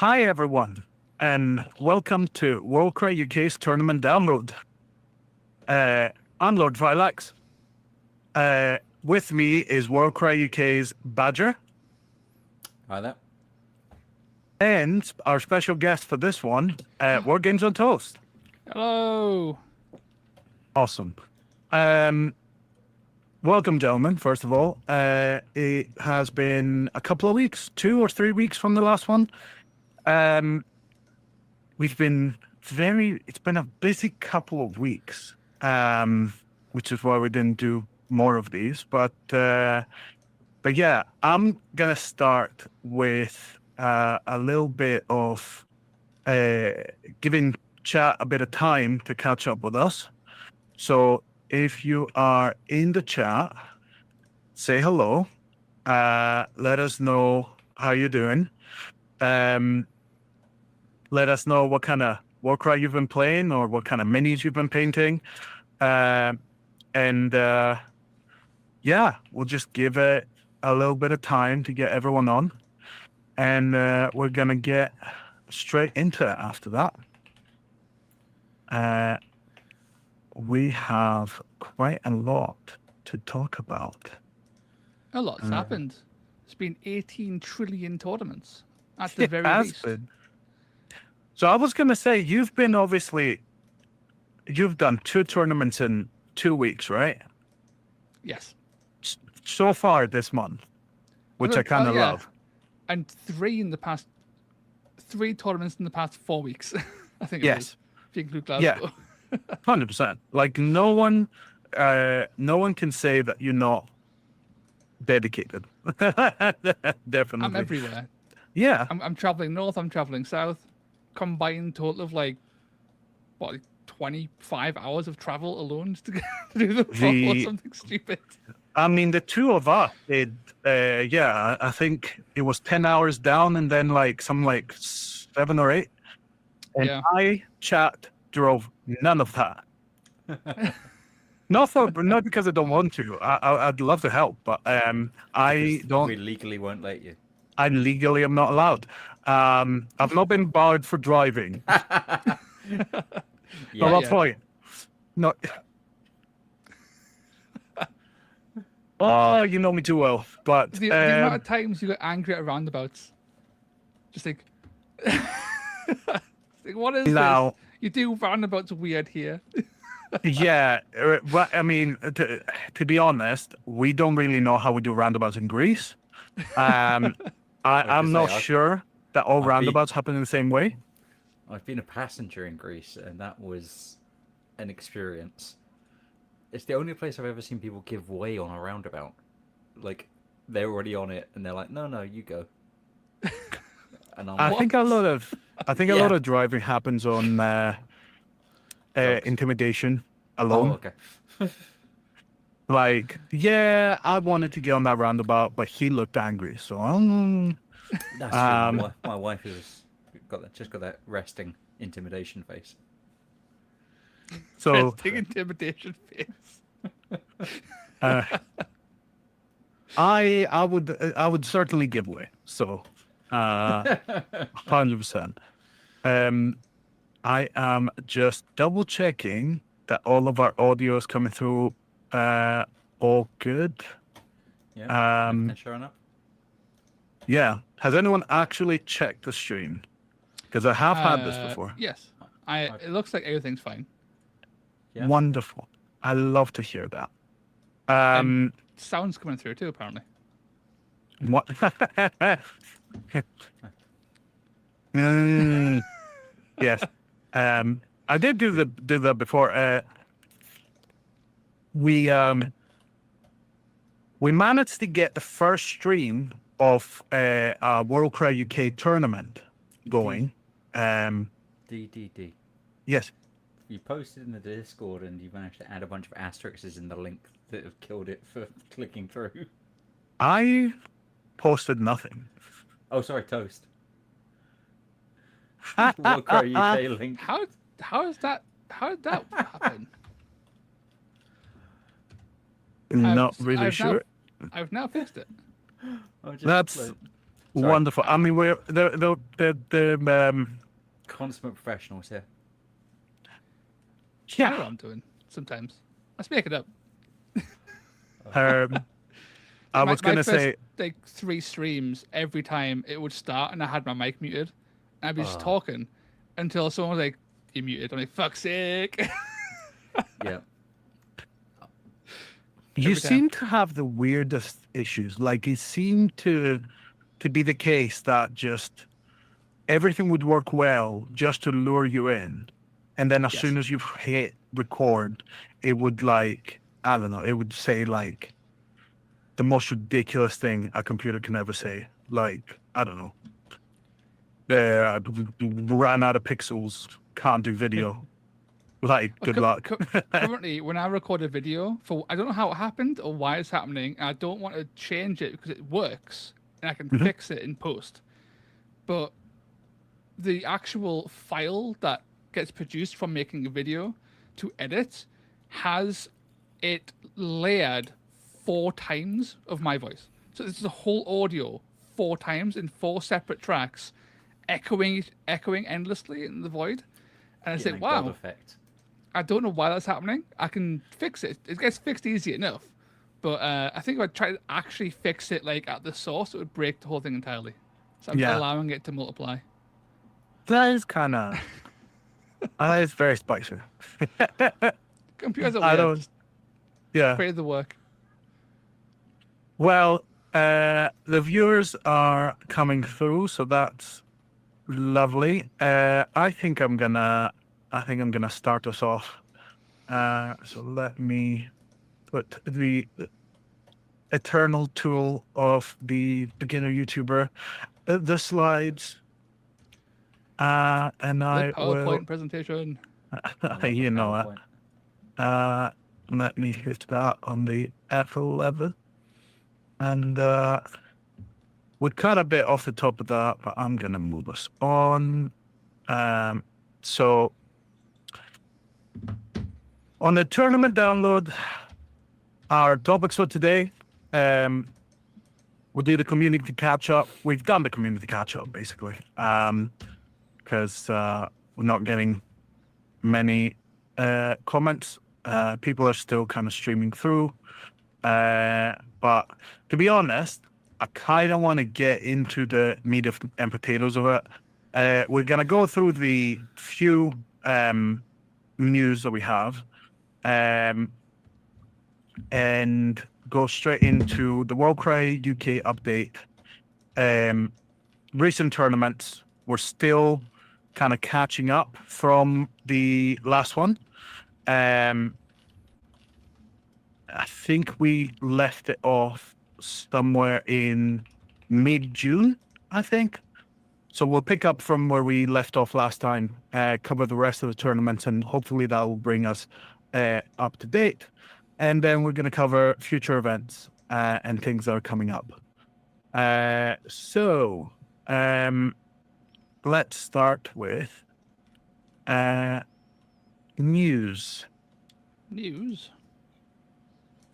Hi, everyone, and welcome to WorldCryUK's tournament download. I'm Lord Phylax. With me is WorldCryUK's Badger. Hi there. And our special guest for this one, WargamesOnToast. Hello. Awesome. Welcome, gentlemen, first of all. It has been a couple of weeks, 2 or 3 weeks from the last one. It's been a busy couple of weeks, which is why we didn't do more of these. But yeah, I'm going to start with a little bit of giving chat a bit of time to catch up with us. So if you are in the chat, say hello. Let us know how you're doing. Let us know what kind of Warcry you've been playing or what kind of minis you've been painting. Yeah, we'll just give it a little bit of time to get everyone on. And we're going to get straight into it after that. We have quite a lot to talk about. A lot's happened. It's been 18 trillion tournaments at the very least. Been. So I was going to say, you've done 2 tournaments in 2 weeks, right? Yes. So far this month, which I kind of love. And 3 tournaments in the past 4 weeks. I think. Yes. If you include Glasgow. Yeah. 100%. Like no one can say that you're not dedicated. Definitely. I'm everywhere. Yeah. I'm traveling north. I'm traveling south. Combined total of 25 hours of travel alone to do the poll or something stupid. I mean, the 2 of us did. I think it was 10 hours down, and then 7 or 8. And yeah. I drove none of that. Not because I don't want to. I'd love to help, but I don't. We legally won't let you. I legally am not allowed. I've not been barred for driving. That's fine. No. Oh, you know me too well. But the amount of times you get angry at roundabouts, just like, what is this? You do roundabouts weird here. Yeah, well, I mean, to be honest, we don't really know how we do roundabouts in Greece. I'm not sure that all roundabouts happen in the same way. I've been a passenger in Greece, and that was an experience. It's the only place I've ever seen people give way on a roundabout. Like, they're already on it, and they're like, "No, you go." And I think a lot of driving happens on intimidation alone. Oh, okay. I wanted to get on that roundabout, but he looked angry, so that's true. My wife has just got that resting intimidation face. So resting intimidation face. I would certainly give way. So 100%. I am just double checking that all of our audio is coming through all good. Yeah. Showing up. Yeah. Has anyone actually checked the stream? Because I have had this before. Yes. It looks like everything's fine. Yeah. Wonderful. I love to hear that. And sounds coming through too, apparently. What? Yes. I did do that before. We managed to get the first stream of a WorldCryUK tournament going. DDD. Yes. You posted in the Discord, and you managed to add a bunch of asterisks in the link that have killed it for clicking through. I posted nothing. Oh, sorry, Toast. WorldCryUK link. How did that happen? Not really sure. I've now fixed it. Sorry. Wonderful. I mean, we're the Consummate professionals here. I know what yeah. I'm doing sometimes. Let's make it up. Um, I was my gonna first, say, like 3 streams, every time it would start and I had my mic muted, and I'd be just talking until someone was like, "You muted." I'm like, "Fuck's sake!" Yeah. you every time. seem to have the weirdest issues. Like it seemed to be the case that just everything would work well just to lure you in, and then as Yes. soon as you hit record, it would like I don't know. It would say like the most ridiculous thing a computer can ever say. Like I don't know. Ran out of pixels. Can't do video. Like good luck. Currently, when I record a video, I don't know how it happened or why it's happening, and I don't want to change it because it works and I can fix it in post. But the actual file that gets produced from making a video to edit has it layered 4 times of my voice. So this is the whole audio 4 times in 4 separate tracks, echoing endlessly in the void. And I say, God wow, effect. I don't know why that's happening. I can fix it. It gets fixed easy enough. But I think if I try to actually fix it like at the source, it would break the whole thing entirely. So I'm Yeah. allowing it to multiply. That is kind of. That is very spicy. Computers are I weird. don't. Just Yeah. create the work. Well, the viewers are coming through, so that's lovely. I think I'm gonna start us off. So let me put the eternal tool of the beginner YouTuber, the slides, and The I PowerPoint will. presentation. You know PowerPoint. it. Let me hit that on the F11. And we cut a bit off the top of that, but I'm going to move us on. So on the tournament download, our topics for today, we'll do the community catch-up. We've done the community catch-up, basically, because we're not getting many comments. People are still kind of streaming through. But to be honest, I kind of want to get into the meat and potatoes of it. We're going to go through the few news that we have and go straight into the WorldCryUK update. Recent tournaments, we're still kind of catching up from the last one. I think we left it off somewhere in mid-June, I think. So we'll pick up from where we left off last time, cover the rest of the tournaments, and hopefully that will bring us up to date. And then we're going to cover future events and things that are coming up. So let's start with news. News.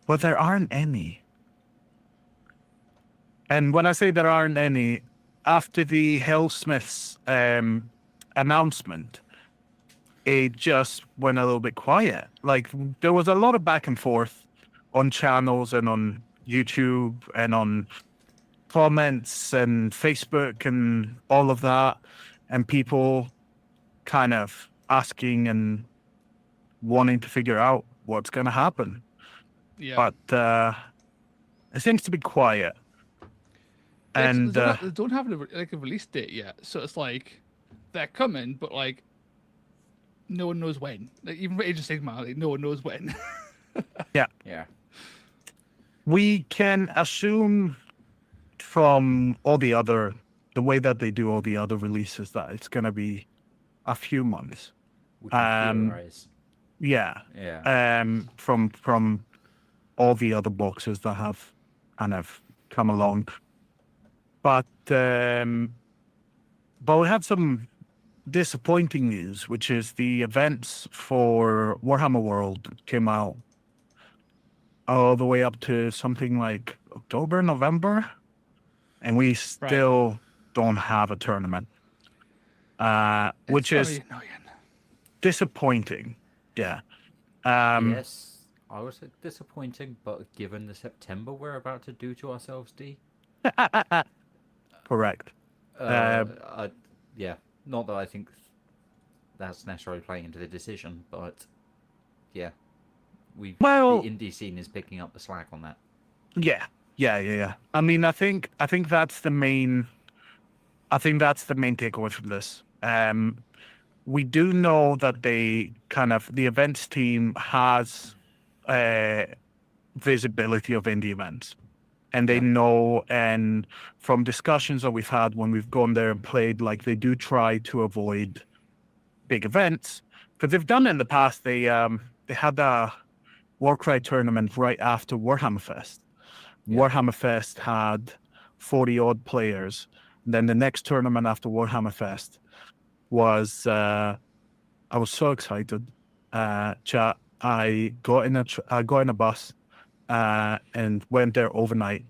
Well, there aren't any. And when I say there aren't any, after the Hellsmiths announcement, it just went a little bit quiet. Like, there was a lot of back and forth on channels and on YouTube and on comments and Facebook and all of that. And people kind of asking and wanting to figure out what's going to happen. Yeah. But it seems to be quiet. And they don't have a release date yet, so it's like they're coming, but like no one knows when. Like, even for Age of Sigmar, like, no one knows when. yeah, we can assume from all the way that they do all the other releases that it's going to be a few months. We can theorize. Yeah. From all the other boxes that have kind of come along. But we have some disappointing news, which is the events for Warhammer World came out all the way up to something like October, November. and we still don't have a tournament, which It's is very annoying. disappointing. Yeah. Yes, I would say disappointing, but given the September we're about to do to ourselves, D. Correct. Yeah, not that I think that's necessarily playing into the decision, but yeah, the Well, indie scene is picking up the slack on that. yeah. I mean, I think that's the main. I think that's the main takeaway from this. We do know that the events team has visibility of indie events, and they Yeah. know, and from discussions that we've had when we've gone there and played, like they do try to avoid big events because they've done it in the past. They had a Warcry tournament right after Warhammer Fest. Yeah. Warhammer Fest had 40 odd players. And then the next tournament after Warhammer Fest was I was so excited. Chat. I got in a bus and went there overnight,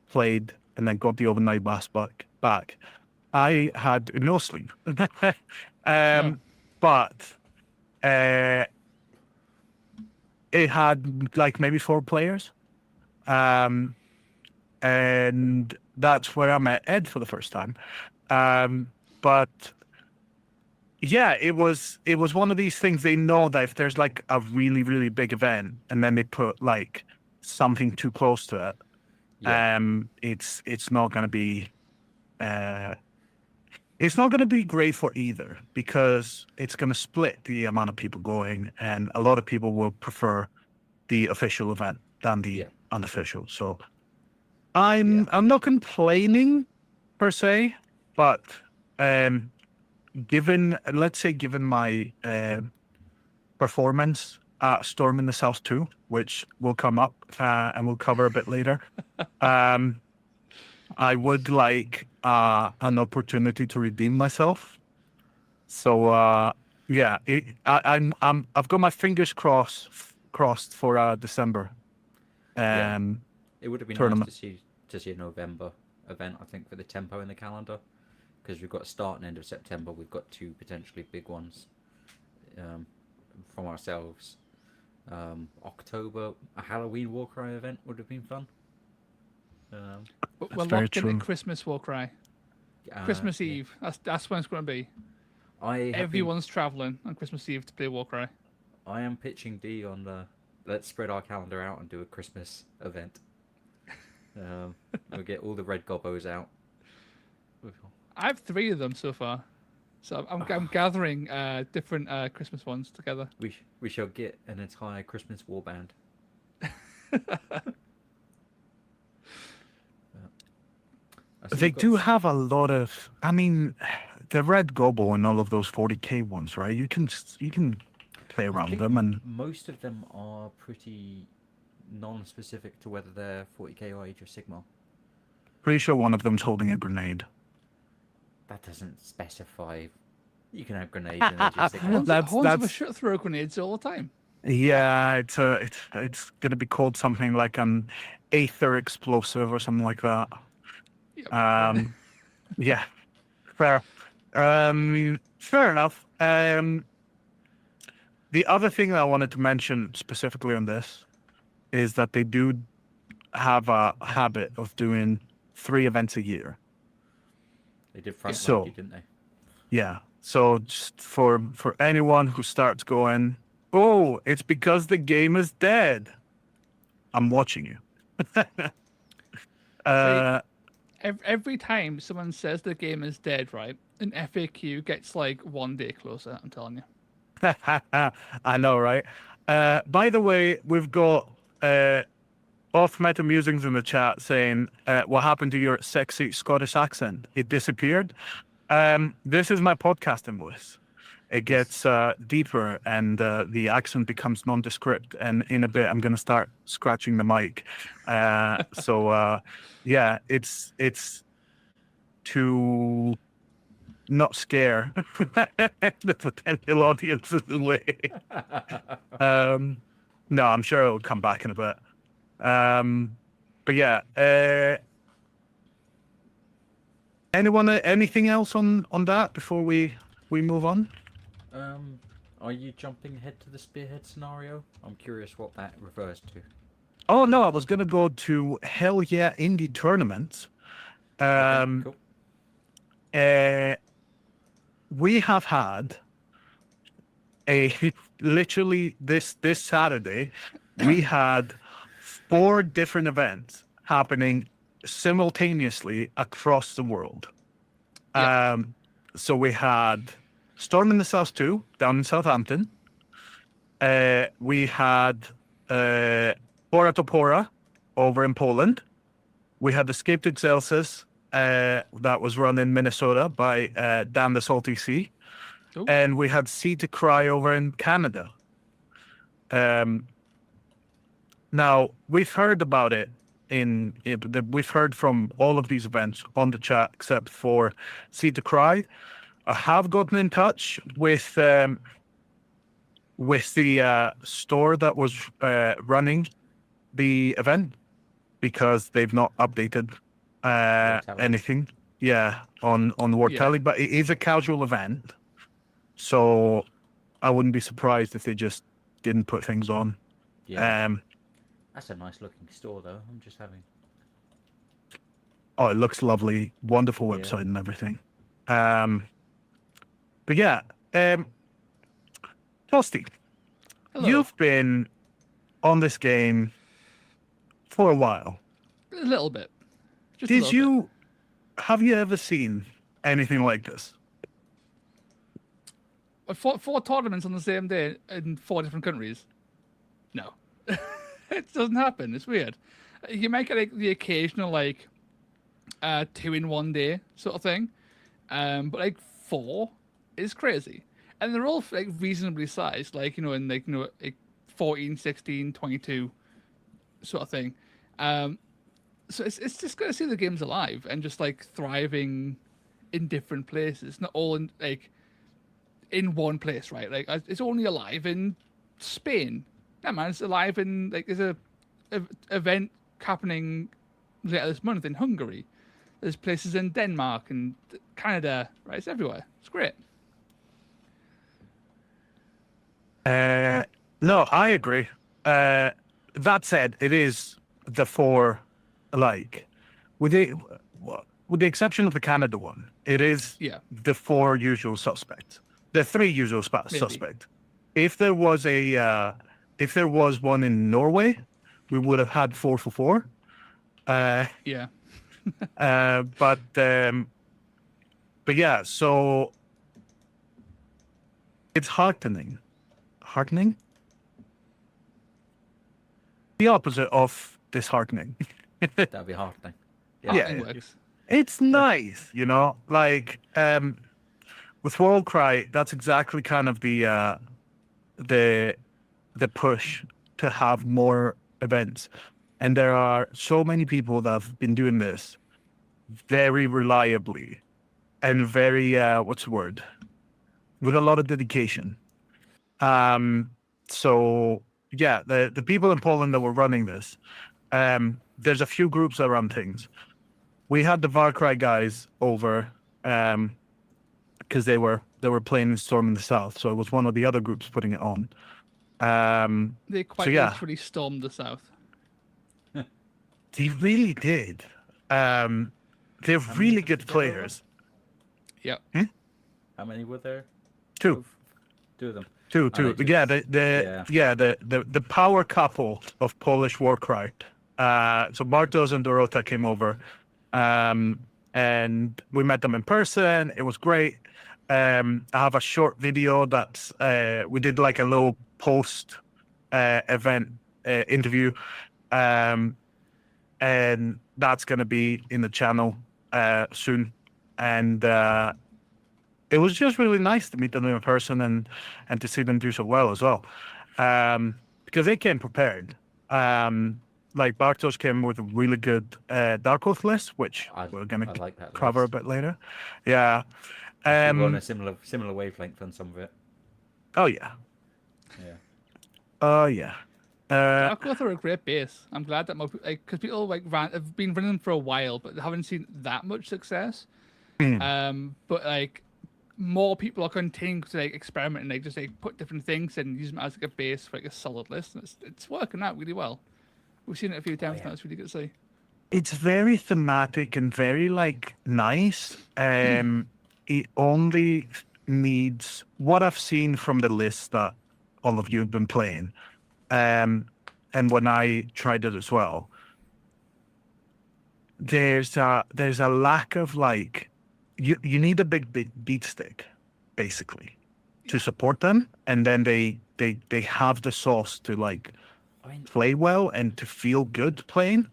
played, and then got the overnight bus back. I had no sleep. But it had like maybe 4 players. And that's where I met Ed for the first time. But yeah, it was one of these things. They know that if there's like a really, really big event and then they put like something too close to it, Yeah. it's not gonna be it's not gonna be great for either, because it's gonna split the amount of people going, and a lot of people will prefer the official event than the unofficial. So I'm not complaining per se, but given my performance at Storm in the South 2, which will come up and we'll cover a bit later, I would like an opportunity to redeem myself. So I've got my fingers crossed for December. It would have been tournament. nice to see a November event, I think, for the tempo in the calendar, because we've got a start and end of September. We've got 2 potentially big ones from ourselves. October, a Halloween Warcry event would have been fun. We're locked into Christmas Warcry. Christmas Eve. That's when it's going to be. Everyone's traveling on Christmas Eve to play Warcry. I am pitching D on the let's spread our calendar out and do a Christmas event. We'll get all the red gobbos out. I have 3 of them so far, so I'm gathering different Christmas ones together. We shall get an entire Christmas warband. They do have a lot of. I mean, the red gobbo and all of those 40k ones, right? You can play around them, and most of them are pretty non-specific to whether they're 40k or Age of Sigmar. Pretty sure one of them's holding a grenade. That doesn't specify. You can have grenades in Age of Sigmar. That's throw grenades all the time. Yeah, it's gonna be called something like an aether explosive or something like that. Yep. Yeah, fair. Fair enough. The other thing that I wanted to mention specifically on this is that they do have a habit of doing 3 events a year. They did front load, didn't they? Yeah. So just for anyone who starts going, oh, it's because the game is dead, I'm watching you. Every time someone says the game is dead, right, an FAQ gets like 1 day closer, I'm telling you. I know, right? By the way, we've got off-meta musings in the chat saying, what happened to your sexy Scottish accent? It disappeared. This is my podcasting voice. It gets deeper, and the accent becomes nondescript. And in a bit, I'm going to start scratching the mic. Yeah, it's to not scare the potential audiences away. No, I'm sure it'll come back in a bit. But yeah, Anyone? Anything else on that before we move on? Are you jumping ahead to the spearhead scenario? I'm curious what that refers to. Oh no, I was gonna go to Hell Yeah Indie tournaments. Okay, cool. We have had literally this Saturday, we had 4 different events happening simultaneously across the world. Yeah. So we had Storm in the South 2 down in Southampton. We had Pora to Pora over in Poland. We had Escape to Excelsis that was run in Minnesota by Dan the Salty Sea. Ooh. And we had Sea to Cry over in Canada. Now, we've heard about it we've heard from all of these events on the chat except for Sea to Cry. I have gotten in touch with the store that was running the event because they've not updated anything. Yeah, on War Tally, but it is a casual event, so I wouldn't be surprised if they just didn't put things on. Yeah. That's a nice looking store, though. I'm just having. Oh, it looks lovely, wonderful website and everything. But yeah, Toasty, you've been on this game for a while. A little bit. Just have you ever seen anything like this? 4 tournaments on the same day in 4 different countries? No. It doesn't happen. It's weird. You might get like the occasional 2 in 1 day sort of thing, but like 4 is crazy, and they're all like reasonably sized, like 14, 16, 22 sort of thing. So it's just good to see the games alive and just like thriving in different places, not all in one place, right? Like it's only alive in Spain. Yeah, man, it's alive in there's a event happening later this month in Hungary. There's places in Denmark and Canada, right? It's everywhere. It's great. No, I agree. That said, it is the 4 with the exception of the Canada one. It is the 4 usual suspects, the 3 usual suspects. If there was one in Norway, we would have had 4 for 4. Yeah. But yeah, so it's heartening. Heartening? The opposite of disheartening. That'd be heartening. Yeah, it's nice, like with WorldCry, that's exactly kind of the push to have more events. And there are so many people that have been doing this very reliably and very, with a lot of dedication. So yeah, the people in Poland that were running this, there's a few groups that run things. We had the Warcry guys over, because they were playing in Storm in the South, so it was one of the other groups putting it on. They quite literally stormed the South. They really did. They're really good players. Yeah. How many were there? 2. 2 of them. 2. Yeah, the power couple of Polish Warcry. So Bartosz and Dorota came over, and we met them in person. It was great. I have a short video that we did like a little post event interview, and that's going to be in the channel soon. And it was just really nice to meet them in person and to see them do so well as well, because they came prepared. Like Bartosz came with a really good Dark Oath list, which we're going to cover a bit later. Yeah. We're on a similar wavelength on some of it. Oh yeah. Yeah. Oh yeah. Dark Oath are a great base. I'm glad that because people have been running them for a while, but they haven't seen that much success. But like more people are continuing to like experiment and like just like put different things and use them as like a base for like a solid list. And it's working out really well. We've seen it a few times now. It's really good to see. It's very thematic and very like nice. It only needs what I've seen from the list that all of you have been playing, and when I tried it as well. There's a lack of like you need a big beat stick basically to support them, and then they have the sauce to like I mean, play well and to feel good playing.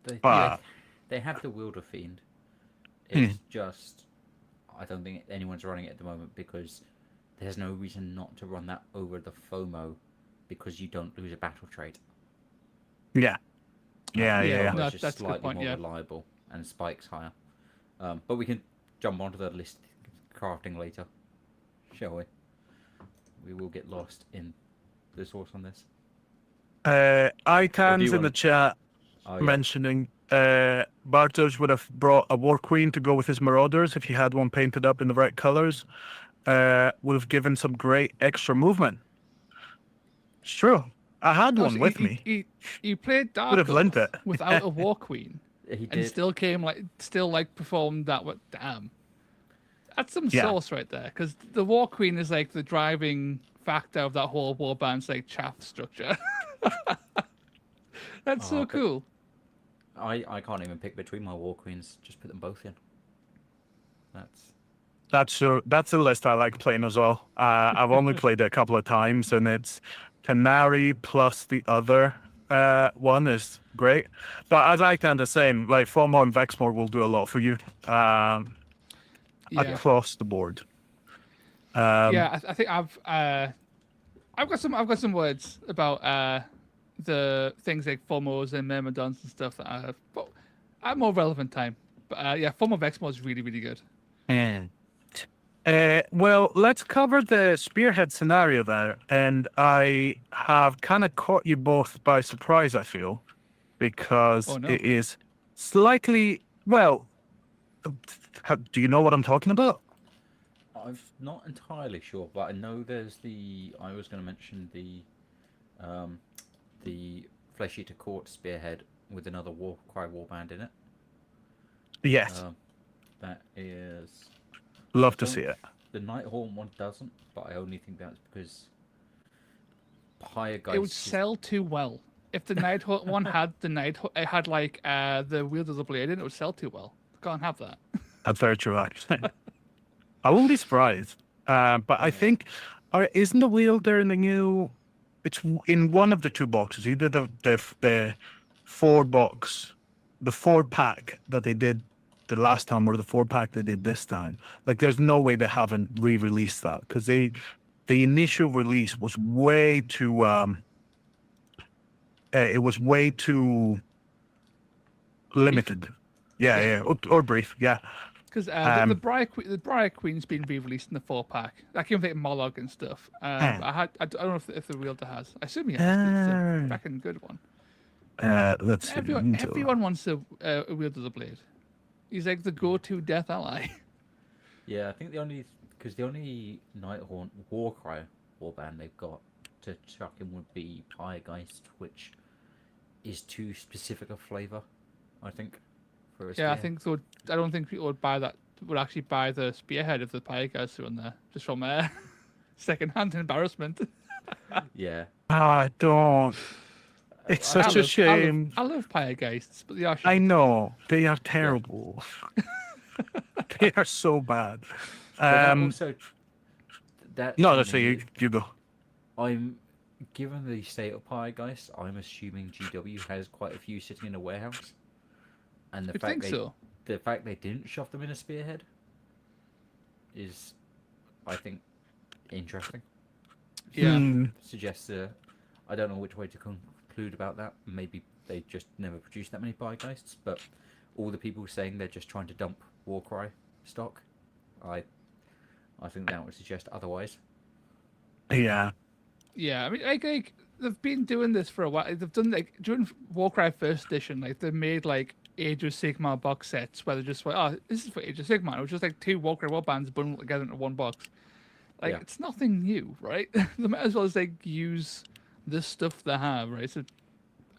they, But they have the Wielder Fiend. Hmm. It's just I don't think anyone's running it at the moment because there's no reason not to run that over the FOMO because you don't lose a battle trait. yeah, yeah, Yeah, yeah. FOMO no, is just that's a good slightly point, more yeah. reliable and spikes higher. But we can jump onto the list crafting later, shall we? We will get lost in the source on this. Icons in the wanna- chat Oh, yeah. mentioning Bartosz would have brought a War Queen to go with his Marauders if he had one painted up in the right colors. Would have given some great extra movement. It's true. I had one Also, with me. he played Dark Would have lent Oath it. without a War Queen He and did. still performed that. What damn. That's some Yeah. sauce right there, because the War Queen is like the driving factor of that whole warband's like chaff structure. That's so but- cool. I can't even pick between my War Queens. Just put them both in. That's a list I like playing as well. I've only played it a couple of times, and it's Canary plus the other one is great. But as I kind of saying, like FOMO and Vexmore will do a lot for you Yeah. across the board. Yeah, I think I've got some words about the things like FOMOs and Myrmidons and stuff that but at more relevant time. But yeah, FOMO Vexmore is really, really good. Well, let's cover the spearhead scenario there, and I have kind of caught you both by surprise. I feel because Oh, no. it is slightly well. Do you know what I'm talking about? I'm not entirely sure, but I know there's the. I was going to mention the Flesh Eater Court spearhead with another Warcry warband in it. Yes, That is. love to don't- see it. The Nighthawk one doesn't, but I only think that's because Higher Geist. It would sell too well. If the Nighthawk one had it had like the Wield of the Blade in it, would sell too well. Can't have that. That's very true, actually. I won't be surprised. But I think, isn't the wielder in the new? It's in one of the two boxes. Either the 4-box, the 4-pack that they did the last time, or the 4-pack they did this time. Like, there's no way they haven't re-released that because the initial release was way too. It was way too limited. Yeah, or brief. Yeah. Because the Briar Queen's been re-released in the 4-pack. That came with like Mollog and stuff. I don't know if the wielder has. I assume he has. 'Cause it's a fucking good one. Let's see. Everyone wants a Wield of the Blade. He's like the go-to death ally. Yeah, I think the only Nighthawk Warcry warband they've got to chuck in would be Pyregeist, which is too specific a flavour, I think. For a Yeah, I spear. think so. I don't think people would buy that. Would actually buy the spearhead if the Pyregeist are on there, just from second-hand embarrassment. Yeah. I don't. It's such a shame. I love Pyregeists, but they are. I shit. know they are terrible. They are so bad. But also, that No, to let's say me, you go. I'm given the state of Pyregeist, I'm assuming GW has quite a few sitting in a warehouse, and the I fact think so. the fact they didn't shove them in a spearhead is, I think, interesting. Yeah. Hmm. Suggests I don't know which way to conclude about that. Maybe they just never produced that many Pygeists, but all the people saying they're just trying to dump Warcry stock, I think that would suggest otherwise. Yeah. Yeah, I mean, like they've been doing this for a while. They've done like during Warcry First Edition, like they made like Age of Sigmar box sets where they're just like, oh, this is for Age of Sigmar. It was just like 2 Warcry warbands bundled together into one box. Like, Yeah. it's nothing new, right? They might as well as like use the stuff they have, right? So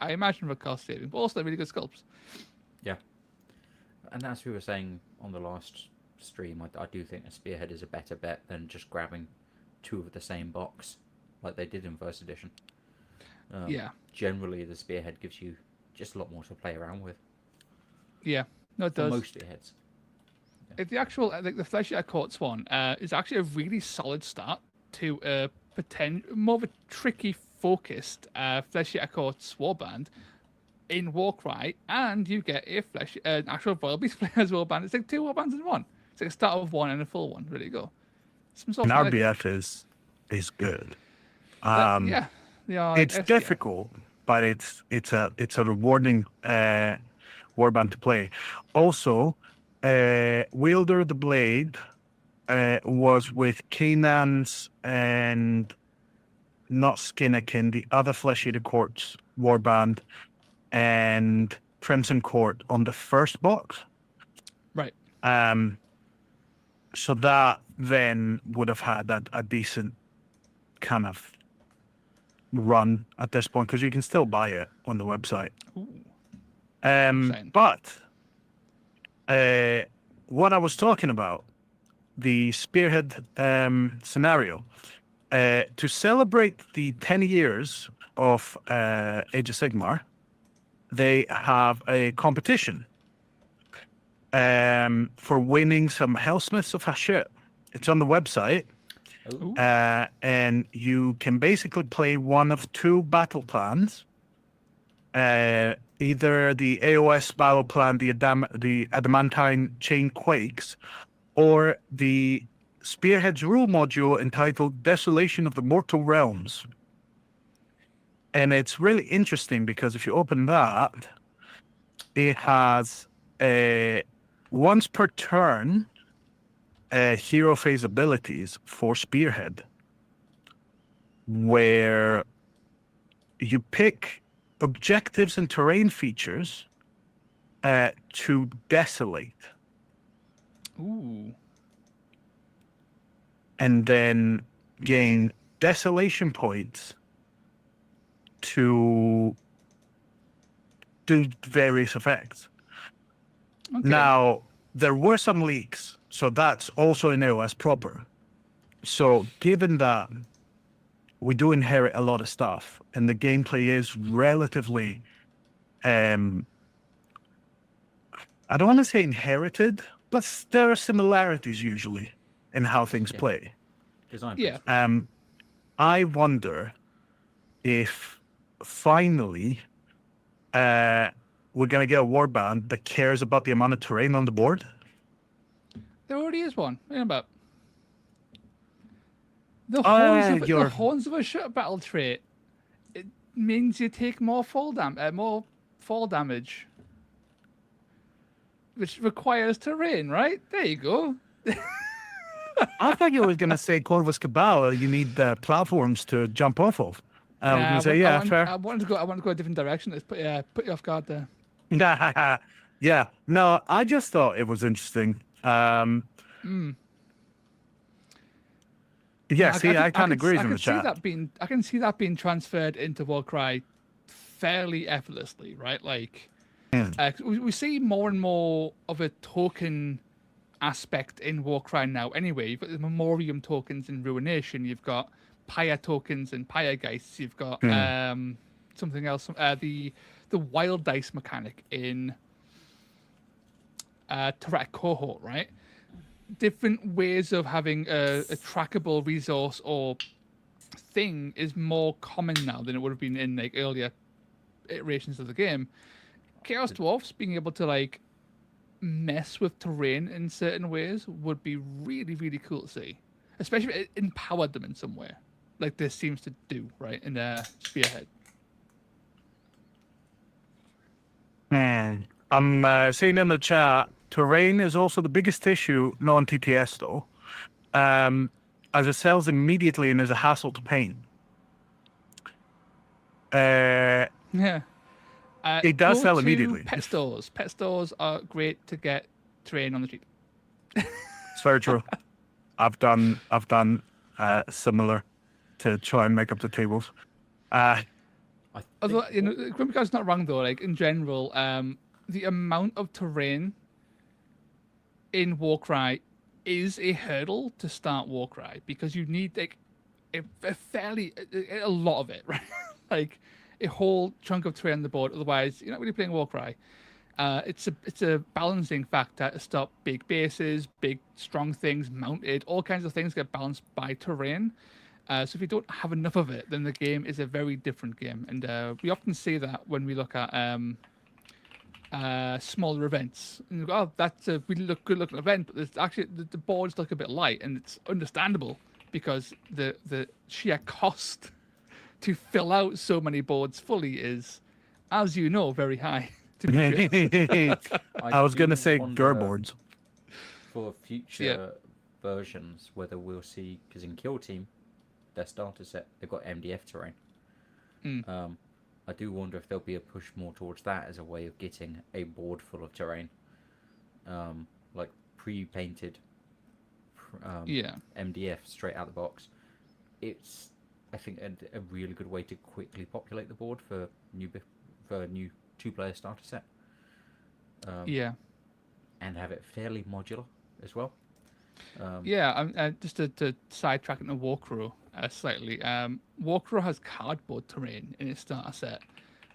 I imagine for cost saving, but also really good sculpts. Yeah. And as we were saying on the last stream, I do think a Spearhead is a better bet than just grabbing 2 of the same box like they did in First Edition. Yeah. Generally, the Spearhead gives you just a lot more to play around with. Yeah, no, it For does. most Spearheads. If the actual, like the Flesh Eater Courts one, is actually a really solid start to a more of a tricky focused Flesh Eater Courts warband in Warcry, and you get an actual Royal Beast Players warband. It's like 2 warbands in one. It's like a start of one and a full one. Ready to go. Some sort And of RBF is good. yeah, they are. Like It's SDF. difficult, but it's a rewarding warband to play. Also, Wielder the Blade was with Kanan's and not Skinnakin, the other Flesh Eater Courts warband, and Crimson Court on the first box. Right. So that then would have had a decent kind of run at this point, because you can still buy it on the website. Ooh. Exciting. But what I was talking about, the Spearhead scenario, to celebrate the 10 years of Age of Sigmar, they have a competition for winning some Hellsmiths of Hashir. It's on the website. Oh, And you can basically play one of 2 battle plans. Either the AOS battle plan, the Adamantine Chain Quakes, or the Spearhead's rule module entitled Desolation of the Mortal Realms. And it's really interesting because if you open that, it has once per turn hero phase abilities for Spearhead, where you pick objectives and terrain features to desolate, Ooh. and then gain desolation points to do various effects. Okay. Now, there were some leaks, so that's also in AOS proper. So given that we do inherit a lot of stuff, and the gameplay is relatively, I don't want to say inherited, but there are similarities usually in how things play. design. Yeah. I wonder if finally we're going to get a warband that cares about the amount of terrain on the board. There already is one. What are you about? You're- The Horns of a Shut battle trait. It means you take more fall damage, which requires terrain. Right there, you go. I thought you were going to say Corvus Cabal, you need the platforms to jump off of. I was going to say, yeah, fair. I wanted to go a different direction. Let's put you off guard there. Yeah, no, I just thought it was interesting. Yeah, I kind of agree with the chat. I can see that being transferred into Warcry fairly effortlessly, right? Like, we see more and more of a token aspect in Warcry now. Anyway, you've got the Memoriam tokens in Ruination. You've got Pyre tokens and Pyre Geists. You've got something else. The Wild Dice mechanic in Tyrannic Cohort, right? Different ways of having a trackable resource or thing is more common now than it would have been in like earlier iterations of the game. Chaos Dwarfs being able to like mess with terrain in certain ways would be really, really cool to see, especially if it empowered them in some way, like this seems to do, right, in Spearhead. Man, I'm seeing in the chat, terrain is also the biggest issue, non-TTS though, as it sells immediately and is a hassle to paint. Yeah. It does Go sell to immediately. Pet stores. Pet stores are great to get terrain on the cheap. It's very true. I've done similar to try and make up the tables. I Although think you know, Grumpy's not wrong though. Like in general, the amount of terrain in Warcry is a hurdle to start Warcry because you need like a lot of it, right? Like a whole chunk of terrain on the board. Otherwise, you're not really playing Warcry. It's a balancing factor to stop big bases, big strong things mounted. All kinds of things get balanced by terrain. So if you don't have enough of it, then the game is a very different game, and we often see that when we look at smaller events. And you go, oh, that's a really good looking event, but there's actually the boards look a bit light, and it's understandable because the sheer cost to fill out so many boards fully is, as you know, very high. To be sure. I was gonna do say wonder Gerboards. for future versions whether we'll see, because in Kill Team, their starter set, they've got MDF terrain. I do wonder if there'll be a push more towards that as a way of getting a board full of terrain, like pre-painted MDF straight out the box. It's, I think, a really good way to quickly populate the board for new 2-player starter set. And have it fairly modular as well. Just to sidetrack into Warcry slightly. Warcry has cardboard terrain in its starter set,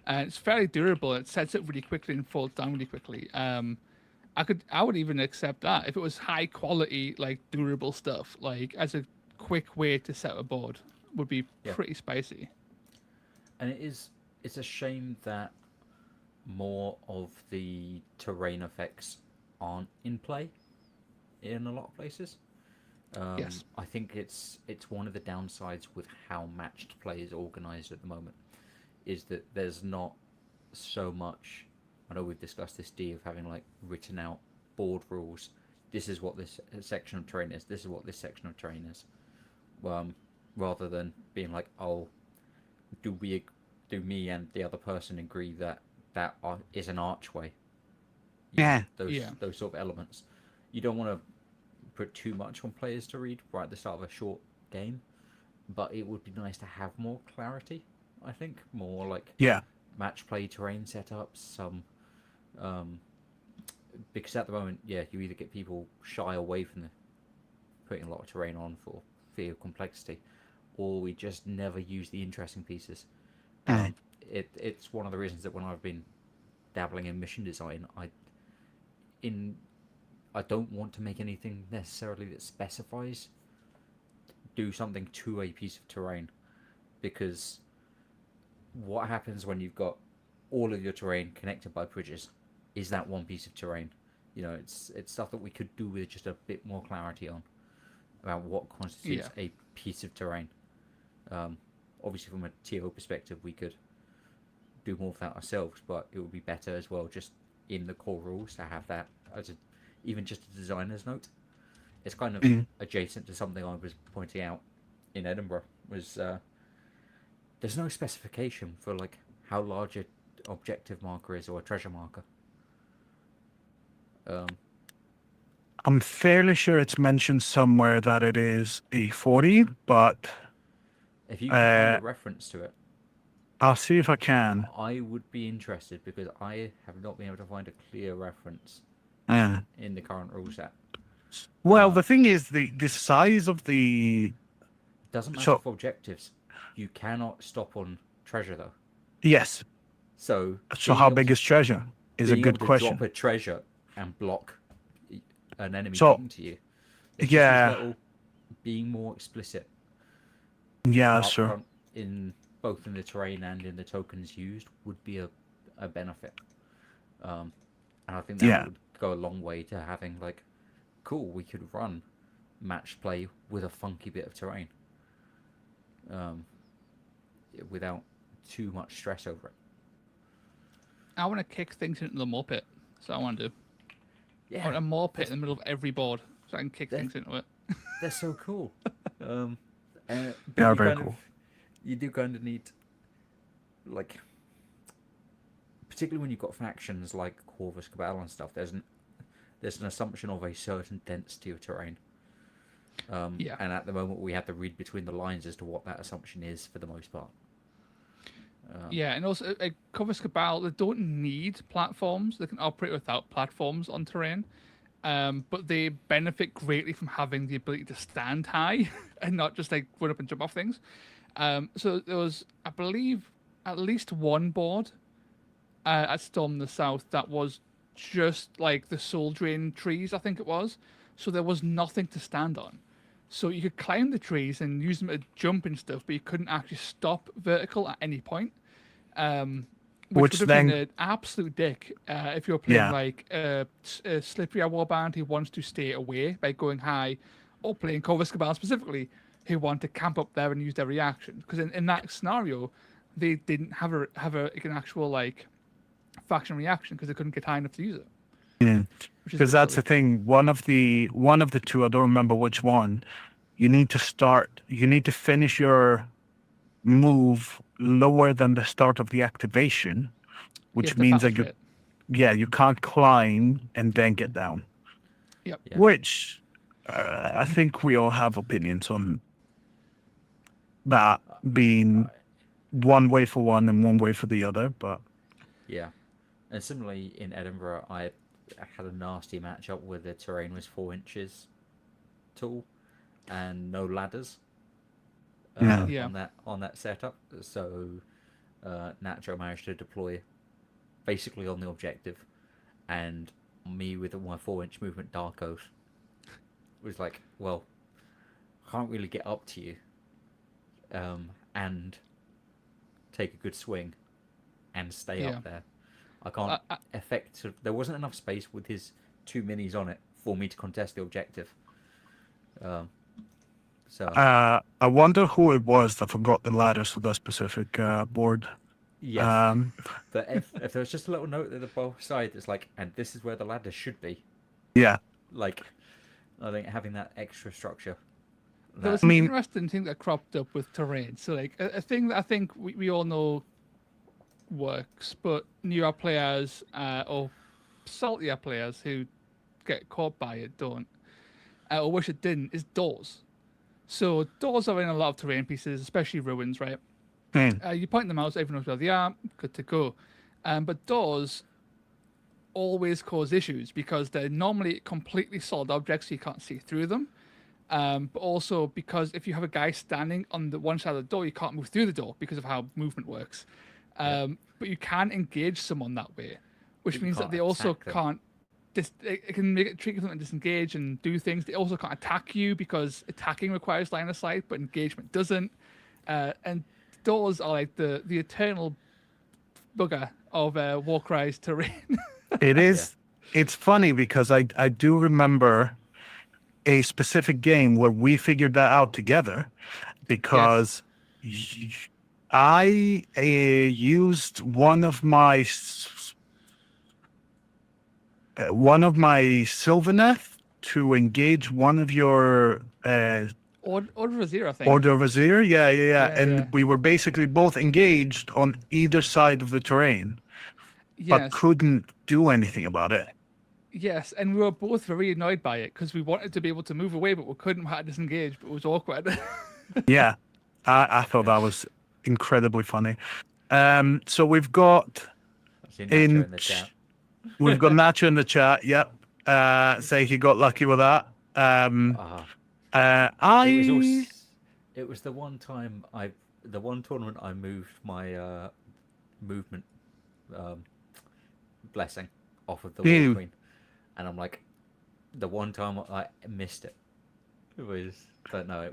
and it's fairly durable. It sets up really quickly and folds down really quickly. I would even accept that if it was high quality, like durable stuff, like as a quick way to set a board, would be pretty spicy. And it's a shame that more of the terrain effects aren't in play in a lot of places. Yes. I think it's one of the downsides with how matched play is organized at the moment, is that there's not so much. I know we've discussed this of having like written out board rules. This is what this section of terrain is. This is what this section of terrain is. Rather than being like, oh, do me and the other person agree that is an archway? Those sort of elements. You don't want to put too much on players to read right at the start of a short game, but it would be nice to have more clarity. I think more like match play terrain setups. Some because at the moment, you either get people shy away from putting a lot of terrain on for fear of complexity, or we just never use the interesting pieces. It's one of the reasons that when I've been dabbling in mission design, I don't want to make anything necessarily that specifies do something to a piece of terrain, because what happens when you've got all of your terrain connected by bridges is that one piece of terrain. You know, it's stuff that we could do with just a bit more clarity on about what constitutes a piece of terrain. Obviously from a TO perspective we could do more of that ourselves, but it would be better as well just in the core rules to have that as even just a designer's note. It's kind of adjacent to something I was pointing out in Edinburgh, was there's no specification for like how large a objective marker is or a treasure marker. I'm fairly sure it's mentioned somewhere that it is a 40, but if you can find a reference to it, I'll see if I can. I would be interested, because I have not been able to find a clear reference in the current rule set. Well, the thing is, the size of the... Doesn't matter for objectives. You cannot stop on treasure, though. Yes. So how big is treasure? Is a good question. Drop a treasure and block an enemy getting to you. It's just this little being more explicit. Yeah, sure. In both in the terrain and in the tokens used would be a benefit. And I think that would go a long way to having like, cool, we could run match play with a funky bit of terrain. Without too much stress over it. I want to kick things into the mole pit. So I want to do. Yeah. I want a mole pit in the middle of every board so I can kick things into it. They're so cool. They are very cool. You do kind of need, like, particularly when you've got factions like Corvus Cabal and stuff, there's an assumption of a certain density of terrain. Yeah. And at the moment, we have to read between the lines as to what that assumption is for the most part. Yeah, and also Corvus Cabal, they don't need platforms. They can operate without platforms on terrain. But they benefit greatly from having the ability to stand high and not just like run up and jump off things. So there was, I believe, at least one board at Storm in the South that was just like the soul drain trees, I think it was. So there was nothing to stand on. So you could climb the trees and use them to jump and stuff, but you couldn't actually stop vertical at any point. Which would have then been an absolute dick if you're playing Yeah. like a Slippery Warband who wants to stay away by going high, or playing Corvus Cabal specifically, who want to camp up there and use their reaction. Because in that scenario, they didn't have an actual like faction reaction because they couldn't get high enough to use it. Yeah. Which is Because that's the silly. thing. One of the two, I don't remember which one. You need to finish your move lower than the start of the activation, You which have to means fast that fit. you can't climb and then get down. Yep. Yeah. Which I think we all have opinions on that being one way for one and one way for the other. But Yeah. And similarly, in Edinburgh, I had a nasty matchup where the terrain was 4 inches tall and no ladders Yeah. on that setup. So Nacho managed to deploy basically on the objective, and me with my 4-inch movement Dark Oath was like, well, I can't really get up to you and take a good swing and stay Yeah. up there. I can't there wasn't enough space with his 2 minis on it for me to contest the objective. So I wonder who it was that forgot the ladders for that specific board. yes, but if there was just a little note at the both side that's like, and this is where the ladder should be. Yeah. Like, I think having that extra structure. There was I an mean- interesting thing that cropped up with terrain. So like a thing that I think we all know works, but newer players or saltier players who get caught by it don't, or wish it didn't, is doors. So doors are in a lot of terrain pieces, especially ruins, right? You point them out, so everyone knows where they are, good to go. But doors always cause issues because they're normally completely solid objects, so you can't see through them. But also because if you have a guy standing on the one side of the door, you can't move through the door because of how movement works. But you can engage someone that way, which But you means that can't they also attack them. can't. It can make it tricky for them to disengage and do things. They also can't attack you because attacking requires line of sight, but engagement doesn't. And doors are like the eternal bugger of Warcry's terrain. It is. It's funny because I do remember a specific game where we figured that out together because I used one of my Sylvaneth to engage one of your Order of Azir, I think. Order of Azir. Yeah. And yeah. we were basically both engaged on either side of the terrain, but Yes. couldn't do anything about it. Yes, and we were both very annoyed by it because we wanted to be able to move away, but we couldn't. We had to disengage, but it was awkward. Yeah, I thought that was incredibly funny. So we've got I've seen Nacho in the chat. Nacho in the chat. Yep. Say he got lucky with that. It was the one time the one tournament I moved my movement blessing off of the Ew. War Queen, and I'm like, the one time I missed it. But no,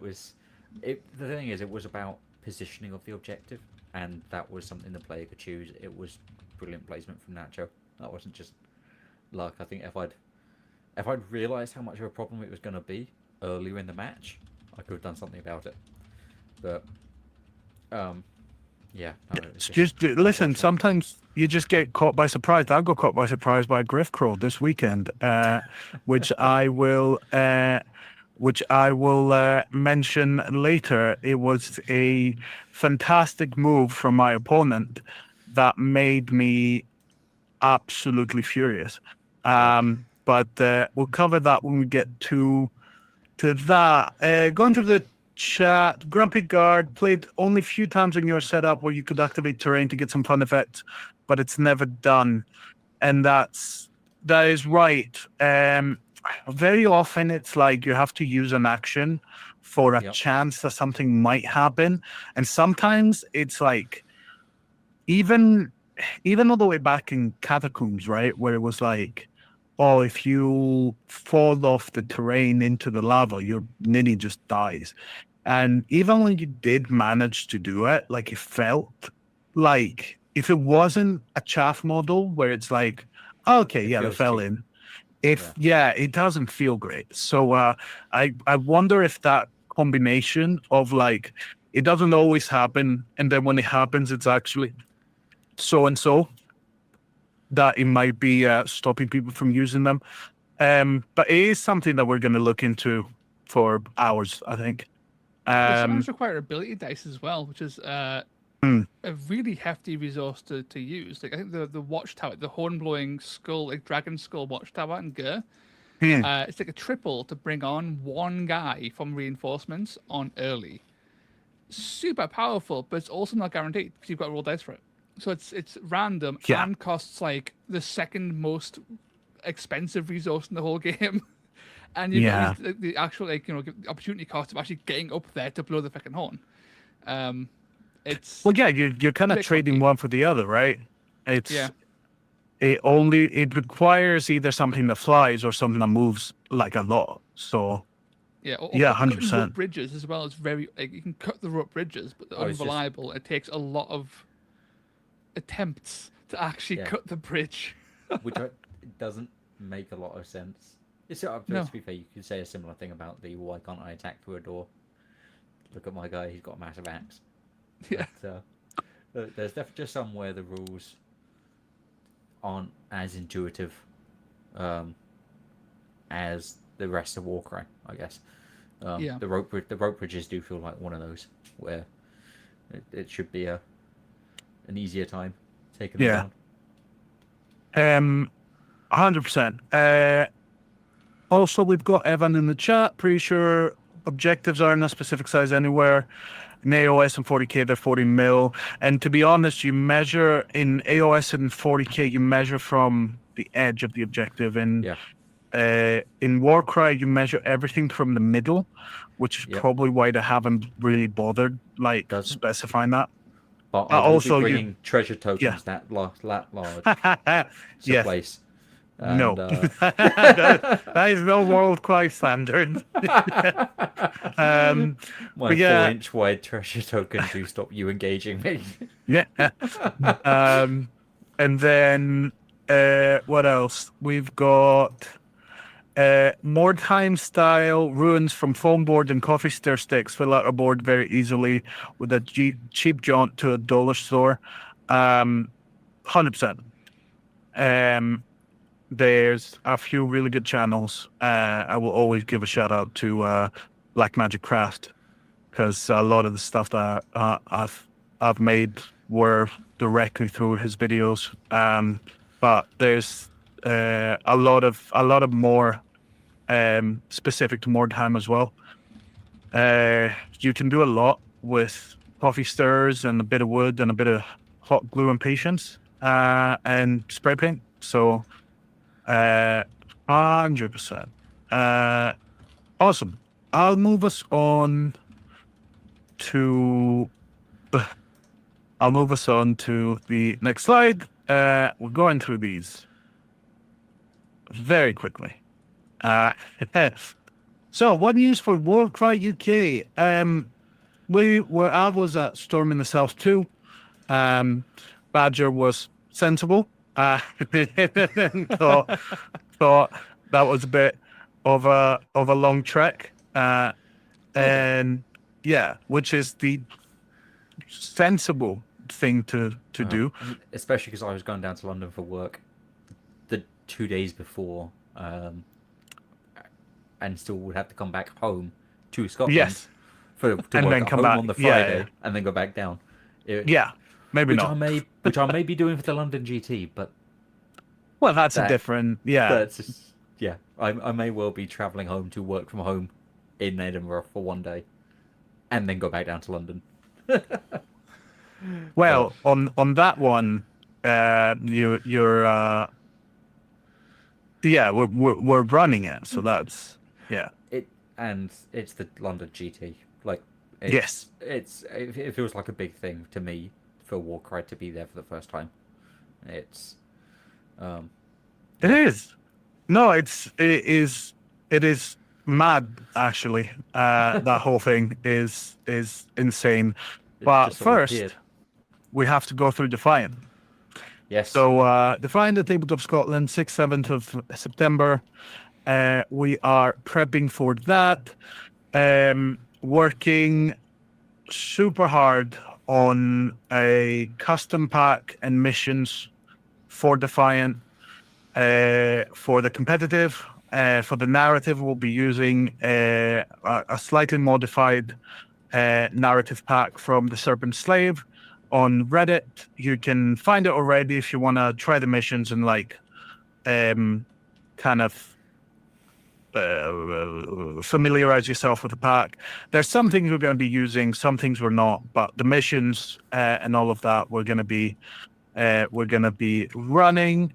the thing is, it was about positioning of the objective, and that was something the player could choose. It was brilliant placement from Nacho. That wasn't just luck. I think if I'd realised how much of a problem it was going to be earlier in the match, I could have done something about it. But yeah, no, it was just listen. Sometimes you just get caught by surprise. I got caught by surprise by a Griff Crawl this weekend, which I will mention later. It was a fantastic move from my opponent that made me absolutely furious. But we'll cover that when we get to that. Going to the chat, Grumpy Guard played only a few times in your setup where you could activate terrain to get some fun effects, but it's never done. And that is right. Very often it's like you have to use an action for a chance that something might happen. And sometimes it's like even all the way back in Catacombs, right, where it was like, oh, if you fall off the terrain into the lava, your ninny just dies. And even when you did manage to do it, like it felt like if it wasn't a chaff model where it's like, okay, yeah, they fell in. It doesn't feel great. So I wonder if that combination of like it doesn't always happen, and then when it happens, it's actually so and so that it might be stopping people from using them. But it is something that we're going to look into for hours, I think. It sometimes require ability dice as well, which is a really hefty resource to use. Like I think the watchtower, the horn blowing skull, like dragon skull watchtower in Gur, it's like a triple to bring on one guy from reinforcements on early. Super powerful, but it's also not guaranteed because you've got to roll dice for it. So it's random and costs like the second most expensive resource in the whole game. And you've got the actual opportunity cost of actually getting up there to blow the fucking horn. You're kind of trading one for the other, right? It requires either something that flies or something that moves like a lot. So 100%. Rope bridges as well. It's very you can cut the rope bridges, but they're unreliable. It takes a lot of attempts to actually cut the bridge, which doesn't make a lot of sense. To be fair, you could say a similar thing about the why can't I attack through a door? Look at my guy, he's got a massive axe. Yeah. But, there's definitely just some where the rules aren't as intuitive as the rest of Warcry, I guess. The rope bridges do feel like one of those where it should be an easier time taking them down. 100%. Also, we've got Evan in the chat. Pretty sure objectives are in a specific size anywhere. In AOS and 40k, they're 40 mil. And to be honest, you measure in AOS and 40k, you measure from the edge of the objective. And in Warcry, you measure everything from the middle, which is probably why they haven't really bothered specifying that. But also bringing treasure tokens that large to place. And, no, that is no WorldCry standard. My 4-inch wide treasure token do stop you engaging me. And then what else? We've got Mordheim style ruins from foam board and coffee stir sticks fill out a board very easily with a cheap jaunt to a dollar store. 100%. There's a few really good channels. I will always give a shout out to Black Magic Craft because a lot of the stuff that I've made were directly through his videos. But there's a lot of more specific to Mordheim as well. You can do a lot with coffee stirs and a bit of wood and a bit of hot glue and patience and spray paint. So 100%. Awesome. I'll move us on to the next slide. We're going through these very quickly. So what news for WorldCryUK? I was at Storm in the South too. Badger was sensible. Thought that was a bit of a long trek, and which is the sensible thing to do. Especially because I was going down to London for work the 2 days before, and still would have to come back home to Scotland. Yes, to and work then come back on the Friday and then go back down. Maybe not. Which I may be doing for the London GT, but Well, that's a That- different. Yeah. That's just, yeah. I may well be travelling home to work from home in Edinburgh for one day, and then go back down to London. Well, on that one, you're yeah, we're running it, so that's yeah. It's the London GT. Like, Yes. It feels like a big thing to me for Warcry to be there for the first time. It's It is. No, it is mad actually. That whole thing is insane. it But just sort of first, appeared. we have to go through Defiant. Yes. So Defiant at Tabletop Scotland, 6th, 7th of September. We are prepping for that. Working super hard on a custom pack and missions for Defiant. For the competitive, for the narrative, we'll be using a slightly modified narrative pack from the Serpent Slave on Reddit. You can find it already if you want to try the missions and like kind of familiarize yourself with the pack. There's some things we're going to be using, some things we're not, but the missions and all of that we're going to be running.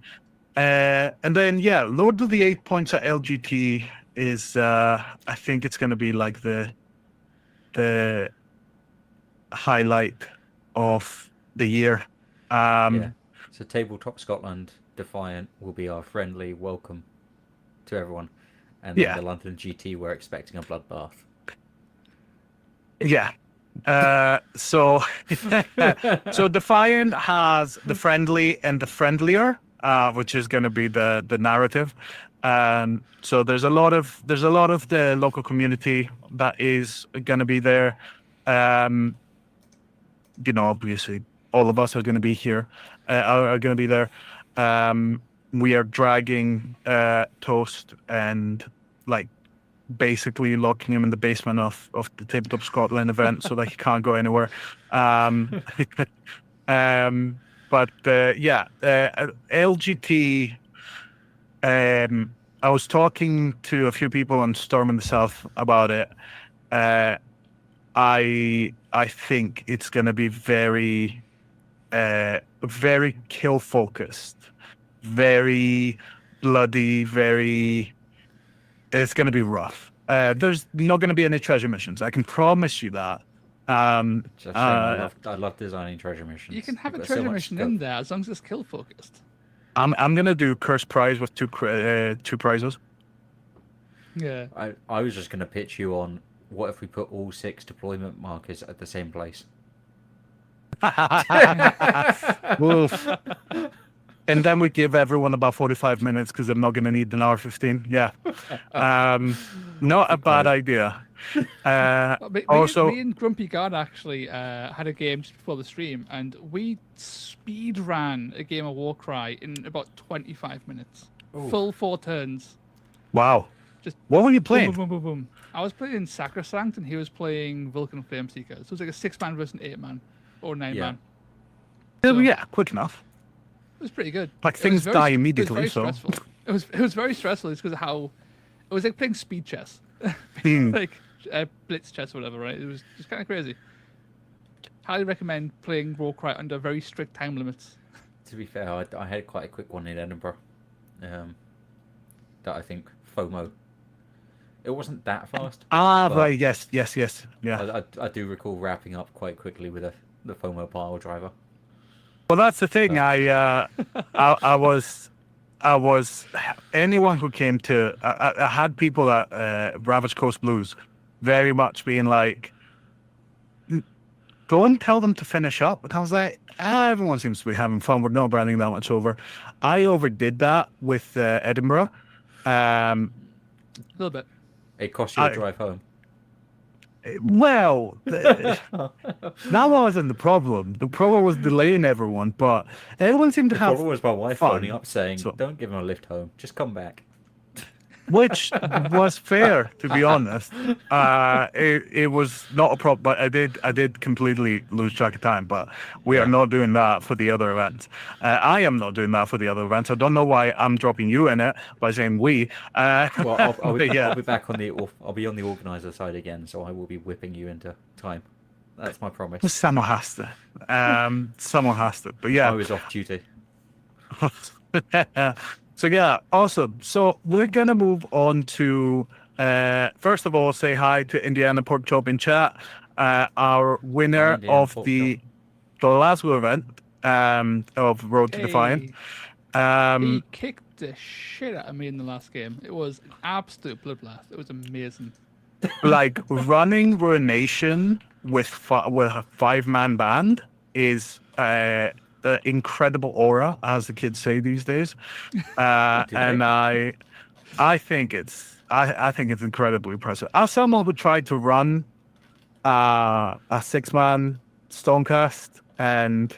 And then yeah, Lord of the 8 points at LGT is I think it's going to be like the highlight of the year. Yeah. So Tabletop Scotland Defiant will be our friendly welcome to everyone, and then Yeah. the London GT we're expecting a bloodbath. Yeah. So so Defiant has the friendly and the friendlier, which is going to be the narrative. So there's a lot of the local community that is going to be there. Obviously all of us are going to be here, are going to be there. We are dragging Toast and like basically locking him in the basement of the Tabletop Scotland event so that he can't go anywhere. LGT. I was talking to a few people on Storm in the South about it. I think it's going to be very, very kill focused, very bloody, very. It's going to be rough. There's not going to be any treasure missions. I can promise you that. It's a shame. I love designing treasure missions. You can have a You've got so treasure much mission scope. in there as long as it's kill focused. I'm gonna do Cursed Prize with two prizes. Yeah. I was just going to pitch you on what if we put all 6 deployment markers at the same place. Wolf. And then we give everyone about 45 minutes because I'm not going to need an hour 15. Yeah. Not a bad idea. Me and Grumpy God actually had a game just before the stream, and we speed ran a game of Warcry in about 25 minutes. Ooh. Full 4 turns. Wow. Just What were you boom, playing? boom, boom, boom, boom. I was playing Sacrosanct, and he was playing Vulcan Flameseeker. So it was like a 6-man versus an 8-man or 9-man. Yeah, quick enough. It was pretty good. Like It was things very- die it was immediately, very so. stressful. It was very stressful. It's because of how it was like playing speed chess, Hmm. like blitz chess or whatever. Right? It was just kind of crazy. Highly recommend playing Warcry under very strict time limits. To be fair, I had quite a quick one in Edinburgh. That I think FOMO. It wasn't that fast. Ah, but right. Yes. Yeah. I do recall wrapping up quite quickly with the FOMO pile driver. Well, that's the thing. I was anyone who came to. I had people at Ravage Coast Blues very much being like, go and tell them to finish up. And I was like, everyone seems to be having fun. We're not running that much over. I overdid that with Edinburgh. A little bit. It cost you a drive home. Well, that wasn't the problem. The problem was delaying everyone, but everyone seemed to The have problem was my wife fun. phoning up saying, So- "Don't give him a lift home. Just come back." which was fair, to be honest. It was not a problem, but I did completely lose track of time. But we are Yeah. not doing that for the other events. I am not doing that for the other events. I don't know why I'm dropping you in it by saying we. Well, but yeah, I'll be back on the I'll be on the organizer side again, so I will be whipping you into time. That's my promise. someone has to. Someone has to. But I yeah. was off duty. So yeah, awesome. So we're gonna move on to first of all, say hi to Indiana Porkchop in chat, our winner Indiana of the Glasgow event of Road to Defiant. He kicked the shit out of me in the last game. It was an absolute bloodbath. It was amazing. Like running Ruination with a 5-man band is the incredible aura, as the kids say these days, and I think it's incredibly impressive. As someone who tried to run a 6-man Stonecast, and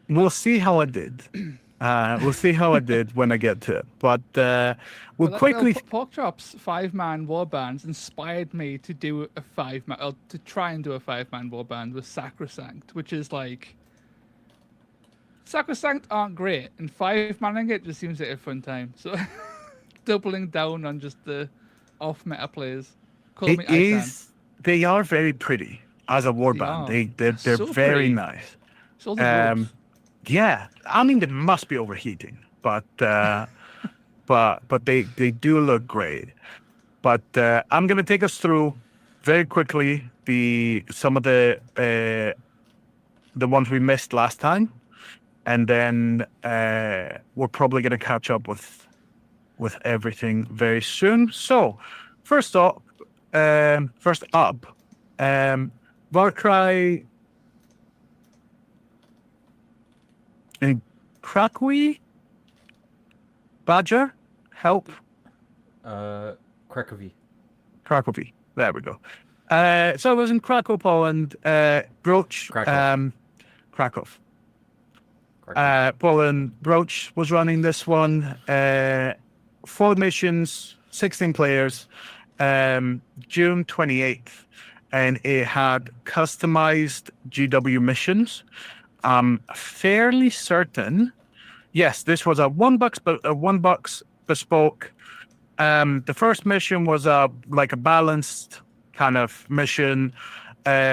we'll see how I did. We'll see how I did when I get to it. But we'll quickly. Porkchop's 5-man warbands inspired me to do a 5-man, or to try and do a 5-man warband with Sacrosanct, which is like. Sacrosanct aren't great, and 5-manning it just seems like a fun time. So, doubling down on just the off-meta players. It is. They are very pretty as a warband. They're so very pretty. nice. So the rules. Yeah, I mean they must be overheating, but but they do look great. But I'm gonna take us through very quickly some of the ones we missed last time, and then we're probably gonna catch up with everything very soon. So first up, Warcry. Krakowi? Badger? Help? Krakowi. Krakowi. There we go. So I was in Krakow, Poland. Broach. Krakow. Krakow. Poland. Broach was running this one. 4 missions, 16 players. June 28th. And it had customized GW missions. I'm fairly certain. Yes, this was a $1 bespoke. The first mission was a balanced kind of mission,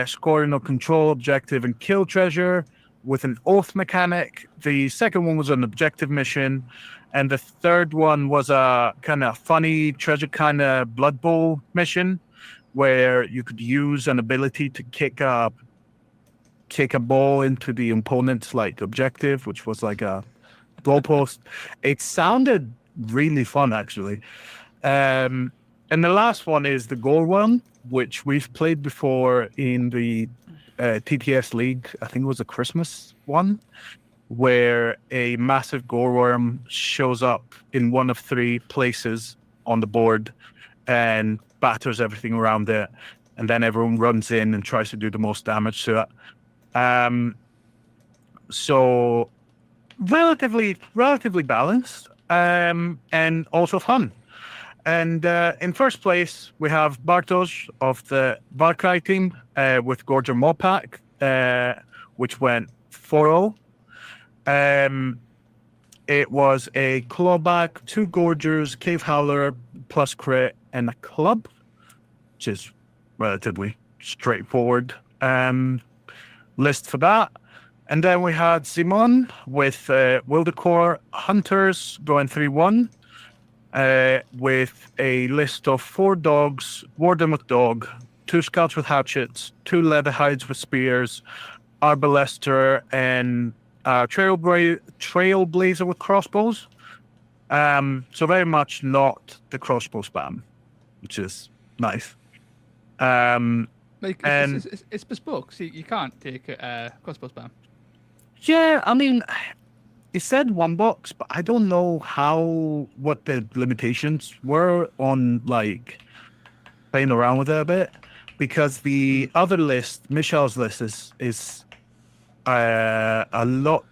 scoring a control objective and kill treasure with an oath mechanic. The second one was an objective mission, and the third one was a kind of funny treasure kind of Blood Bowl mission, where you could use an ability to kick a ball into the opponent's objective, which was like a goalpost. It sounded really fun, actually. And the last one is the Gore one, which we've played before in the TTS League. I think it was a Christmas one, where a massive Gore worm shows up in one of 3 places on the board and batters everything around it, and then everyone runs in and tries to do the most damage to it. So relatively balanced, and also fun. And in first place, we have Bartosz of the Warcry team with Gorger Mopac, which went 4-0. It was a clawback, 2 Gorgers, Cave Howler, plus crit, and a club, which is relatively straightforward list for that. And then we had Simon with Wildercore Hunters going 3-1 with a list of 4 dogs, Warden with dog, 2 scouts with hatchets, 2 leatherhides with spears, Arbalester, and Trailblazer with crossbows. So very much not the crossbow spam, which is nice. It's bespoke, so you can't take a crossbow spam. Yeah, I mean, it said $1, but I don't know what the limitations were on playing around with it a bit, because the other list, Michelle's list, is a lot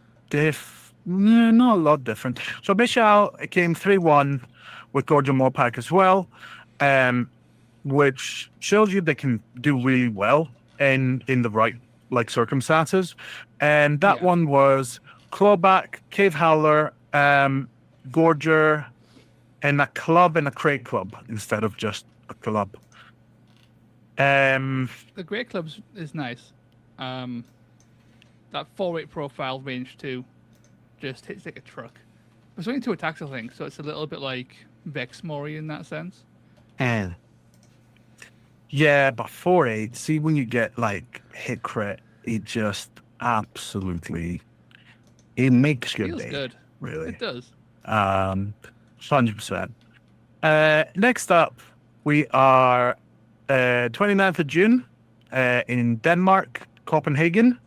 not a lot different. So Michelle came 3-1 with Gorgon Mopac as well, which shows you they can do really well in the right like circumstances. And that one was Clawback, Cave Howler, Gorger, and a club and a crate club instead of just a club. The Great Clubs is nice. That 4-8 profile range 2 just hits like a truck. It's only 2 attacks, I think, so it's a little bit like Vex Mori in that sense. And yeah, but 4-8, see when you get like hit crit, it just absolutely it makes your Feels day. good. Really. It does. 100%. Next up, we are 29th of June in Denmark, Copenhagen.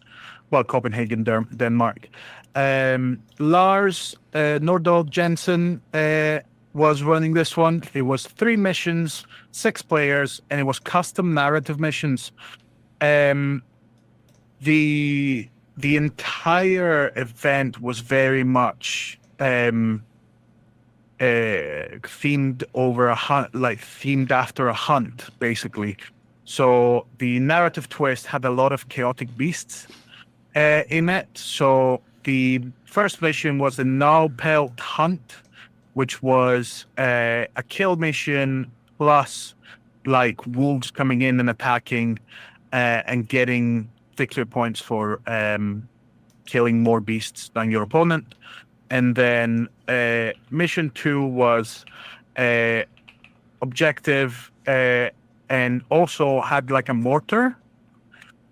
Well, Copenhagen, Denmark. Lars Nordahl Jensen was running this one. It was 3 missions, 6 players, and it was custom narrative missions. The entire event was very much themed over a hunt, like themed after a hunt, basically. So the narrative twist had a lot of chaotic beasts in it. So the first mission was the Naupelt Hunt, which was a kill mission plus like wolves coming in and attacking and getting victory points for killing more beasts than your opponent. And then mission 2 was objective and also had like a mortar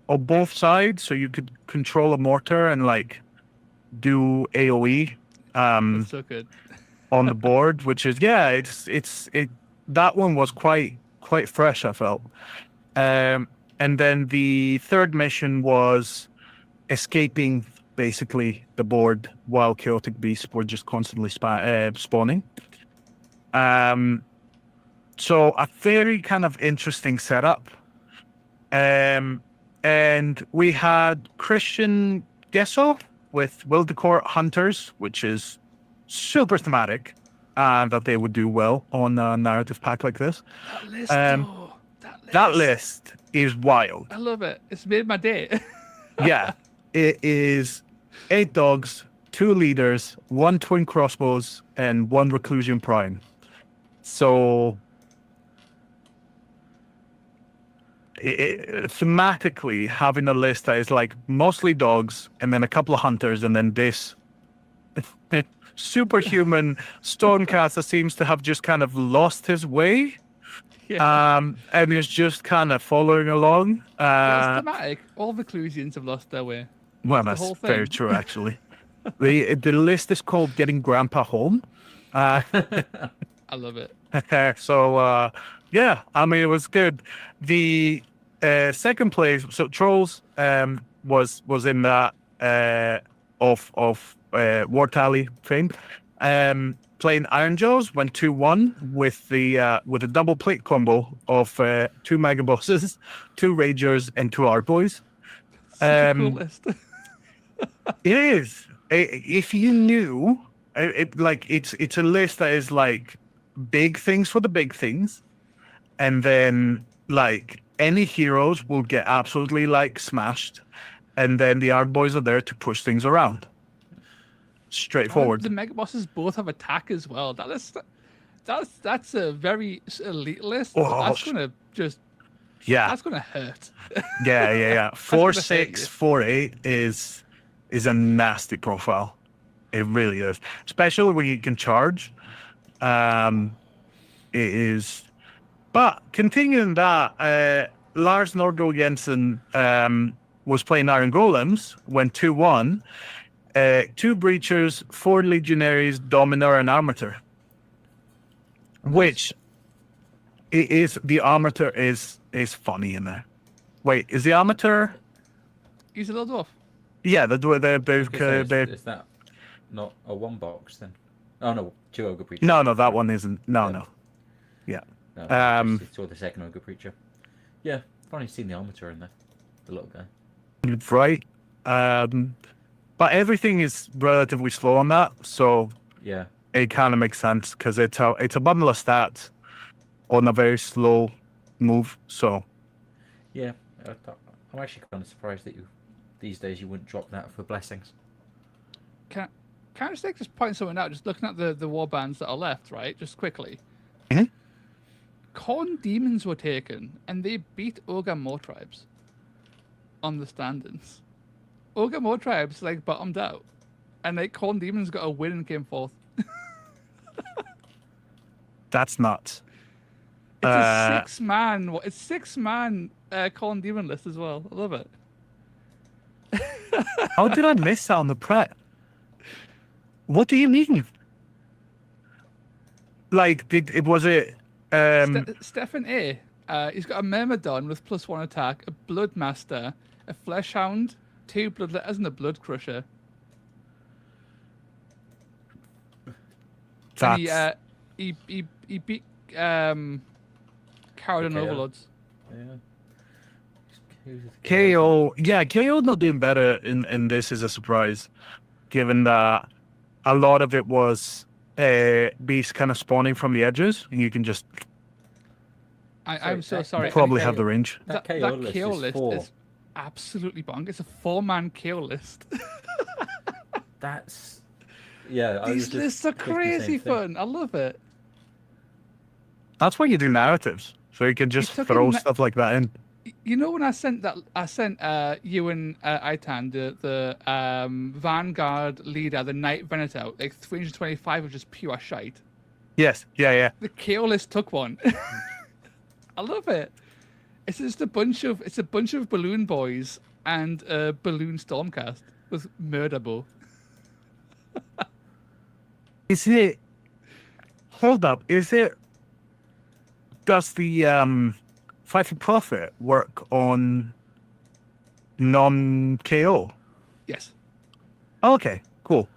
on both sides, so you could control a mortar and like do AoE That's so good. on the board, which is it that one was quite fresh, I felt. And then the third mission was escaping basically the board while chaotic beasts were just constantly spawning. So a very kind of interesting setup. And we had Christian Gesso with Wildecor Hunters, which is super thematic, that they would do well on a narrative pack like this. That list, That list is wild. I love it. It's made my day. Yeah, it is 8 dogs, 2 leaders, 1 twin crossbows, and 1 reclusion prime. So thematically, having a list that is like mostly dogs and then a couple of hunters and then this superhuman Stonecaster seems to have just kind of lost his way. Yeah. And is just kind of following along. It's thematic. All Reclusians have lost their way. Well, the that's whole very thing. true, actually. The list is called Getting Grandpa Home. I love it. So, yeah, I mean, it was good. The second place, so Trolls was in that of War Tally fame. Playing Iron Jaws went 2-1 with a double plate combo of 2 Mega Bosses, 2 Ragers, and 2 Art Boys. Such a cool list. It is. If you knew, it's a list that is like big things for the big things, and then like any heroes will get absolutely like smashed, and then the Art Boys are there to push things around. Straightforward. The Mega Bosses both have attack as well. That's a very elite list. Oh, That's gonna just Yeah, that's gonna hurt. yeah. gonna hurt 4-6, you. 4-8 is a nasty profile. It really is, especially when you can charge. It is. But continuing that, Lars Nordahl Jensen was playing Iron Golems, went 2-1. 2 Breachers, 4 Legionaries, Dominar, and Armator. Which the Armator is funny in there. Wait, is the Armator? He's a little dwarf. Yeah, Is that not a 1 box then? Oh no, 2 Ogre Preachers. No, that one isn't. No. Yeah. No, it's the second Ogre Preacher. Yeah, funny seeing the Armator in there, the little guy. Right. but everything is relatively slow on that, so Yeah. it kind of makes sense because it's a bundle of stats on a very slow move. So Yeah. I'm actually kind of surprised that these days you wouldn't drop that for blessings. Can I just like just point something out? Just looking at the war bands that are left, right? Just quickly. Mhm. Corn demons were taken, and they beat Ogre More tribes on the standings. Ogre More tribes like bottomed out, and like Corn demons got a win and came fourth. that's nuts. It's a 6-man. It's 6-man Corn demon list as well. I love it. How did I miss out on the prep? What do you mean? Like, was it? Stefan A. He's got a Myrmidon with +1 attack, a Bloodmaster, a Fleshhound, 2 Bloodletters, and a Blood Crusher. And That's he beat Coward and KO. Overlords. Yeah. KO. Yeah, KO not doing better in this is a surprise, given that a lot of it was beasts kind of spawning from the edges, and you can just I'm so sorry. probably KO have the range. That KO KO list list is 4. is absolutely bonkers. It's a 4-man KO list. That's... Yeah, I was These just lists are thinking the same crazy thing. fun. I love it. That's why you do narratives, so you can just took throw in stuff like that in. You know when I sent you and Itan the Vanguard leader, the Knight Venator, like 325 of just pure shite. Yes, yeah. The KO list took one. I love it. It's just a bunch of balloon boys and a balloon stormcast with murder bow. Is it? Hold up. Is it? Does the Fighting Prophet work on non-KO? Yes. Okay, cool.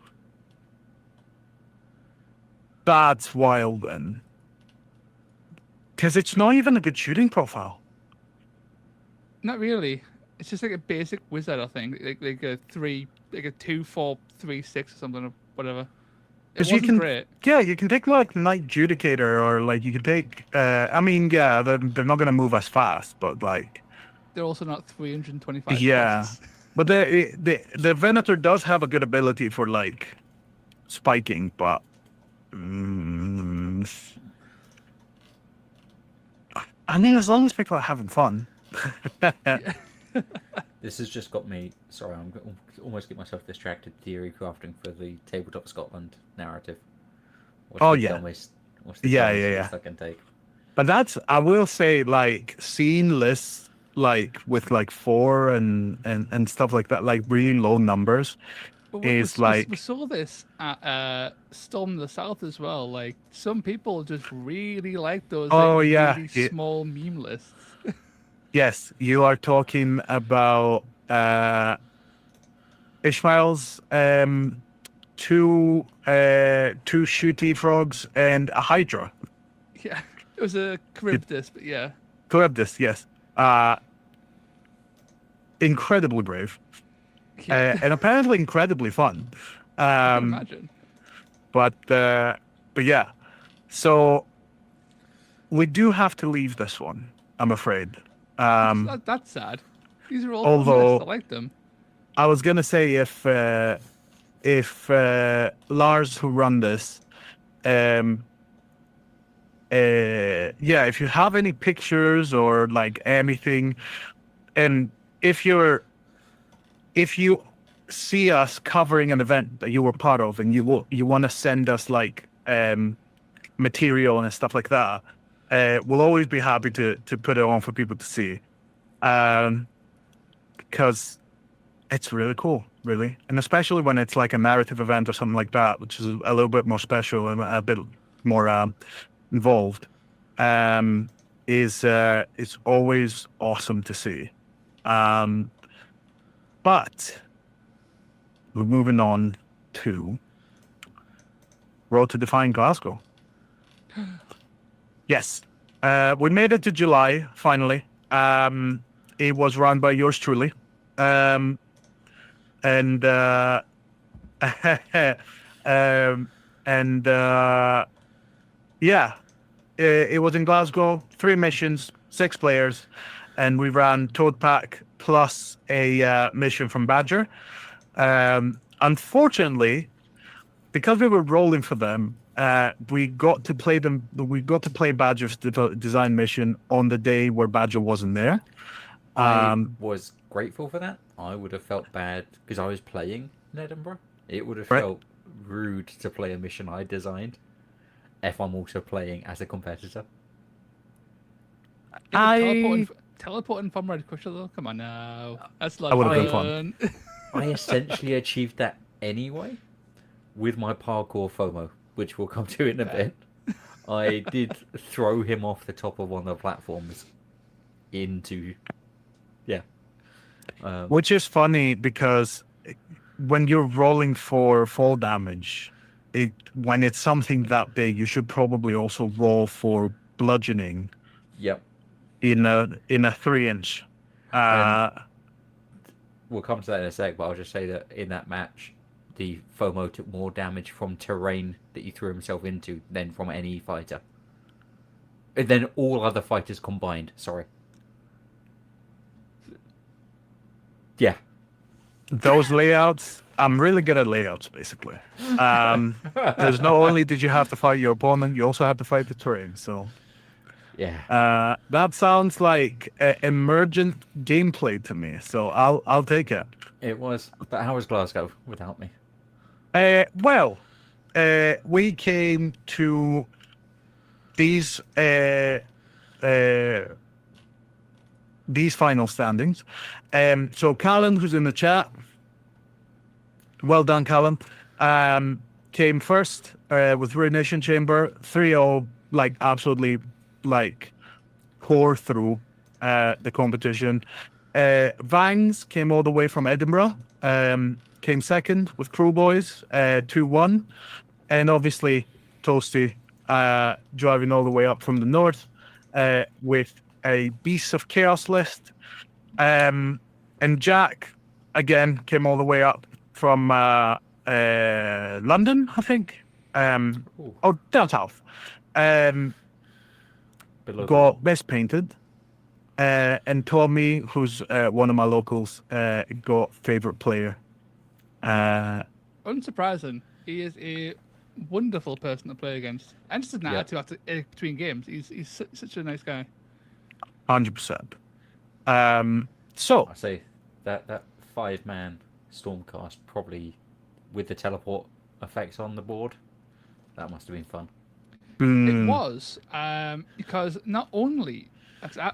That's wild then. Because it's not even a good shooting profile. Not really. It's just like a basic wizard, I think. Like a 2, 4, 3, 6 or something or whatever. It Because wasn't great. Yeah, you can take like Knight Judicator, or like you can take. I mean, yeah, they're not gonna move as fast, but like. They're also not 325 Yeah, costs. but the Venator does have a good ability for like spiking, but. I mean, as long as people are having fun. This has just got me... Sorry, I'm going to almost get myself distracted theory crafting for the Tabletop Scotland narrative. Oh, yeah. What's Yeah. I can take? But that's, I will say, like, seeing lists like with like 4 and stuff like that, like really low numbers, But is we like. saw this at Storm of the South as well. Like some people just really like those really small meme lists. Yes, you are talking about Ishmael's 2 shooty frogs and a hydra. Yeah, it was a Charybdis, but yeah. Charybdis, yes. Incredibly brave. Yeah. And apparently incredibly fun. I can imagine. But yeah. So we do have to leave this one, I'm afraid. That's sad. These are all although- fun lists. I like them. I was gonna say if Lars, who run this, if you have any pictures or like anything, and if you see us covering an event that you were part of and you want to send us like material and stuff like that, we'll always be happy to put it on for people to see, because it's really cool, really, and especially when it's like a narrative event or something like that, which is a little bit more special and a bit more involved. Is always awesome to see. But we're moving on to Road to Define Glasgow. Yes, we made it to July finally. It was run by yours truly, and And yeah, it was in Glasgow. 3 missions, 6 players, and we ran Toad Pack plus a mission from Badger. Unfortunately, because we were rolling for them, we got to play them. We got to play Badger's design mission on the day where Badger wasn't there. I was grateful for that. I would have felt bad because I was playing in Edinburgh. It would have Right. felt rude to play a mission I designed if I'm also playing as a competitor. Teleporting from Red Crusher though. Come on now, that's a lot That would of have been fun. I essentially achieved that anyway with my parkour FOMO, which we'll come to in a bit. I did throw him off the top of one of the platforms into... Yeah. Which is funny because when you're rolling for fall damage, when it's something that big, you should probably also roll for bludgeoning Yep. in a 3-inch. We'll come to that in a sec, but I'll just say that in that match, the FOMO took more damage from terrain that he threw himself into than from any fighter. And then all other fighters combined, sorry. Yeah. Those layouts, I'm really good at layouts, basically. Because not only did you have to fight your opponent, you also had to fight the terrain. So Yeah. that sounds like emergent gameplay to me. So I'll take it. It was. But how was Glasgow without me? Well, we came to these final standings. So Callan, who's in the chat, well done, Callan, came first with Ruination Chamber, 3-0, like absolutely like tore through the competition. Vines came all the way from Edinburgh, came second with Crew Boys, 2-1, and obviously Toasty driving all the way up from the north with a Beasts of Chaos list. And Jack, again, came all the way up from London, I think. Down south. Got Best Painted. And Tommy, who's one of my locals, got Favorite Player. Unsurprising. He is a wonderful person to play against. And just an attitude between games. He's such a nice guy. 100%. So I say that 5-man Stormcast, probably with the teleport effects on the board, that must have been fun. It was, because not only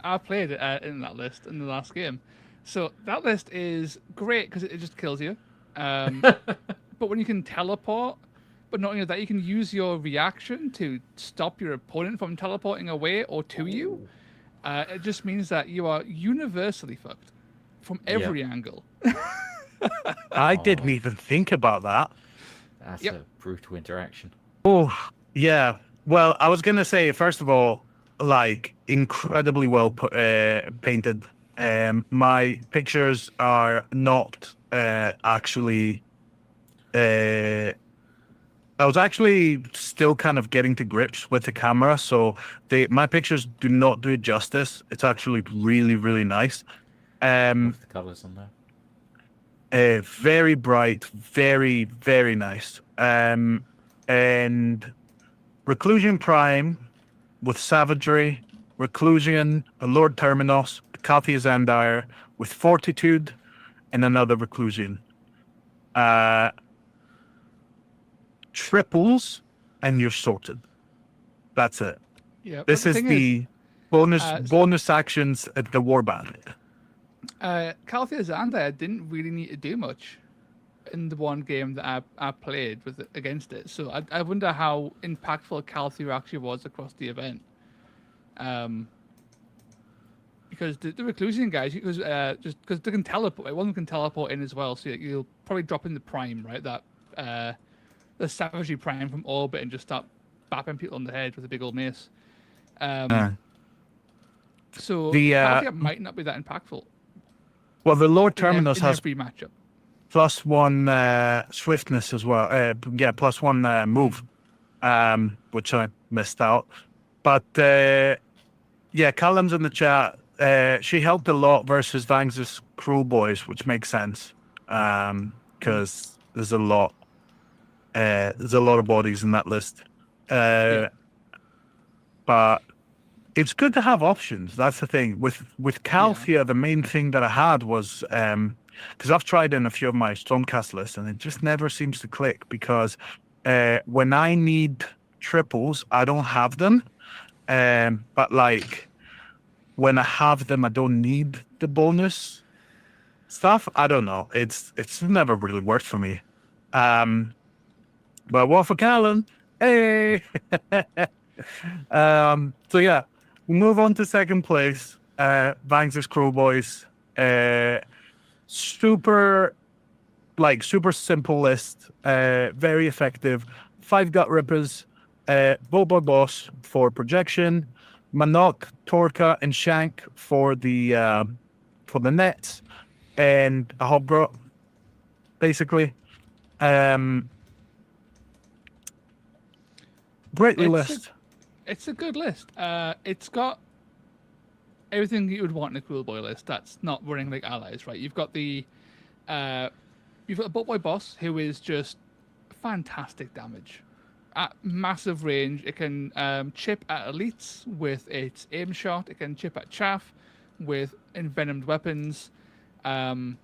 I played in that list in the last game, so that list is great because it just kills you. But when you can teleport, but not only that, you can use your reaction to stop your opponent from teleporting away or to you. It just means that you are universally fucked from every angle. I didn't even think about that. That's a brutal interaction. Oh, yeah. Well, I was going to say, first of all, like, incredibly well painted. My pictures are not actually... I was actually still kind of getting to grips with the camera, so my pictures do not do it justice. It's actually really, really nice. Love the colours on there. Very bright, very, very nice. And Reclusion Prime with Savagery, Reclusion, a Lord Terminos, Kathy Zandire with Fortitude, and another Reclusion. Triples, and you're sorted. That's it. Yeah. This is the bonus actions at the Warband. Calthea Zandire didn't really need to do much in the one game that I played against it. So I wonder how impactful Calthea actually was across the event. Because the Reclusion guys, just because they can teleport, one of them can teleport in as well. So you'll probably drop in the Prime, right? That the Savagery Prime from orbit and just start bapping people on the head with a big old mace. So Calthea might not be that impactful. Well, the Lord Terminus in has every matchup. +1 swiftness as well. Yeah, +1 move, which I missed out. But yeah, Callum's in the chat. She helped a lot versus Vangs' Cruel Boys, which makes sense because there's a lot. There's a lot of bodies in that list. But it's good to have options. That's the thing. With Calthea, the main thing that I had was because I've tried in a few of my Stormcast lists and it just never seems to click because when I need triples, I don't have them. But like when I have them, I don't need the bonus stuff. I don't know. It's never really worked for me. But what for Callan? Hey. So yeah, we move on to second place. Vangs' Crow Boys. Super simple list. Very effective. 5 Gut Rippers. Bobo Boss for projection. Manok, Torka, and Shank for the nets. And a Hobgrot, basically. Great list. It's a good list. It's got everything you would want in a Cruel Boy list. That's not running like allies, right? You've got the Boat Boy Boss, who is just fantastic damage at massive range. It can chip at elites with its aim shot. It can chip at chaff with envenomed weapons. Torka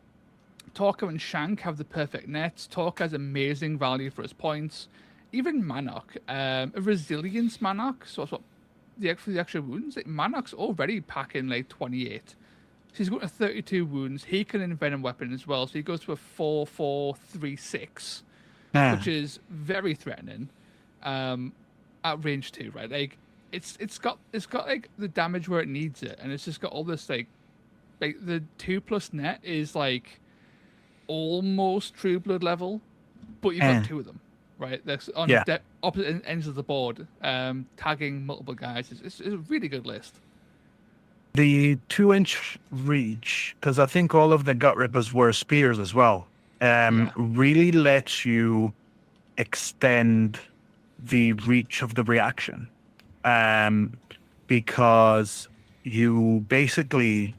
and Shank have the perfect nets. Torka has amazing value for its points. Even Manok, a resilience Manok, so that's what for the extra wounds. Like, Manok's already packing like 28. So he's got 32 wounds. He can envenom weapon as well, so he goes to a 4-4-3-6, which is very threatening. At range 2, right? Like it's got like the damage where it needs it, and it's just got all this like the 2+ net is like almost True Blood level, but you've got 2 of them. Right, that's on opposite ends of the board, tagging multiple guys. It's a really good list. The 2-inch reach, because I think all of the Gut Rippers were spears as well, really lets you extend the reach of the reaction, because you basically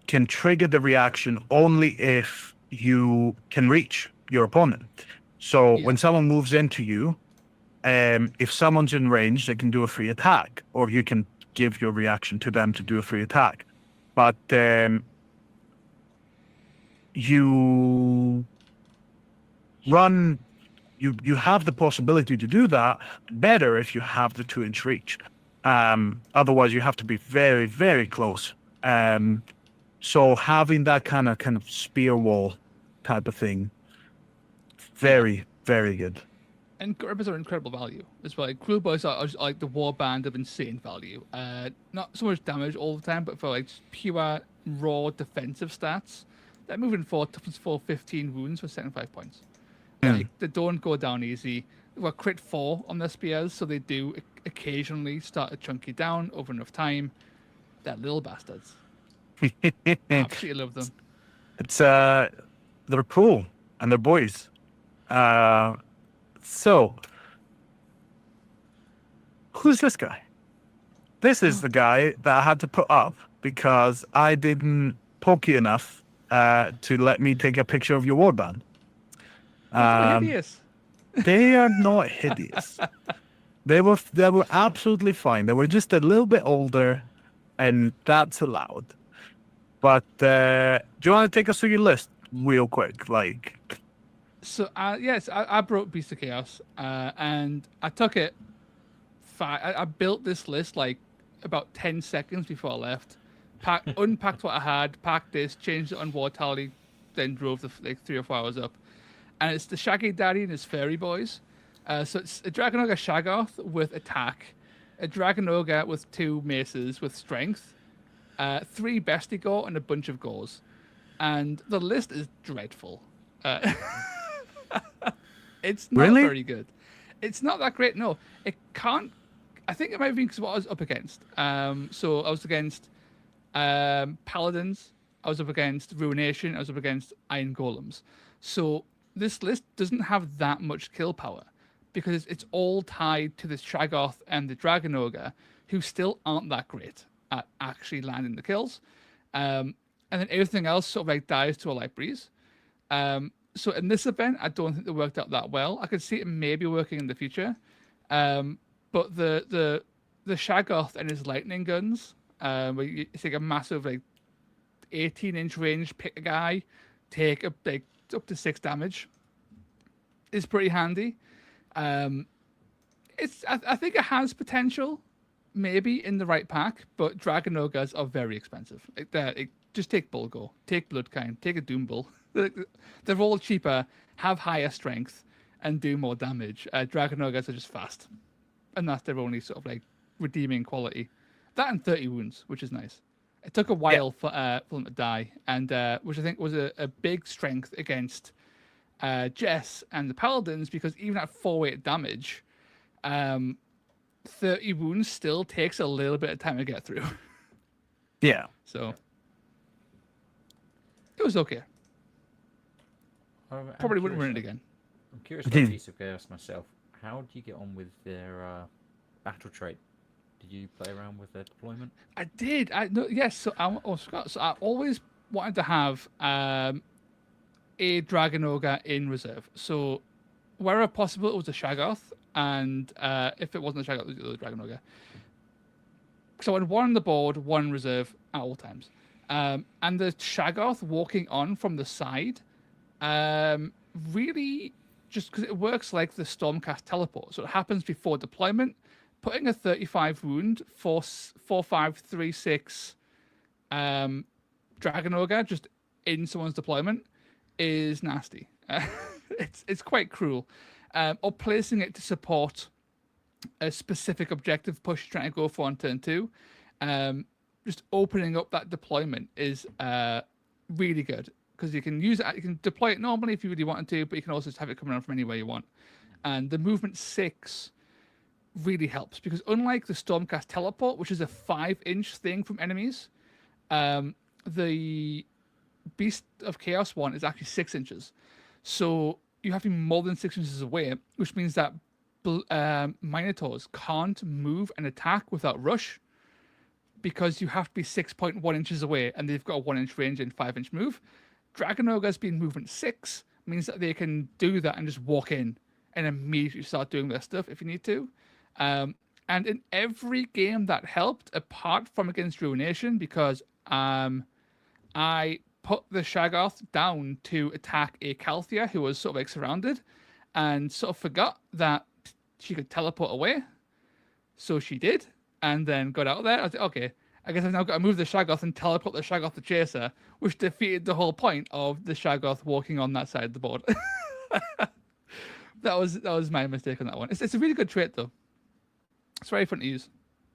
can trigger the reaction only if you can reach your opponent. So when someone moves into you, if someone's in range, they can do a free attack, or you can give your reaction to them to do a free attack. But you have the possibility to do that better if you have the 2-inch reach. Otherwise, you have to be very, very close. So having that kind of spear wall type of thing. Very, very good. And Gut Rippers are incredible value as well. Like, Cruel Boys are just like the warband of insane value. Not so much damage all the time, but for like pure raw defensive stats, they're moving forward. Toughness 4, 15 wounds for 75 points. Like, they don't go down easy. They've got crit 4 on their spears, so they do occasionally start to chunk you down over enough time. They're little bastards. Absolutely love them. It's they're cool and they're boys. So who's this guy? This is the guy that I had to put up because I didn't poke you enough to let me take a picture of your warband. Hideous. They are not hideous. They were absolutely fine. They were just a little bit older, and that's allowed. But do you want to take us through your list real quick? Like, so yes, I brought Beast of Chaos, and I took it. I built this list like about 10 seconds before I left. Unpacked what I had, packed this, changed it on War Tally, then drove the 3 or 4 hours up. And it's the Shaggy Daddy and his Fairy Boys. So it's a Dragon Ogre Shaggoth with attack, a Dragon Ogre with 2 maces with strength, 3 Bestigore, and a bunch of Gores. And the list is dreadful. It's not very good. It's not that great. No, it can't. I think it might be because what I was up against. So I was against Paladins, I was up against Ruination, I was up against Iron Golems. So this list doesn't have that much kill power because it's all tied to the Shaggoth and the Dragon Ogre, who still aren't that great at actually landing the kills. And then everything else sort of like dies to a light breeze. So in this event, I don't think it worked out that well. I could see it maybe working in the future. But the Shaggoth and his lightning guns, where it's like a massive like 18-inch range, pick a guy, take up to 6 damage, is pretty handy. I think it has potential, maybe in the right pack, but Dragon Ogres are very expensive. Just take Bulgor, take Bloodkind, take a Doom Bull. They're all cheaper, have higher strength, and do more damage. Dragon Ogres are just fast, and that's their only sort of like redeeming quality. That and 30 wounds, which is nice. It took a while for them to die, and which I think was a big strength against Jess and the Paladins, because even at 4-8 damage, 30 wounds still takes a little bit of time to get through. Yeah. So it was okay. Probably wouldn't run it again. I'm curious about Piece of Chaos myself. How do you get on with their battle trait? Did you play around with their deployment? I did. Yes. So I always wanted to have a Dragon Ogre in reserve. So wherever possible, it was a Shaggoth, and if it wasn't a Shaggoth, it was the other Dragon Ogre. So I had one on the board, one in reserve at all times. And the Shaggoth walking on from the side, really, just because it works like the Stormcast teleport. So it happens before deployment. Putting a 35 wound for 4-5-3-6 Dragon Ogre just in someone's deployment is nasty. It's quite cruel. Or placing it to support a specific objective push you're trying to go for on turn 2. Just opening up that deployment is really good, because you can use it. You can deploy it normally if you really wanted to, but you can also just have it coming on from anywhere you want. And the movement 6 really helps, because unlike the Stormcast teleport, which is a 5-inch thing from enemies, the Beast of Chaos one is actually 6 inches. So you have to be more than 6 inches away, which means that Minotaurs can't move and attack without rush, because you have to be 6.1 inches away, and they've got a 1-inch range and 5-inch move. Dragon Ogres being movement 6 means that they can do that and just walk in and immediately start doing their stuff if you need to. And in every game that helped, apart from against Ruination, because I put the Shaggoth down to attack a Calthea who was sort of like surrounded, and sort of forgot that she could teleport away. So she did, and then got out of there. I was like, okay, I guess I've now got to move the Shaggoth and teleport the Shaggoth to chase her, which defeated the whole point of the Shaggoth walking on that side of the board. That was my mistake on that one. It's a really good trait though. It's very fun to use.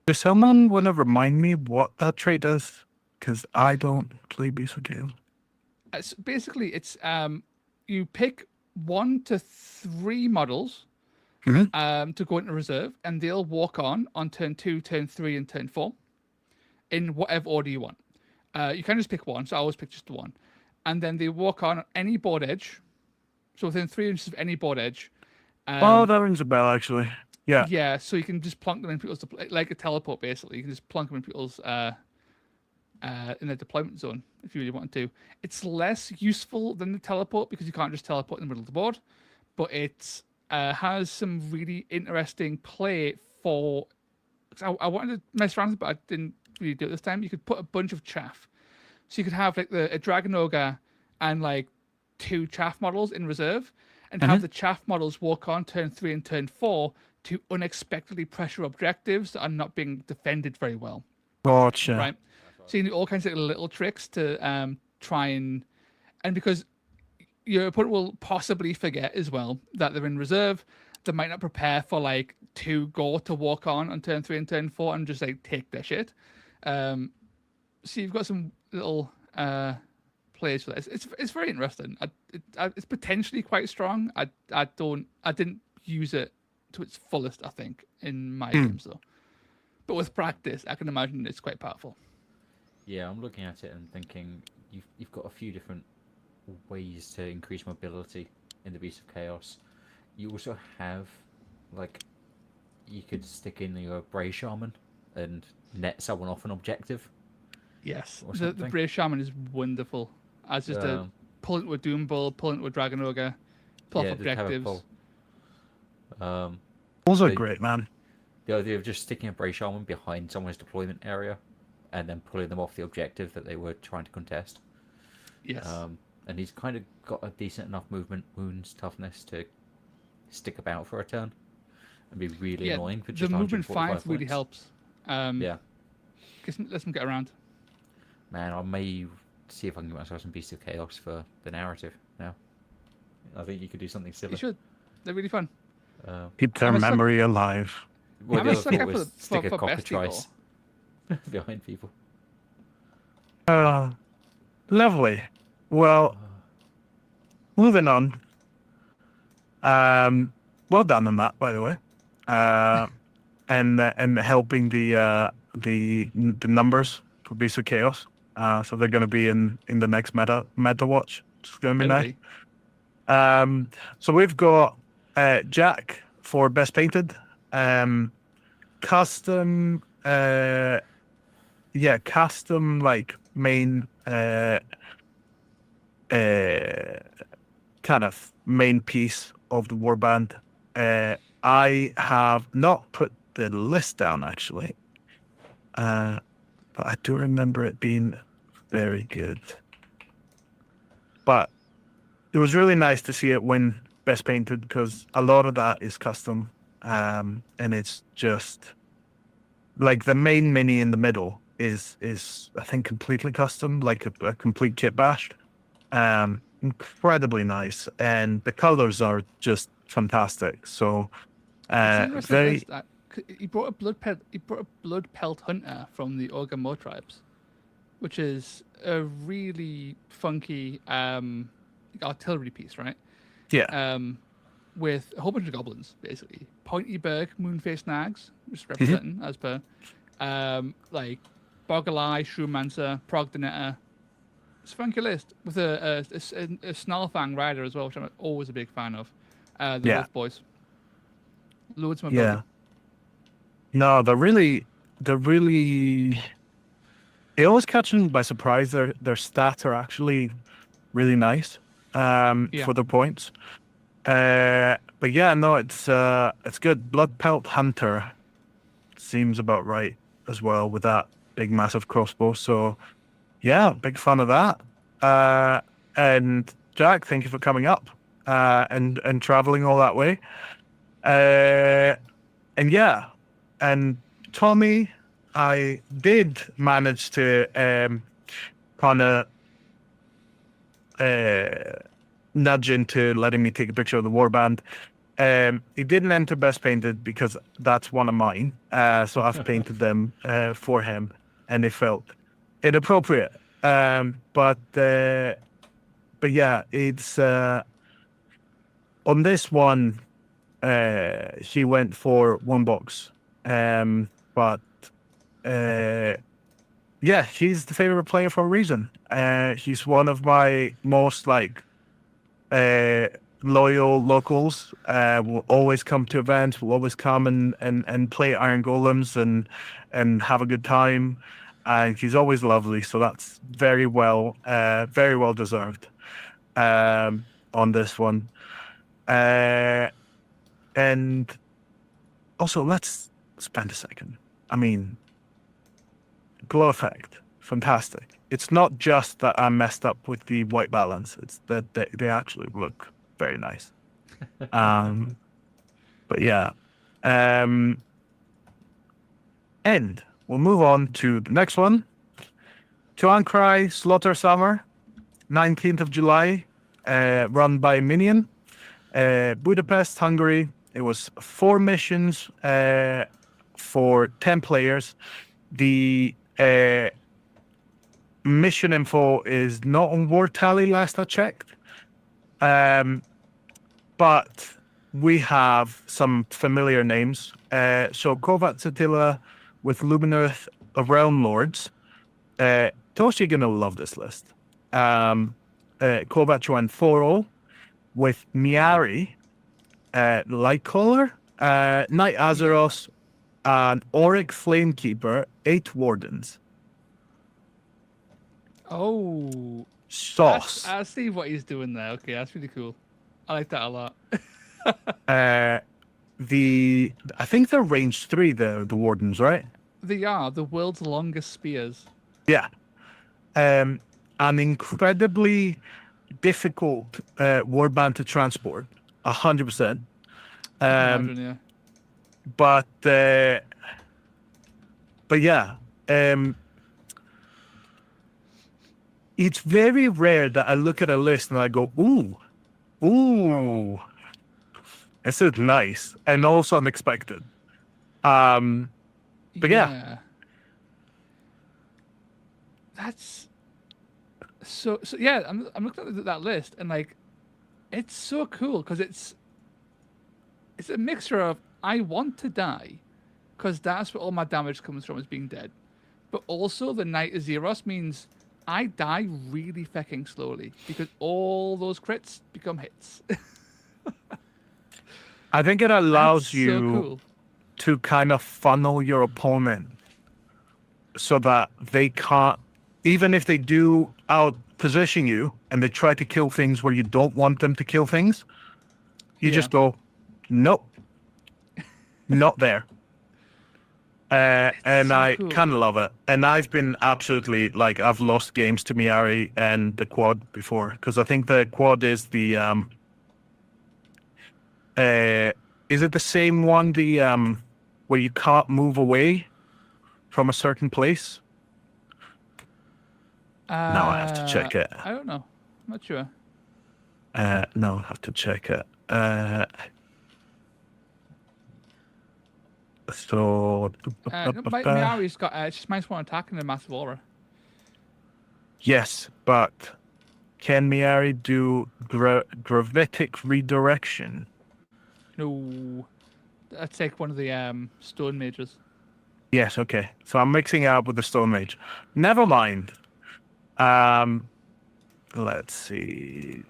Does someone want to remind me what that trait does? Because I don't play Beast of Chaos. Basically, it's you pick 1 to 3 models to go into reserve, and they'll walk on turn 2, turn 3, and turn 4 in whatever order you want. You can just pick one, so I always pick just one. And then they walk on any board edge, so within 3 inches of any board edge. That rings a bell, actually. Yeah. Yeah, so you can just plunk them in people's like a teleport, basically. You can just plunk them in people's in their deployment zone if you really want to. It's less useful than the teleport, because you can't just teleport in the middle of the board, but it has some really interesting play for. I wanted to mess around with it, but I didn't really do it this time. You could put a bunch of chaff, so you could have like a Dragon Ogre and like 2 chaff models in reserve, and have the chaff models walk on turn 3 and turn 4 to unexpectedly pressure objectives that are not being defended very well. Gotcha. Right. So you can do all kinds of little tricks to try and because your opponent will possibly forget as well that they're in reserve. They might not prepare for like 2 gore to walk on turn 3 and turn 4 and just like take their shit. So you've got some little plays for this. It's very interesting. It's potentially quite strong. I didn't use it to its fullest, I think, in my games though. But with practice, I can imagine it's quite powerful. Yeah, I'm looking at it and thinking you've got a few different ways to increase mobility in the Beast of Chaos. You also have, like, you could stick in your Bray Shaman and net someone off an objective Yes, or the something. Brave Shaman is wonderful. As just a Um, pull into a Doom Bull, pull into a Dragon Ogre, pull yeah, off just have a objectives. pull. Those are The great, man. the idea of just sticking a Bray Shaman behind someone's deployment area and then pulling them off the objective that they were trying to contest. Yes. And he's kind of got a decent enough movement, wounds, toughness to stick about for a turn and be really Yeah, annoying for the just movement 145 5 really points. helps. Yeah, Lets them get around. man, I may see if I can get myself some Beast of Chaos for the narrative now. I think you could do something You silly. should. They're really fun. Keep their I'm a suck- memory alive. Well, I'm the a other thought sucker was for stick a for bestie cockatrice behind people. Lovely. Well, moving on. Well done on that, by the way. And helping the numbers for Beast of Chaos. So they're going to be in the next meta watch. It's going to be nice. So we've got Jack for best painted. Custom. Custom like main kind of main piece of the warband. I have not put the list down actually, but I do remember it being very good. But it was really nice to see it win best painted because a lot of that is custom, and it's just like the main mini in the middle is I think completely custom, like a complete kit bash. Incredibly nice, and the colors are just fantastic. So It's an interesting very list. He brought a blood pelt. He brought a blood pelt hunter from the Orgamo tribes, which is a really funky artillery piece, right? yeah. With a whole bunch of goblins, basically. Pointy Berg, Moonface Nags, just representing as per, like Boggle-Eye, Shrewmancer, Progdonetta. It's a funky list with a Snarlfang rider as well, which I'm always a big fan of. The Yeah. Wolf Boys. Loads of mobility. Yeah. No, they're really. It always catch me by surprise. Their stats are actually really nice. For the points. But yeah, no, it's good. Blood Pelt Hunter seems about right as well with that big massive crossbow. So yeah, big fan of that. And Jack, thank you for coming up and traveling all that way. And yeah, and Tommy, I did manage to kind of nudge into letting me take a picture of the warband. He didn't enter best painted because that's one of mine. So I've painted them for him, and it felt inappropriate. But yeah, it's on this one. She went for one box. But yeah, she's the favorite player for a reason. She's one of my most like loyal locals. Will always come to events, will always come and play Iron Golems and have a good time. And she's always lovely, so that's very well deserved on this one. And also, let's spend a second. I mean, glow effect, fantastic. It's not just that I'm messed up with the white balance; it's that they actually look very nice. But yeah, and we'll move on to the next one. Warcry Slaughter Summer, 19th of July, run by Minion, Budapest, Hungary. It was 4 missions for 10 players. The mission info is not on War Tally last I checked. But we have some familiar names. So Kovat Satilla with Lumineth of Realm Lords. Toast, you're gonna love this list. Kovac went 4-0 with Miari, Lightcaller, Knight Azeros, and Auric Flamekeeper, 8 Wardens. Oh, Sauce. I see what he's doing there. Okay, that's really cool. I like that a lot. I think they're range 3, the Wardens, right? They are the world's longest spears. Yeah. An incredibly difficult warband to transport, 100%. Imagine, yeah. But yeah, it's very rare that I look at a list and I go, ooh, this is nice and also unexpected. But yeah. That's so yeah. I'm looking at that list and like, it's so cool because it's a mixture of I want to die, because that's where all my damage comes from, is being dead, but also the Knight of Zeros means I die really fucking slowly because all those crits become hits. I think it allows That's so you cool. to kind of funnel your opponent so that they can't, even if they do out-position you and they try to kill things where you don't want them to kill things, you just go, nope, not there. And so I cool. kind of love it. And I've been absolutely, like, I've lost games to Miari and the quad before, because I think the quad is the, is it the same one, the, where you can't move away from a certain place? Now I have to check it. I don't know. I'm not sure. No, I have to check it. So... Miari's got just -1 attack and a massive aura. Yes, but can Miari do gravitic redirection? No, let's take one of the stone mages. Yes, okay. So I'm mixing it up with the Stone Mage. Never mind. Let's see.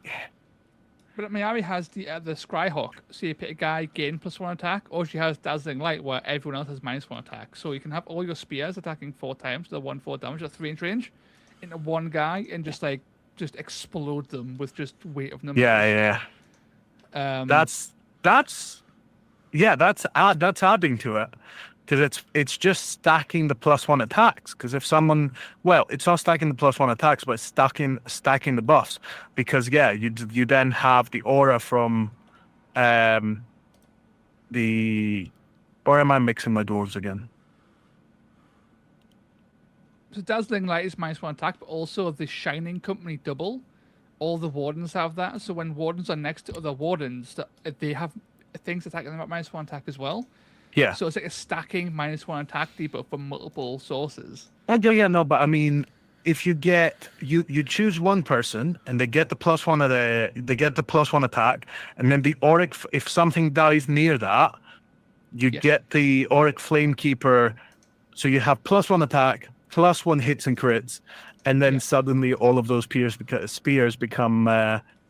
But Miari has the Scryhawk, so you pick a guy, gain +1 attack, or she has Dazzling Light, where everyone else has -1 attack. So you can have all your spears attacking 4 times, the 1/4 damage at 3-inch range, into one guy, and just explode them with just weight of numbers. Yeah. That's adding to it, because it's just stacking the +1 attacks. Because if someone, well, it's not stacking the +1 attacks, but it's stacking the buffs. Because you then have the aura from the, or am I mixing my dwarves again? So Dazzling Light is -1 attack, but also the Shining Company double. All the wardens have that. So when wardens are next to other wardens, they have things attacking them at -1 attack as well. Yeah. So it's like a stacking -1 attack debuff from multiple sources. Yeah, no, but I mean, if you get you choose one person and they get the +1 of they get the +1 attack, and then the Auric, if something dies near that, you get the Auric Flamekeeper, so you have +1 attack, +1 hits and crits, and then suddenly all of those spears become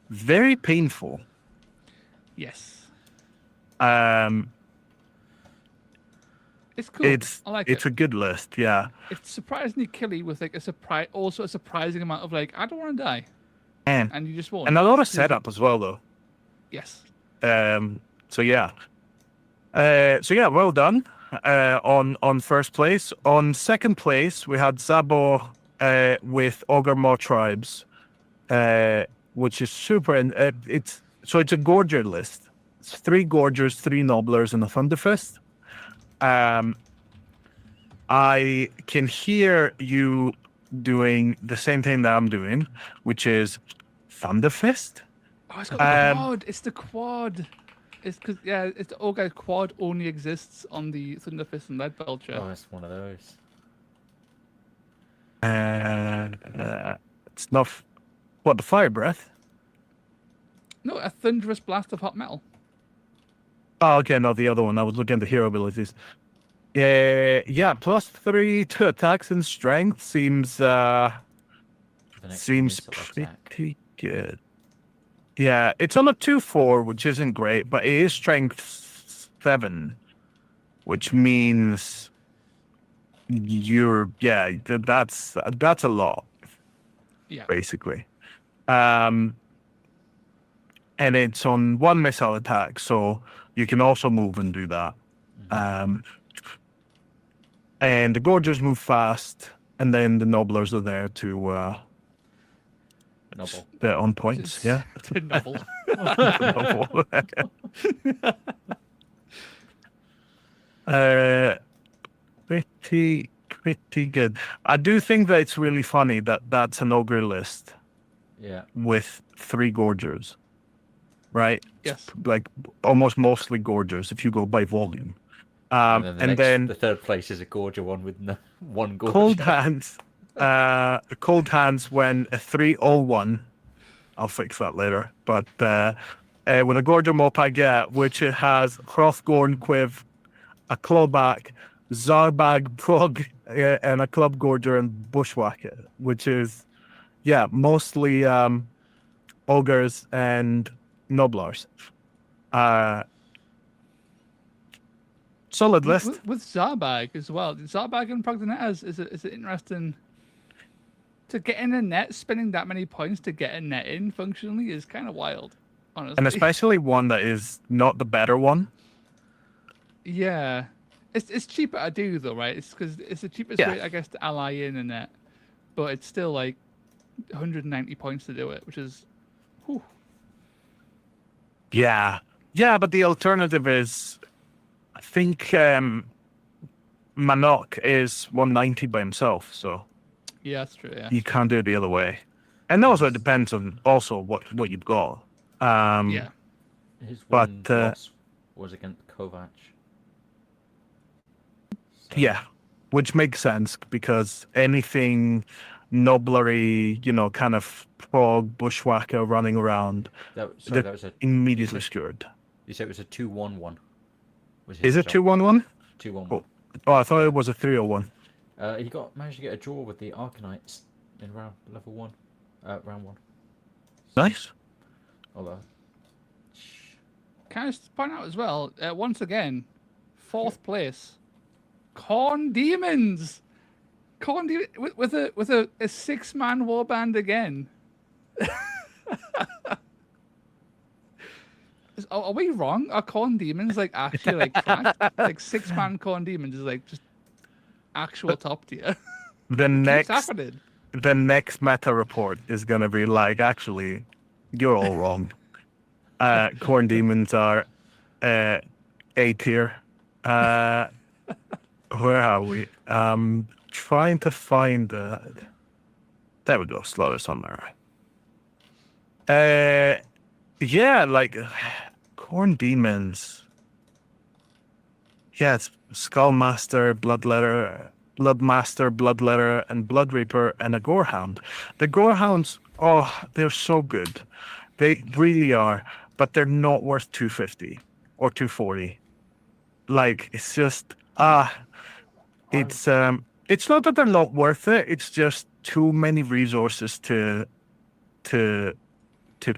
very painful. Yes. It's cool. I like it's it. a good list, yeah. It's surprisingly killy with like a surprising amount of like, I don't want to die, and you just won't. And a lot of setup as well, though. Yes. So yeah. Well done. On first place. On second place, we had Zabo with Ogre Maw Tribes, which is super. And it's a Gorger list. It's 3 Gorgers, 3 Nobblers, and a Thunderfist. I can hear you doing the same thing that I'm doing, which is Thunderfist. Oh, it's got the quad. It's the quad. It's because it's the Ogre quad only exists on the Thunderfist and Leadbelcher. Oh, it's one of those. It's not the Fire Breath. No, a thunderous blast of hot metal. Oh, okay, no, the other one. I was looking at the hero abilities. Yeah, +3 to attacks and strength seems The next missile attack. pretty good. Yeah, it's on a 2/4, which isn't great, but it is strength 7, which means that's a lot, Yeah. basically. And it's on 1 missile attack, so you can also move and do that. And the Gorgers move fast, and then the Nobblers are there to Noble. they're on points. Yeah. Novel. Noble. Pretty good. I do think that it's really funny that that's an ogre list Yeah. with 3 Gorgers, right? Yes. Like almost mostly Gorgers if you go by volume. And then the third place is a Gorger one with 1 Gorger. Cold hands when a 3/01. I'll fix that later. But with a Gorger Mopag, which it has Hrothgorn Quiv, a Clawback, Zarbag Prog, and a Club Gorger and Bushwhacker, which is mostly ogres and noblars. Solid list. With Zarbag as well. Zarbag and Prognatas is it interesting to get in a net, spending that many points to get a net in functionally is kind of wild, honestly. And especially one that is not the better one. Yeah. It's cheaper to do though, right? It's because it's the cheapest way, I guess, to ally in a net. But it's still like 190 points to do it, which is whew. Yeah. Yeah, but the alternative is I think Manok is 190 by himself, so Yeah, that's true, yeah. you can't do it the other way. And also it depends on also what you've got. Yeah. His but, one loss was against Kovac. So, Yeah, which makes sense because anything noblery, kind of prog bushwhacker running around, that was a. immediately skewered. You said it was a 2-1-1. Is it 2/1/1? 2-1-1. Oh, I thought it was a 3/01. He managed to get a draw with the Arcanites in round 1. Nice. Although, Can I just point out as well, once again, 4th place, Corn Demons. Corn Demons with a 6-man warband again. Are we wrong? Are Corn Demons like actually like class? Like 6-man Corn Demons is like just actual top tier. The What's next happening? the next meta report is gonna be like, actually, you're all wrong. Corn demons are A tier. Where are we? Trying to find there we go, slower somewhere. Yeah, like Corn demons. Yeah, it's Skullmaster, Bloodletter, Bloodmaster, Bloodletter, and Blood Reaper, and a Gorehound. The Gorehounds, they're so good. They really are, but they're not worth 250 or 240. Like, it's just it's not that they're not worth it. It's just too many resources to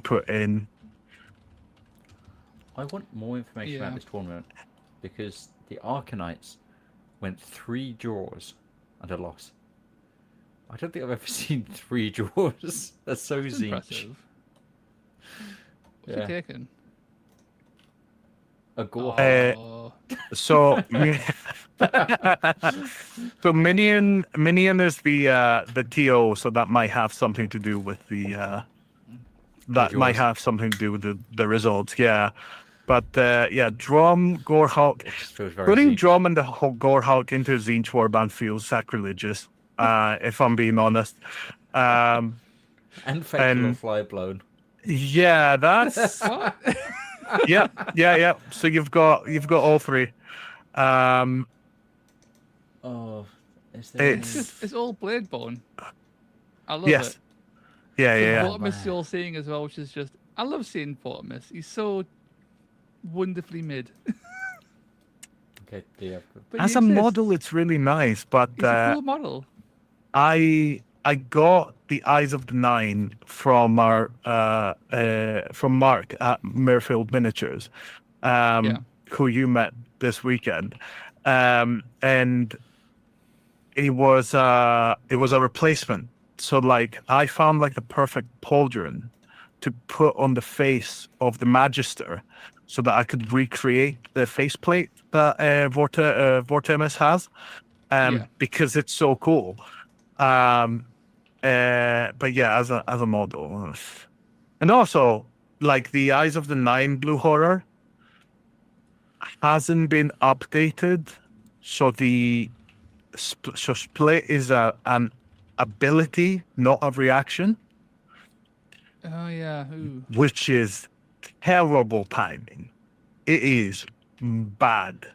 put in. I want more information about this tournament because the Arcanites went 3 draws and a loss. I don't think I've ever seen 3 draws. That's so That's Zinch. impressive. What's he taking? A gore. So so Minion is the TO, so that might have something to do with the might have something to do with the results, yeah. But Drum, Gorehawk. Putting Zinch. Drum and the Gorehawk into Zinch Warband feels sacrilegious, if I'm being honest. And Fatal Fly Blown. Yeah, that's What? yeah. So you've got all 3. It's all Bladebone. I love Yes. it. Yeah. Vortimus you're seeing as well, which is just I love seeing Vortimus. He's so wonderfully mid. Okay, yeah. But As he a exists. model, it's really nice, but He's a cool model. I got the Eyes of the Nine from from Mark at Merfield Miniatures, Yeah. who you met this weekend, and it was a replacement. So like I found like the perfect pauldron to put on the face of the Magister, so that I could recreate the faceplate that Vortemis has, Yeah. because it's so cool. Um, but yeah, as a model, and also like the Eyes of the Nine Blue Horror hasn't been updated, so so split is an ability, not a reaction, Oh yeah. Ooh. which is terrible timing. It is bad.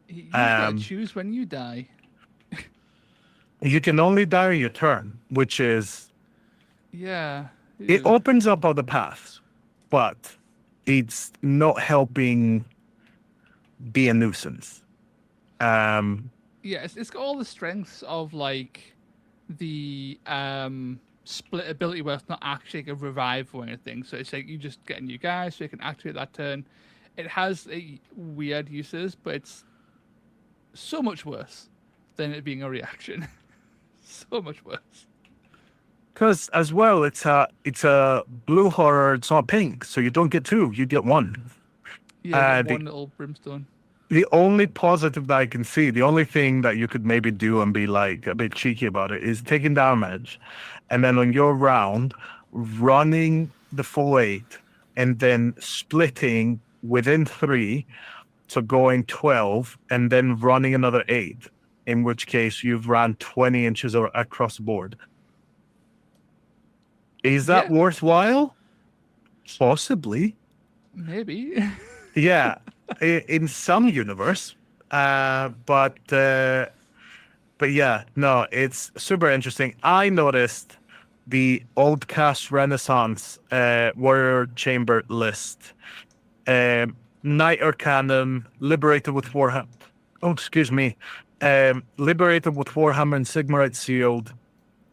You get to Um, choose when you die. you can only die your turn, which is Yeah. it Ew. opens up other paths, but it's not helping be a nuisance. Yeah, it's got all the strengths of like the split ability where it's not actually a revive or anything. So it's like you just get a new guy so you can activate that turn. It has weird uses, but it's so much worse than it being a reaction. So much worse. Because as well, it's a blue horror. It's not pink, so you don't get two. You get one. Yeah, Uh, get the one little brimstone. the only positive that I can see, the only thing that you could maybe do and be like a bit cheeky about it, is taking damage, and then on your round, running the full 8, and then splitting within 3, so going 12, and then running another 8. In which case, you've ran 20 inches across the board. Is that Yeah. worthwhile? Possibly. Maybe. Yeah, in some universe. But yeah, no, it's super interesting. I noticed the old cast Renaissance Warrior Chamber list. Knight Arcanum, Liberated with Warhammer. Oh, excuse me. Liberated with Warhammer and Sigmarite Shield,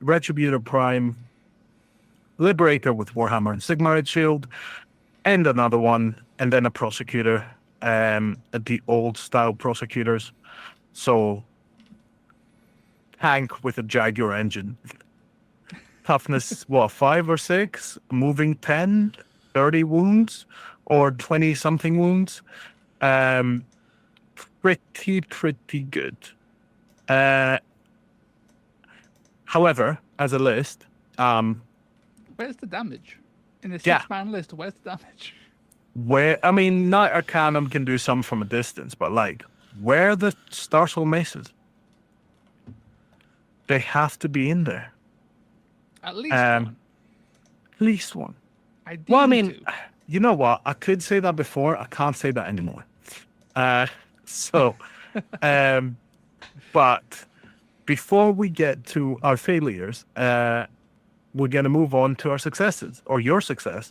Retributor Prime, Liberator with Warhammer and Sigmarite Shield, and another one, and then a Prosecutor, the old style Prosecutors. So, tank with a Jaguar engine. Toughness, what, 5 or 6? Moving 10? 30 wounds? Or 20 something wounds? Pretty good. However, as a list, Where's the damage? In the Yeah. 6-man list, where's the damage? Knight Arcanum can do some from a distance, but like, where are the Starsoul Maces? They have to be in there. At least one. At least one. Ideally Well, I mean, two. you know what? I could say that before. I can't say that anymore. So, but before we get to our failures, we're going to move on to our successes, or your success,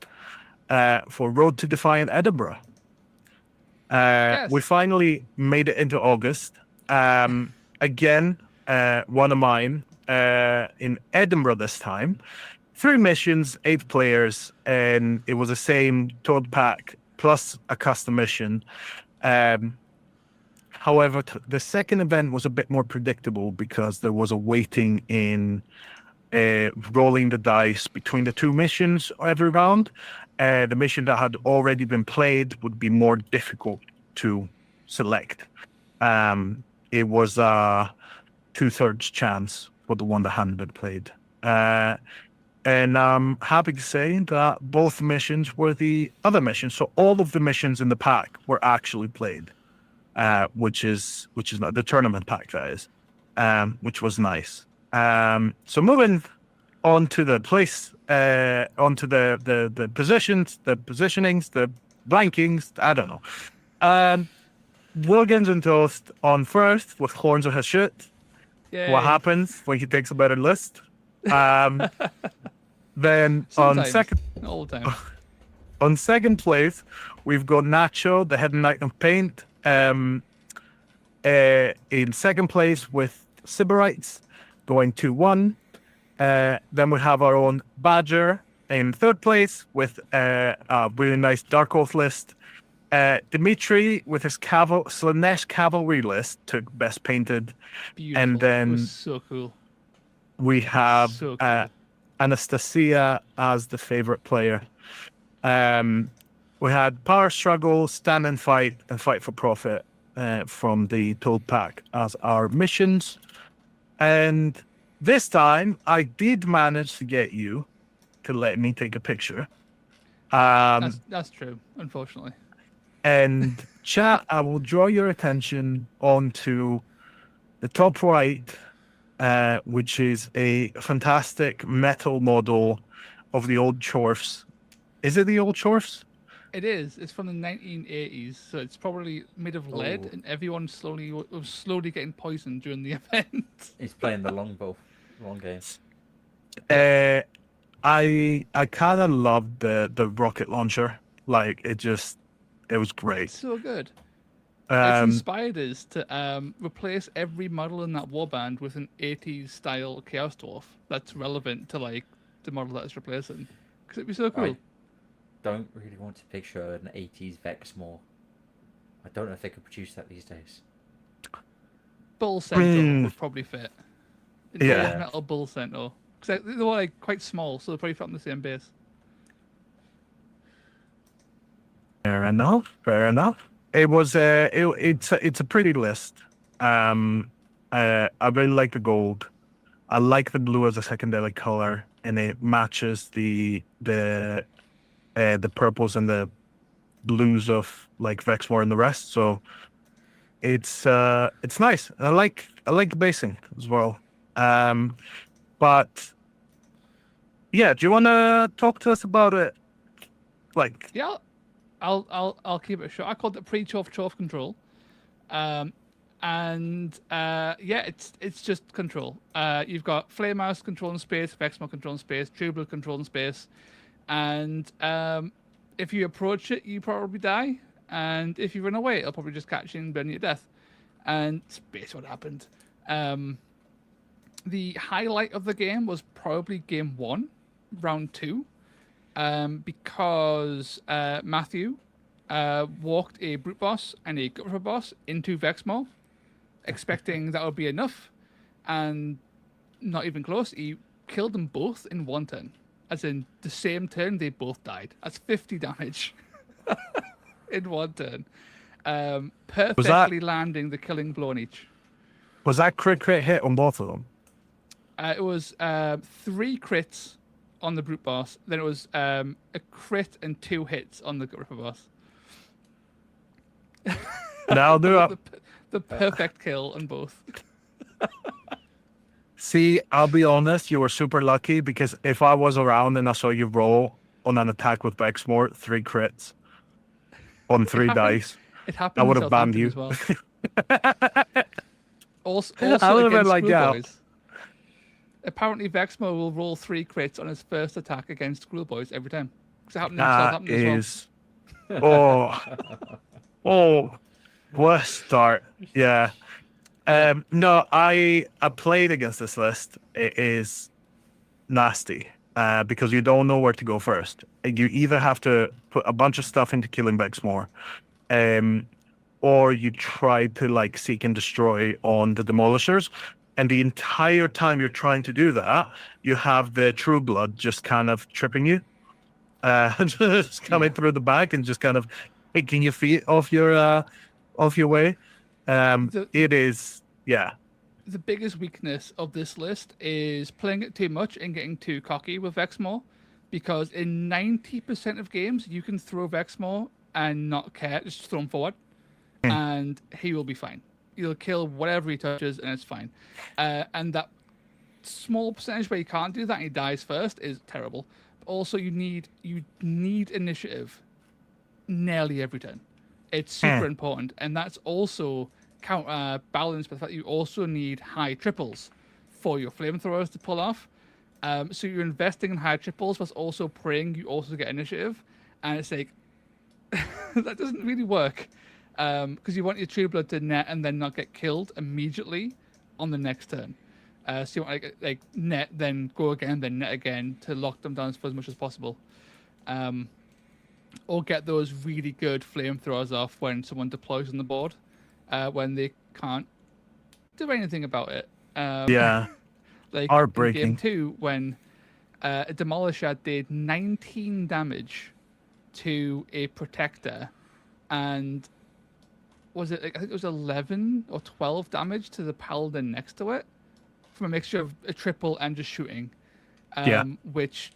for Road to Defiant Edinburgh. Yes. We finally made it into August. Again, one of mine in Edinburgh this time. 3 missions, 8 players, and it was the same total pack plus a custom mission. However, the second event was a bit more predictable because there was a waiting in rolling the dice between the 2 missions every round. The mission that had already been played would be more difficult to select. It was a 2/3 chance for the one that hadn't been played. And I'm happy to say that both missions were the other missions. So all of the missions in the pack were actually played, which is not the tournament pack, that is, which was nice. So moving on to the place, onto the positions, the positionings, the rankings. I don't know. WorgamesOnToast on first with Horns of his shit. Yay. What happens when he takes a better list? Then Sometimes. Not all the time. on second place, we've got Nacho, the head knight of paint. in second place with Sybarites, going 2-1. Then we have our own Badger in third place with a really nice Dark Oath list. Dimitri with his Slanesh Cavalry list took Best Painted. Beautiful. And It then was so cool. we have So cool. Anastasia as the favorite player. We had Power Struggle, Stand and Fight for Profit from the Toad Pack as our missions. And this time, I did manage to get you to let me take a picture. That's true, unfortunately. And chat, I will draw your attention onto the top right, which is a fantastic metal model of the old Chorfs. Is it the old Chorfs? It is. It's from the 1980s, so it's probably made of lead, Oh. and everyone was slowly getting poisoned during the event. He's playing the long game. I kind of loved the rocket launcher. Like it was great. So good. It's Um, inspired us to replace every model in that warband with an 80s style Chaos Dwarf that's relevant to like the model that it's replacing. Because it'd be so cool. I don't really want to picture an 80s Vexmore. I don't know if they could produce that these days. Bull Centaur Hmm. would probably fit. Yeah. An metal Bull Centaur. Because they were like quite small, so they probably fit on the same base. Fair enough. It was it's a pretty list. I really like the gold. I like the blue as a secondary color, and it matches the purples and the blues of like Vexmore and the rest. So it's nice. I like the basing as well. But yeah, do you want to talk to us about it? Like, Yeah, I'll keep it short. I called it pre-Chorf control. Yeah, it's just control. You've got Flame Mouse controlling space, Vexmore controlling space, True Blood controlling space, and if you approach it, you probably die, and if you run away, it'll probably just catch you and burn you to death. And it's basically what happened. The highlight of the game was probably game 1, round 2, because Matthew walked a brute boss and a gut ripper boss into Vexmore, expecting that would be enough, and not even close. He killed them both in one turn, as in the same turn they both died. That's 50 damage in one turn, perfectly landing the killing blow on each. was that crit hit on both of them? It was 3 crits on the brute boss. Then it was a crit and 2 hits on the gut ripper boss. That'll do it. The perfect kill on both. See, I'll be honest, you were super lucky because if I was around and I saw you roll on an attack with Vexmore, 3 crits on 3 dice, It happened. I would in have banned you. Southampton as well. Also I would have been against like, yeah. Schoolboys. Apparently, Vexmore will roll 3 crits on his first attack against Schoolboys every time. Because it happened in That Southampton as well. is. Oh, what a start. Yeah. No, I played against this list. It is nasty because you don't know where to go first. You either have to put a bunch of stuff into killing Vexmore, or you try to like seek and destroy on the demolishers. And the entire time you're trying to do that, you have the True Blood just kind of tripping you, just coming through the back and just kind of taking your feet off your way. It is, yeah. The biggest weakness of this list is playing it too much and getting too cocky with Vexmore, because in 90% of games you can throw Vexmore and not care, just throw him forward, and he will be fine. You'll kill whatever he touches and it's fine. And that small percentage where you can't do that and he dies first is terrible. But also you need initiative nearly every turn. It's super important, and that's also balanced by the fact that you also need high triples for your flamethrowers to pull off. So you're investing in high triples, but also praying you also get initiative, and it's like that doesn't really work. because you want your True Blood to net and then not get killed immediately on the next turn. So you want like net, then go again, then net again to lock them down for as much as possible. Or get those really good flamethrowers off when someone deploys on the board, when they can't do anything about it. Yeah. Like in Heartbreaking. game 2, when a Demolisher did 19 damage to a Protector, and was it, I think it was 11 or 12 damage to the Paladin next to it, from a mixture of a triple and just shooting. Yeah. Which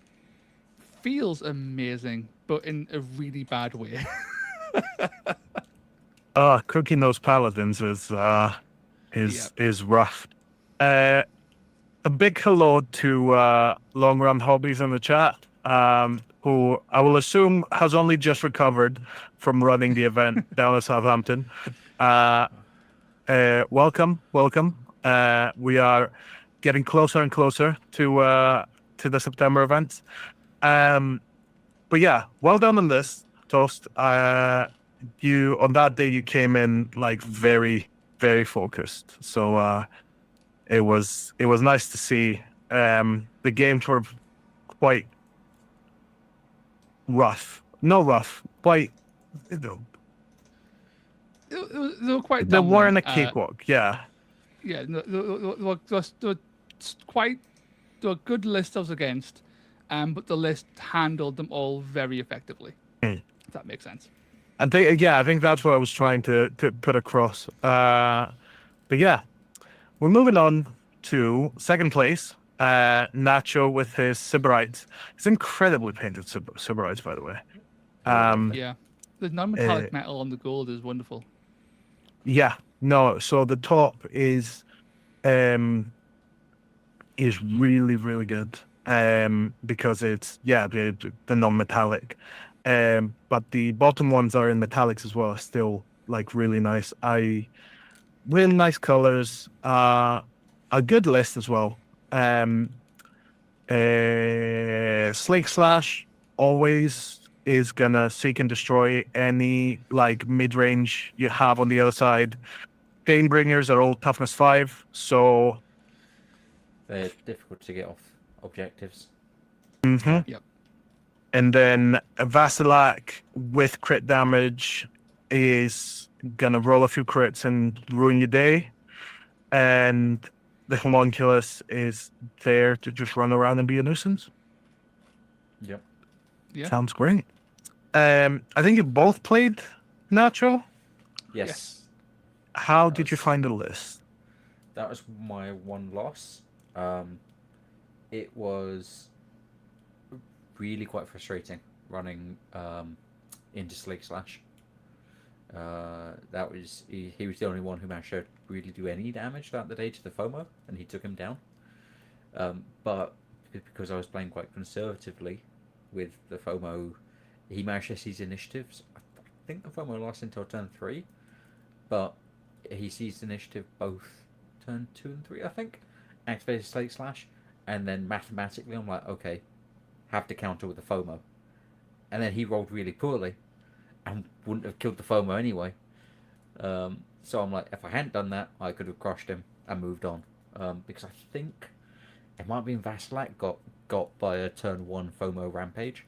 feels amazing, but in a really bad way. Cooking those paladins is rough. A big hello to Long Run Hobbies in the chat, who I will assume has only just recovered from running the event down in Southampton. Welcome. We are getting closer and closer to the September event. But yeah, well done on this, Toast. You on that day you came in like very, very focused. So it was nice to see. The games were quite rough. No rough, quite. They were quite. They weren't a dominant. cakewalk. Yeah. Yeah, they were quite. There were good lists I was against, but the list handled them all very effectively. If that makes sense. I think that's what I was trying to put across. But yeah, we're moving on to second place. Nacho with his Sybarites. It's incredibly painted Sybarites, by the way. Yeah, the non-metallic metal on the gold is wonderful. Yeah, no. So the top is really, really good. Because it's the non-metallic. But the bottom ones are in metallics as well. Still like really nice. Really nice colors. A good list as well. Slake Slash always is gonna seek and destroy any like mid-range you have on the other side. Painbringers are all toughness 5, so they're difficult to get off objectives. Mm-hmm. Yep. And then a Vasilak with crit damage is gonna roll a few crits and ruin your day. And the Homunculus is there to just run around and be a nuisance. Yep. Yeah. Sounds great. I think you both played Nacho. Yes. How did you find the list? That was my one loss. It was really quite frustrating running into Slake Slash. That was he was the only one who managed to really do any damage throughout the day to the FOMO, and he took him down. But because I was playing quite conservatively with the FOMO, he managed to seize initiatives. I think the FOMO lasts until turn 3, but he seized initiative both turn 2 and 3, I think. Activated Slake Slash, and then mathematically I'm like, okay, have to counter with the FOMO. And then he rolled really poorly and wouldn't have killed the FOMO anyway. So I'm like, if I hadn't done that, I could have crushed him and moved on. Because I think it might have been Vasilak got by a turn 1 FOMO rampage.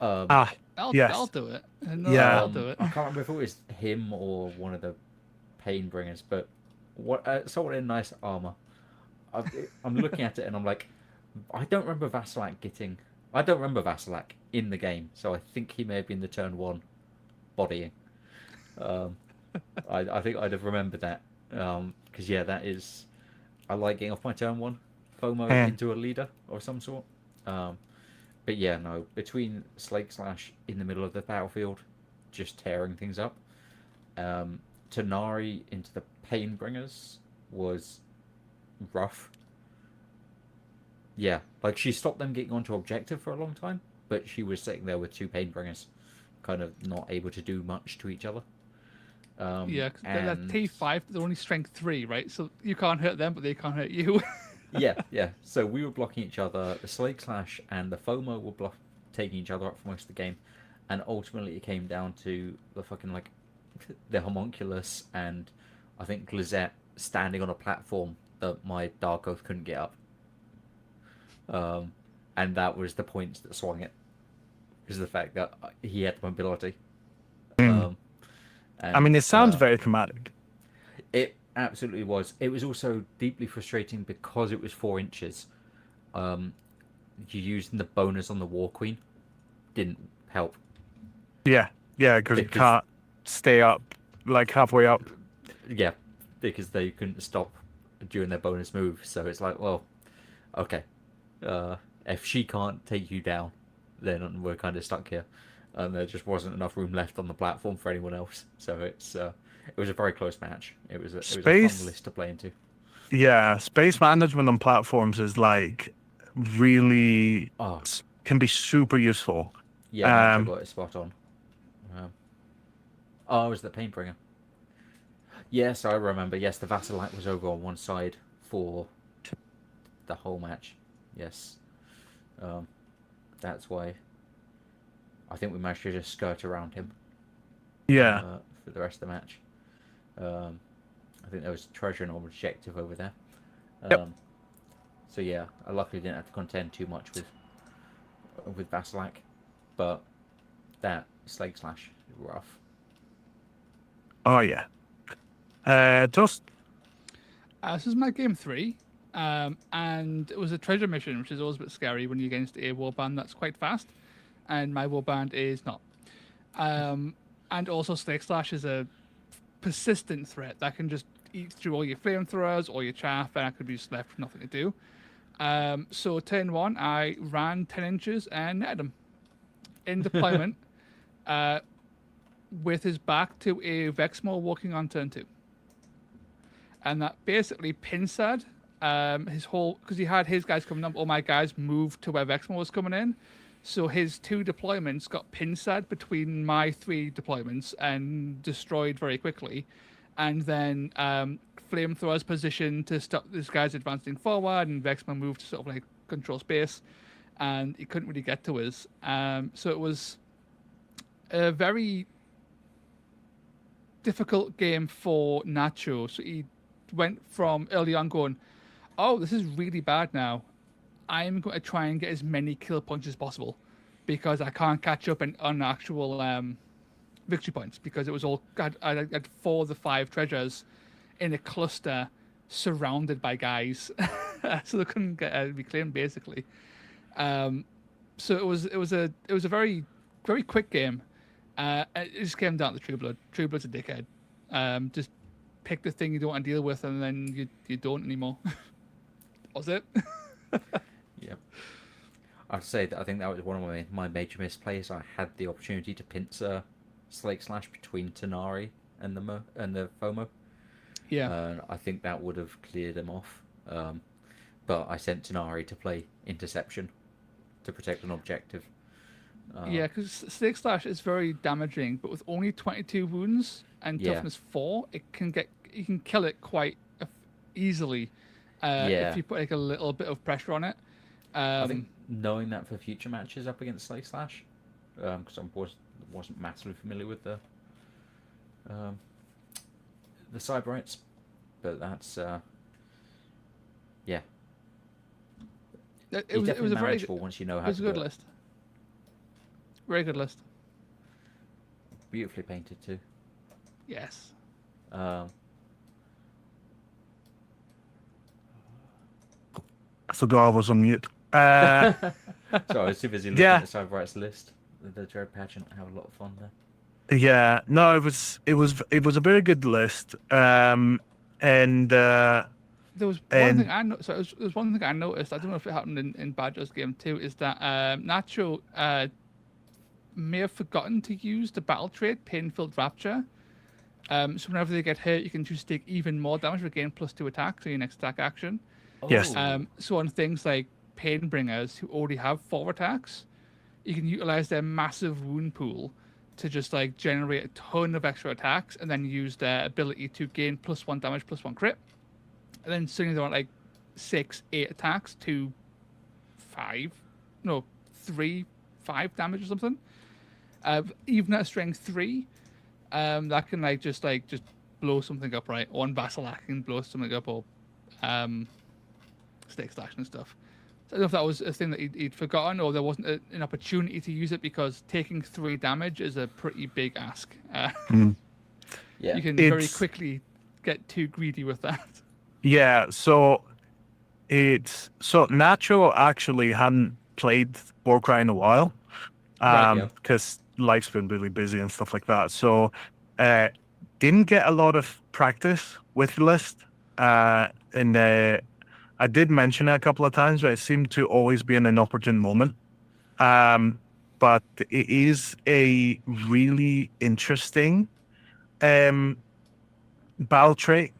I'll do it. I'll do it. I can't remember if it was him or one of the Painbringers, but someone in nice armor. I'm looking at it and I'm like, I don't remember Vasilak in the game, so I think he may have been the turn 1 bodying. I think I'd have remembered that, because that is, I like getting off my turn 1 FOMO into a leader of some sort. But no, between Slake Slash in the middle of the battlefield, just tearing things up, Tanari into the Painbringers was rough. Yeah, like she stopped them getting onto objective for a long time, but she was sitting there with 2 Painbringers, kind of not able to do much to each other. Because they're T5, they're only strength 3, right? So you can't hurt them, but they can't hurt you. yeah. So we were blocking each other. The Slake Slash and the FOMO were taking each other up for most of the game, and ultimately it came down to the fucking like the homunculus and I think Glazette standing on a platform that my Dark Oath couldn't get up. And that was the points that swung it, is the fact that he had the mobility. I And, mean, it sounds very thematic. It absolutely was. It was also deeply frustrating because it was 4 inches. You using the bonus on the War Queen didn't help. Yeah, because you can't stay up, like halfway up. Yeah, because they couldn't stop during their bonus move. So it's like, well, okay. If she can't take you down, then we're kind of stuck here. And there just wasn't enough room left on the platform for anyone else. So it was a very close match. It was a fun list to play into. Yeah, space management on platforms is like really can be super useful. Yeah, I got it spot on. It was the Painbringer. Yes, I remember. Yes, the Vassalite was over on one side for the whole match. Yes. That's why I think we managed to just skirt around him. Yeah. For the rest of the match. I think there was treasure and objective over there. Yep. So yeah, I luckily didn't have to contend too much with Vassalak, but that Slake Slash is rough. Oh yeah. Just this is my game 3, and it was a treasure mission, which is always a bit scary when you're against a warband that's quite fast, and my warband is not. And also Slake Slash is a persistent threat that can just eat through all your flamethrowers, all your chaff, and I could be just left with nothing to do. So turn 1, I ran 10 inches and netted him in deployment, with his back to a Vexmore walking on turn 2. And that basically pincered his whole, because he had his guys coming up, all my guys moved to where Vexmore was coming in. So his 2 deployments got pincered between my 3 deployments and destroyed very quickly. And then flamethrowers positioned to stop this guy's advancing forward, and Vexmore moved to sort of like control space, and he couldn't really get to us. So it was a very difficult game for Nacho. So he went from early on going, oh, this is really bad now. I'm going to try and get as many kill points as possible because I can't catch up on actual victory points, because it was all I had 4 of the 5 treasures in a cluster surrounded by guys, so they couldn't get reclaimed basically. So it was a very very quick game. It just came down to Trueblood. Trueblood's a dickhead. Just pick the thing you don't want to deal with, and then you don't anymore. Was it? Yep. I'd say that I think that was one of my major misplays. I had the opportunity to pincer Slake Slash between Tanari and the FOMO. Yeah. I think that would have cleared him off. But I sent Tanari to play Interception to protect an objective. Yeah, because Slake Slash is very damaging, but with only 22 wounds and toughness 4, you can kill it quite easily if you put like a little bit of pressure on it. I think knowing that for future matches up against Slake Slash, because I wasn't massively familiar with the Cyberites, but that's It it's was a very manageable once you know how. It was a good list. Very good list. Beautifully painted too. Yes. So I was on mute. So I was too busy looking at Cyberites list. The Dread Pageant, I have a lot of fun there. Yeah, no, it was a very good list. And there was one thing I noticed. So there was one thing I noticed. I don't know if it happened in Badger's game too. Is that Nacho may have forgotten to use the battle trait Pain-Filled Rapture. So whenever they get hurt, you can choose to take even more damage, regain +2 attack, so your next attack action. Yes. So on things like Painbringers, who already have 4 attacks, you can utilize their massive wound pool to just like generate a ton of extra attacks, and then use their ability to gain +1 damage, +1 crit. And then suddenly they're on like 6, 8 attacks to 3, 5 damage or something. Even at strength 3, that can just blow something up, right? One Basilac can blow something up, or Stick Slash and stuff. So I don't know if that was a thing that he'd forgotten, or there wasn't an opportunity to use it, because taking 3 damage is a pretty big ask. Yeah. You can very It's- quickly get too greedy with that. Yeah, so Natural actually hadn't played Warcry in a while, Right, yeah. because life's been really busy and stuff like that. So, didn't get a lot of practice with the list. And I did mention it a couple of times, but it seemed to always be in an opportune moment. But it is a really interesting battle trait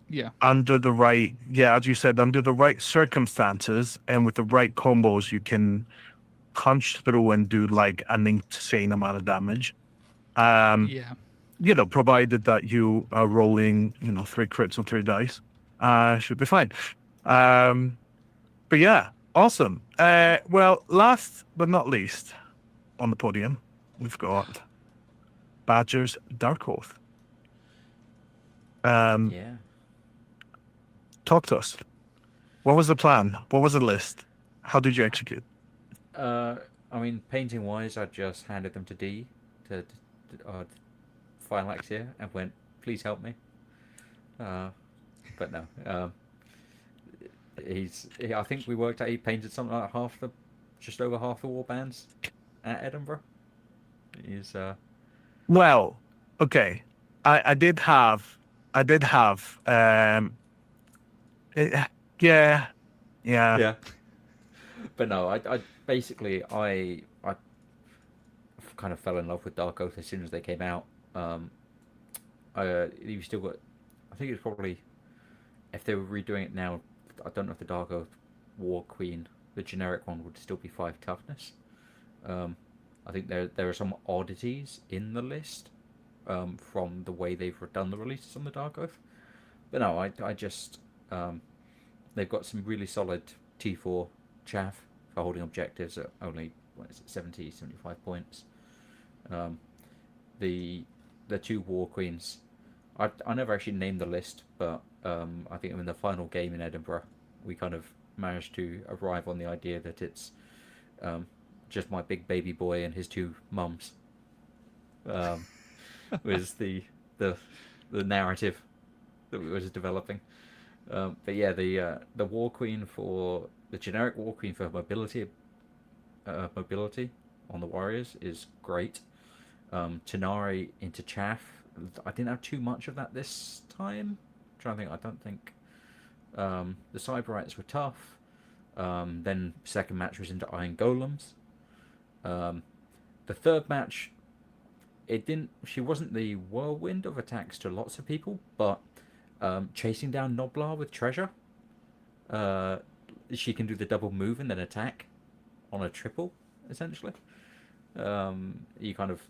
Yeah. under the right, as you said, under the right circumstances and with the right combos, you can punch through and do like an insane amount of damage. Yeah. Provided that you are rolling, 3 crits on 3 dice, should be fine. But yeah, awesome. Well, last but not least on the podium, we've got Badger's Dark Oath. Yeah. Talk to us. What was the plan? What was the list? How did you execute? I mean, painting wise, I just handed them to D, to Phylax here, and went, please help me. But no. I think we worked out he painted something like just over half the war bands at Edinburgh. Well, okay. I did have yeah. Yeah. But no, I basically I kind of fell in love with Dark Oath as soon as they came out. You still got, I think it's probably, if they were redoing it now, I don't know if the Dark Oath War Queen, the generic one, would still be 5 toughness. I think there are some oddities in the list from the way they've done the releases on the Dark Oath. But no, I just they've got some really solid T4 chaff for holding objectives at only 70, 75 points. The 2 War Queens, I never actually named the list, but I think in the final game in Edinburgh, we kind of managed to arrive on the idea that it's just my big baby boy and his 2 mums. Was the narrative that we was developing. But yeah, the War Queen for the generic War Queen for mobility on the warriors is great. Tanari into chaff. I didn't have too much of that this time. I'm trying to think. I don't think the Cyberites were tough. Then second match was into Iron Golems. The third match, she wasn't the whirlwind of attacks to lots of people, but chasing down Noblar with treasure, she can do the double move and then attack on a triple, essentially. You kind of,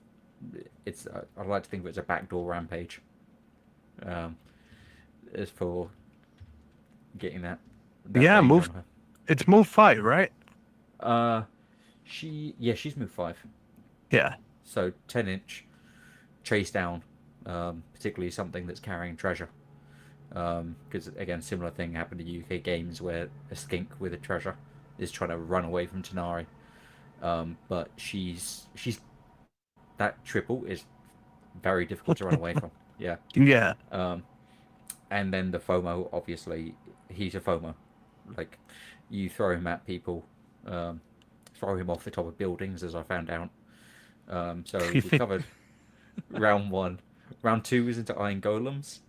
I like to think of it as a backdoor rampage. As for getting that Yeah, range move. on her. It's move 5, right? She's move 5. Yeah. So 10-inch chase down, particularly something that's carrying treasure. Because again, similar thing happened to UK games where a skink with a treasure is trying to run away from Tanari. But she's that triple is very difficult to run away from. Yeah. Yeah. And then the FOMO, obviously, he's a FOMO. Like, you throw him at people, throw him off the top of buildings, as I found out. So we covered round 1. Round 2 was into Iron Golems,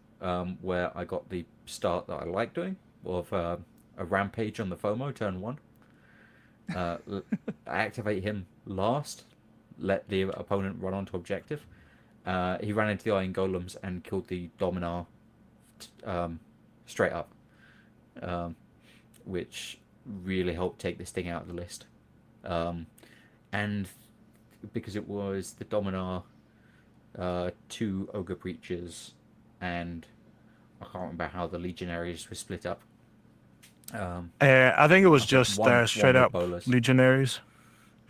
where I got the start that I like doing, of a rampage on the FOMO, turn 1. Activate him last, let the opponent run onto objective. He ran into the Iron Golems and killed the Dominar straight up, which really helped take this thing out of the list. And because it was the Dominar, 2 Ogre Breaches, and I can't remember how the Legionaries were split up. I think it was just one straight with up Bolas. Legionaries.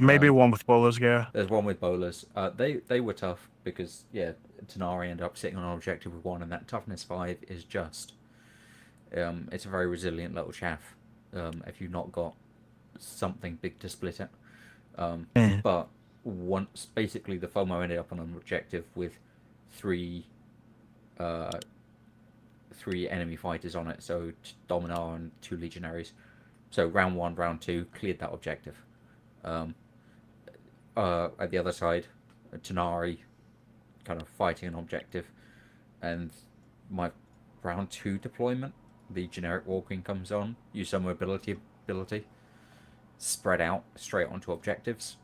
Maybe one with bowlers gear. There's one with bowlers. They were tough because Tanari ended up sitting on an objective with 1, and that toughness 5 is just it's a very resilient little chaff. If you've not got something big to split it. But once basically the FOMO ended up on an objective with 3 enemy fighters on it, so Dominar and 2 legionaries. So round 1, round 2 cleared that objective. At the other side, Tanari kind of fighting an objective, and my round 2 deployment, the generic Warcry comes on, use some mobility ability, spread out straight onto objectives.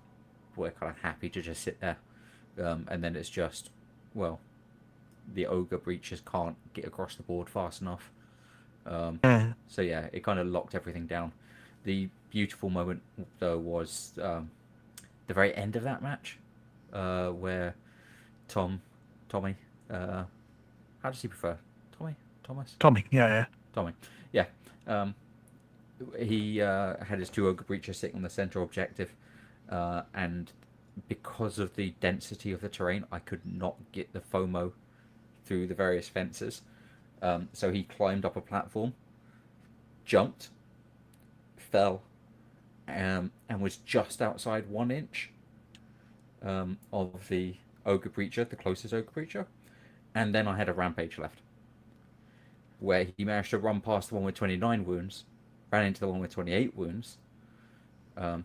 We're kind of happy to just sit there, and then it's just, well, the ogre breachers can't get across the board fast enough. So yeah, it kind of locked everything down. The beautiful moment though was the very end of that match, where Tommy, how does he prefer? Tommy, yeah. Tommy, yeah. He had his 2 ogre breachers sitting on the center objective, and because of the density of the terrain, I could not get the FOMO through the various fences. So he climbed up a platform, jumped, fell, and was just outside 1 inch of the ogre breacher, the closest ogre breacher, and then I had a rampage left, where he managed to run past the one with 29 wounds, ran into the one with 28 wounds. Sorry,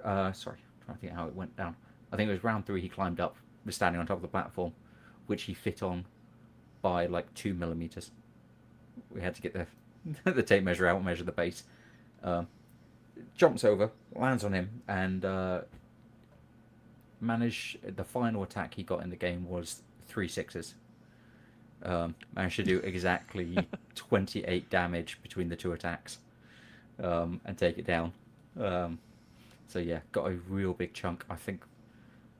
I'm trying to think how it went down. I think it was round 3 he climbed up, was standing on top of the platform, which he fit on by like 2 millimeters. We had to get the tape measure out, measure the base. Jumps over, lands on him, and the final attack he got in the game was 3 6s. Managed to do exactly 28 damage between the 2 attacks, and take it down. So yeah, got a real big chunk. I think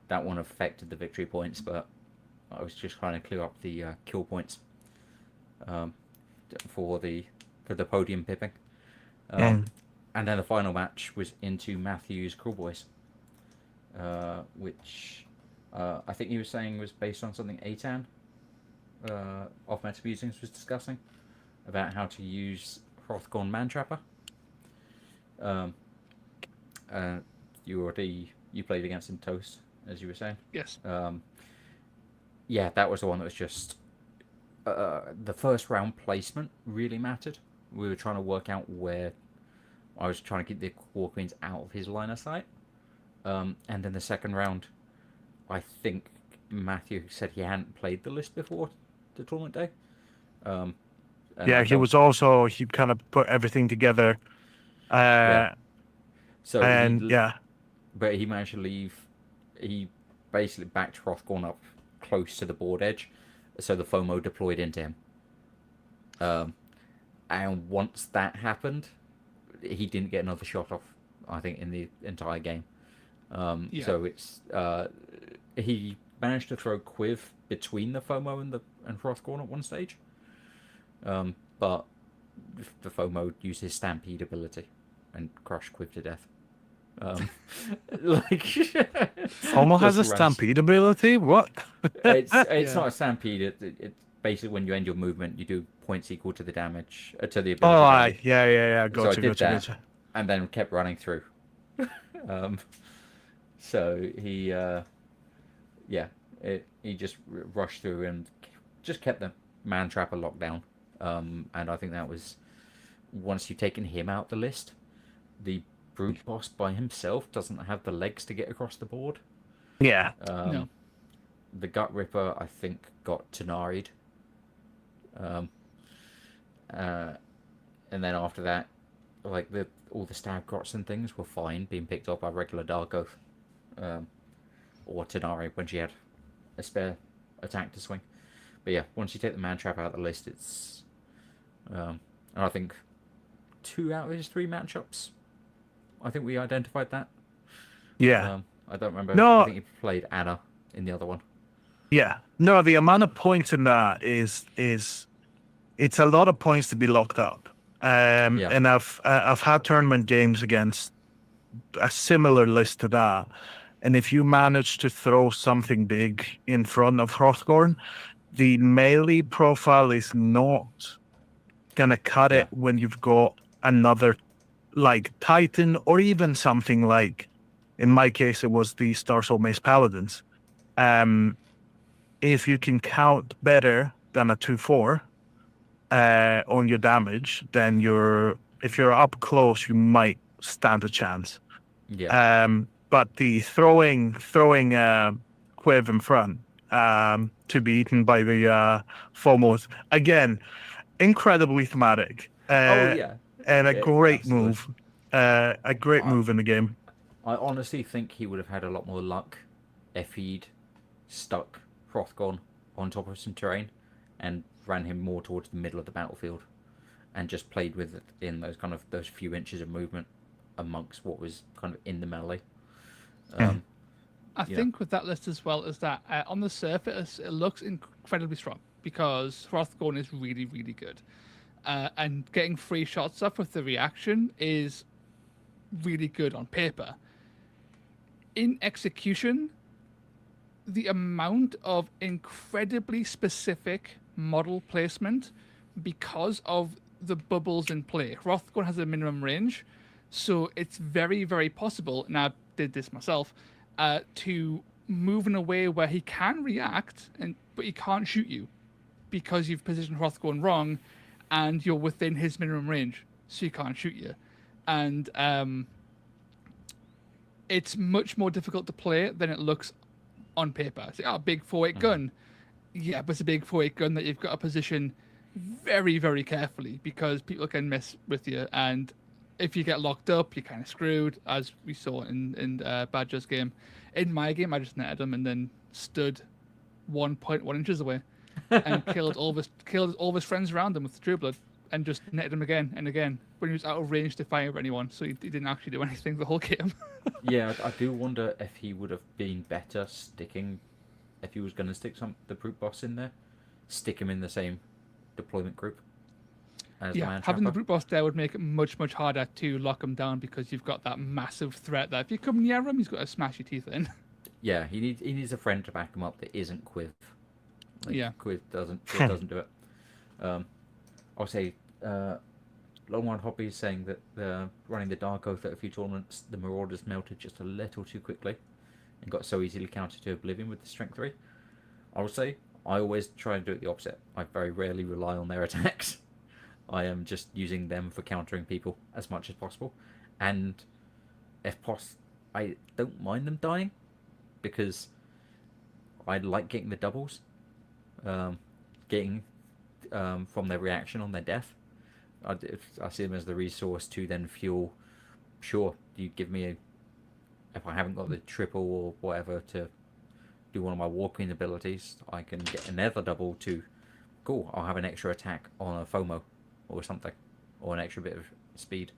that one affected the victory points, but I was just trying to clear up the kill points for the podium pipping. And then the final match was into Matthew's Cruel Boys, which I think he was saying was based on something Atan off Meta Musings was discussing about how to use Hrothgorn Mantrapper. You played against him, Toast, as you were saying. Yes. Yeah, that was the one that was just the first round placement really mattered. We were trying to work out where I was trying to get the War Queens out of his line of sight. And then the second round, I think Matthew said he hadn't played the list before the tournament day. Yeah, he kind of put everything together. Yeah. So but he managed to leave. He basically backed Hrothgorn up close to the board edge, so the FOMO deployed into him. And once that happened, he didn't get another shot off, I think, in the entire game. So it's he managed to throw Quiv between the FOMO and Hrothgorn at one stage, but the FOMO used his Stampede ability and crushed Quiv to death. FOMO has a Stampede ability? What? It's not a Stampede. It's basically when you end your movement, you do points equal to the damage, to the ability. Oh, yeah. So I did that, and then kept running through. So he just rushed through and just kept the Mantrapper locked down. And I think that was, once you've taken him out the list, the Brute Boss by himself doesn't have the legs to get across the board. Yeah. No. The Gut Ripper, I think, got Tanari'd. And then after that, like all the Stab Grots and things were fine being picked up by regular Dark Oath, or Tanari when she had a spare attack to swing. But yeah, once you take the Mantrap out of the list, it's and I think 2 out of his 3 matchups, I think we identified that. Yeah. I don't remember. No. I think he played Anna in the other one. Yeah. No, the amount of points in that is it's a lot of points to be locked up. And I've had tournament games against a similar list to that. And if you manage to throw something big in front of Hrothgorn, the melee profile is not gonna cut Yeah. it when you've got another like Titan, or even something like, in my case, it was the Star Soul Mace Paladins. If you can count better than a 2/4 on your damage, then if you're up close, you might stand a chance. Yeah. But the throwing Quiv in front to be eaten by the Fomos, again, incredibly thematic. Oh yeah. And a great Absolutely. move. A great I, move in the game. I honestly think he would have had a lot more luck if he'd stuck Hrothgorn on top of some terrain and ran him more towards the middle of the battlefield and just played with it in those few inches of movement amongst what was kind of in the melee. I Yeah. think with that list as well is that on the surface it looks incredibly strong because Hrothgorn is really, really good. And getting 3 shots up with the reaction is really good on paper. In execution, the amount of incredibly specific model placement because of the bubbles in play. Hrothgorn has a minimum range, so it's very, very possible, and I did this myself, to move in a way where he can react, but he can't shoot you because you've positioned Hrothgorn wrong and you're within his minimum range, so he can't shoot you. And it's much more difficult to play than it looks on paper. It's like, big 4/8 gun. Yeah, but it's a big 4/8 gun that you've got to position very, very carefully because people can mess with you. And if you get locked up, you're kind of screwed, as we saw in Badger's game. In my game, I just netted him and then stood 1.1 inches away and killed all of his friends around him with the True Blood and just netted him again and again when he was out of range to fire at anyone. So he didn't actually do anything the whole game. Yeah, I do wonder if he would have been better sticking, if he was going to stick the brute boss in there, stick him in the same deployment group as the man having the trapper. brute boss there would make it much, much harder to lock him down because you've got that massive threat that if you come near him, he's got to smash your teeth in. Yeah, he needs a friend to back him up that isn't Quiv. Yeah. Quiv doesn't do it. I'll say, Longmire Hobby is saying that running the Dark Oath at a few tournaments, the Marauders melted just a little too quickly and got so easily countered to oblivion with the Strength 3. I will say, I always try and do it the opposite. I very rarely rely on their attacks. I am just using them for countering people as much as possible. And if possible, I don't mind them dying because I like getting the doubles. Getting from their reaction on their death. I see them as the resource to then fuel. Sure, you give me if I haven't got the triple or whatever to do one of my Warcry abilities, I can get another double to. Cool, I'll have an extra attack on a FOMO or something, or an extra bit of speed.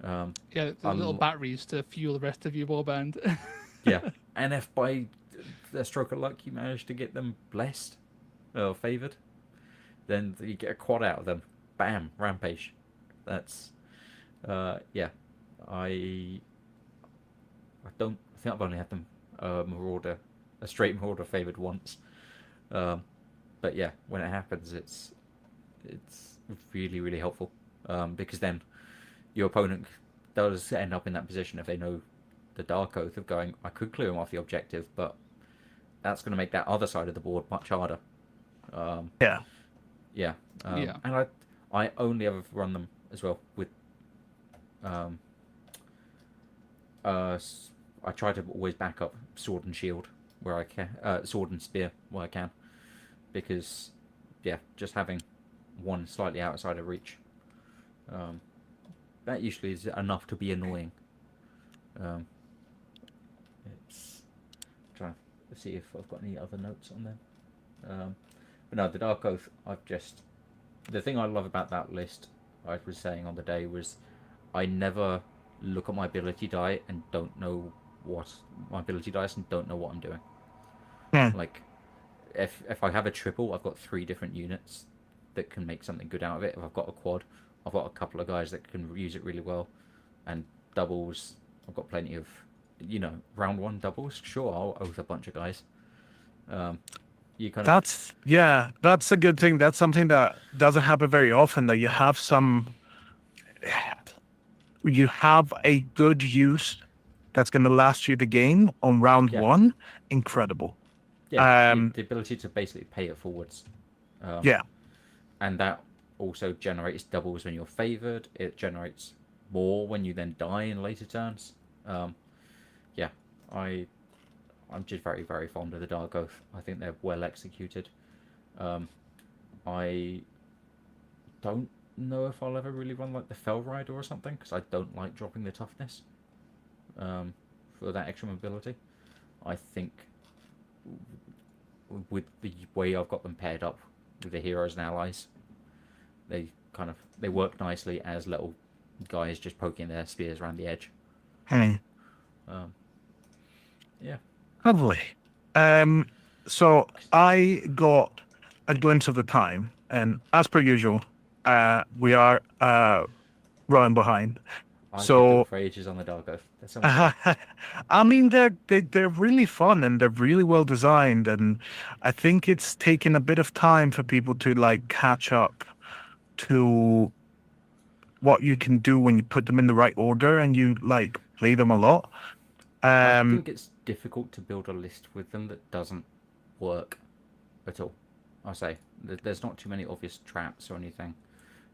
Yeah, the little batteries to fuel the rest of your warband. Yeah, and if by the stroke of luck you manage to get them blessed or favoured, then you get a quad out of them. Bam, rampage. That's yeah. I think I've only had them a straight Marauder favoured once. But yeah, when it happens, it's really, really helpful because then your opponent does end up in that position if they know the Dark Oath of going, I could clear him off the objective, but that's going to make that other side of the board much harder. Yeah. Yeah. Yeah. And I only ever run them as well with I try to always back up sword and shield where I can, sword and spear where I can, because yeah, just having one slightly outside of reach, that usually is enough to be annoying. It's trying to see if I've got any other notes on there. But no, the Dark Oath, the thing I love about that list, I was saying on the day, was I never look at my ability die and don't know what my ability dice and don't know what I'm doing. Like, if I have a triple, I've got 3 different units that can make something good out of it. If I've got a quad, I've got a couple of guys that can use it really well, and doubles, I've got plenty of, round one doubles. Sure, I'll oath a bunch of guys. You kind of That's a good thing. That's something that doesn't happen very often. That you have a good use that's going to last you the game on round Yeah. one. Incredible. the ability to basically pay it forwards. Yeah. And that also generates doubles when you're favored. It generates more when you then die in later turns. Yeah, I'm just very, very fond of the Dark Oath. I think they're well executed. I don't know if I'll ever really run like the Fell Rider or something, because I don't like dropping the toughness for that extra mobility. I think with the way I've got them paired up with the heroes and allies, they work nicely as little guys just poking their spears around the edge. Hey. Yeah. Lovely. So I got a glimpse of the time, and as per usual, we are running behind. I could So talk for ages on the Dark Oath. There's so much fun. I mean, they're really fun and they're really well designed, and I think it's taken a bit of time for people to like catch up to what you can do when you put them in the right order and you like play them a lot. I think it's difficult to build a list with them that doesn't work at all. I say there's not too many obvious traps or anything.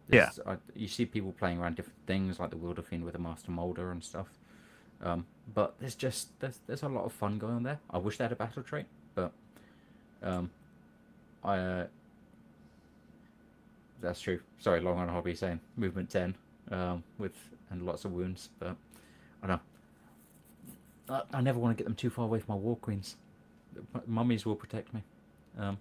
You see people playing around different things like the Wilder Fiend with a Master Molder and stuff. But there's a lot of fun going on there. I wish they had a battle trait, but that's true. Sorry, Long on Hobby saying movement 10 and lots of wounds, but I don't know. I never want to get them too far away from my War Queens. Mummies will protect me. But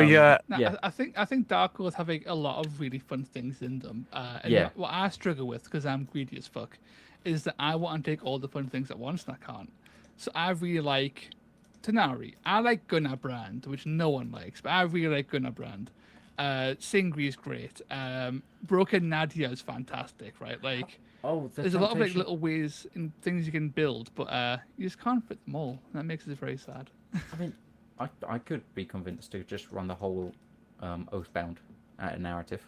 yeah, I think Dark Oath have a lot of really fun things in them. And Yeah. what I struggle with, because I'm greedy as fuck, is that I want to take all the fun things at once and I can't. So I really like Tanari. I like Gunnar Brand, which no one likes, but I really like Gunnar Brand. Singri is great. Broken Nadia is fantastic, right? Like, there's a lot of like little ways and things you can build, but you just can't fit them all. That makes it very sad. I mean, I could be convinced to just run the whole Oathbound at a narrative.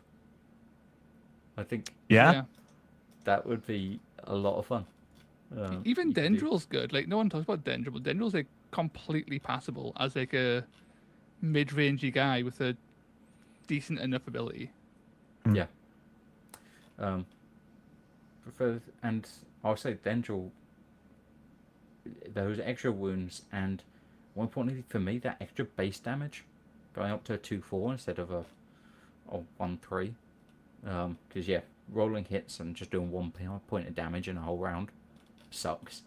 I think that would be a lot of fun. Even Dendrill's good. Like, no one talks about Dendrill, but Dendrill's like completely passable as like a mid-rangey guy with a decent enough ability. Yeah. And I'll say Dendril, those extra wounds, and more importantly for me, that extra base damage going up to a 2-4 instead of a 1-3. Because rolling hits and just doing 1 point of damage in a whole round sucks.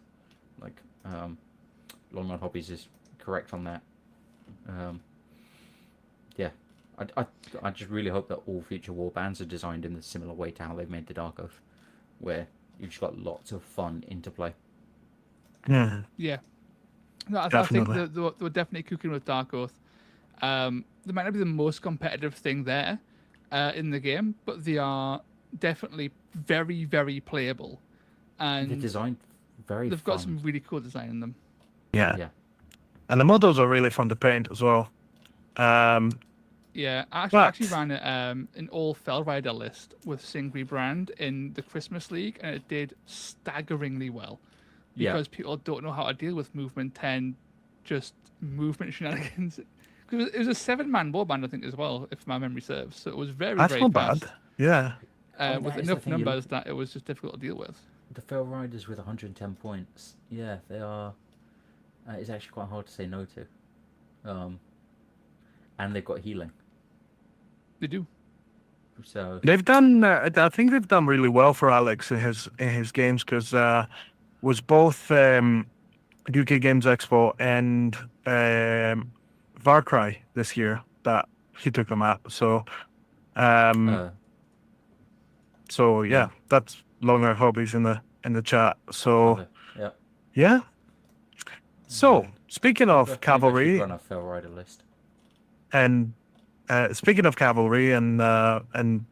Like, Long on Hobbies is correct on that. I just really hope that all future warbands are designed in a similar way to how they've made the Dark Oath, where you've just got lots of fun interplay. Yeah. No, I think they were definitely cooking with Dark Oath. They might not be the most competitive thing there in the game, but they are definitely very, very playable. And they're designed very They've got some really cool design in them. Yeah. And the models are really fun to paint as well. Yeah, I actually ran an all Fell Rider list with Singri Brand in the Christmas League, and it did staggeringly well. Because people don't know how to deal with movement 10, just movement shenanigans. Because it was a 7-man warband, I think, as well, if my memory serves. So it was very, That's very not fast. bad. Yeah. With enough numbers that it was just difficult to deal with. The Fell Riders with 110 points, yeah, they are. It's actually quite hard to say no to. And they've got healing. They do. So They've done. I think they've done really well for Alex in his games, because was both UK Games Expo and Warcry this year that he took them at. So, that's Longer Hobbies in the chat. So yeah. So speaking of cavalry, run a Fell Rider list. And speaking of cavalry and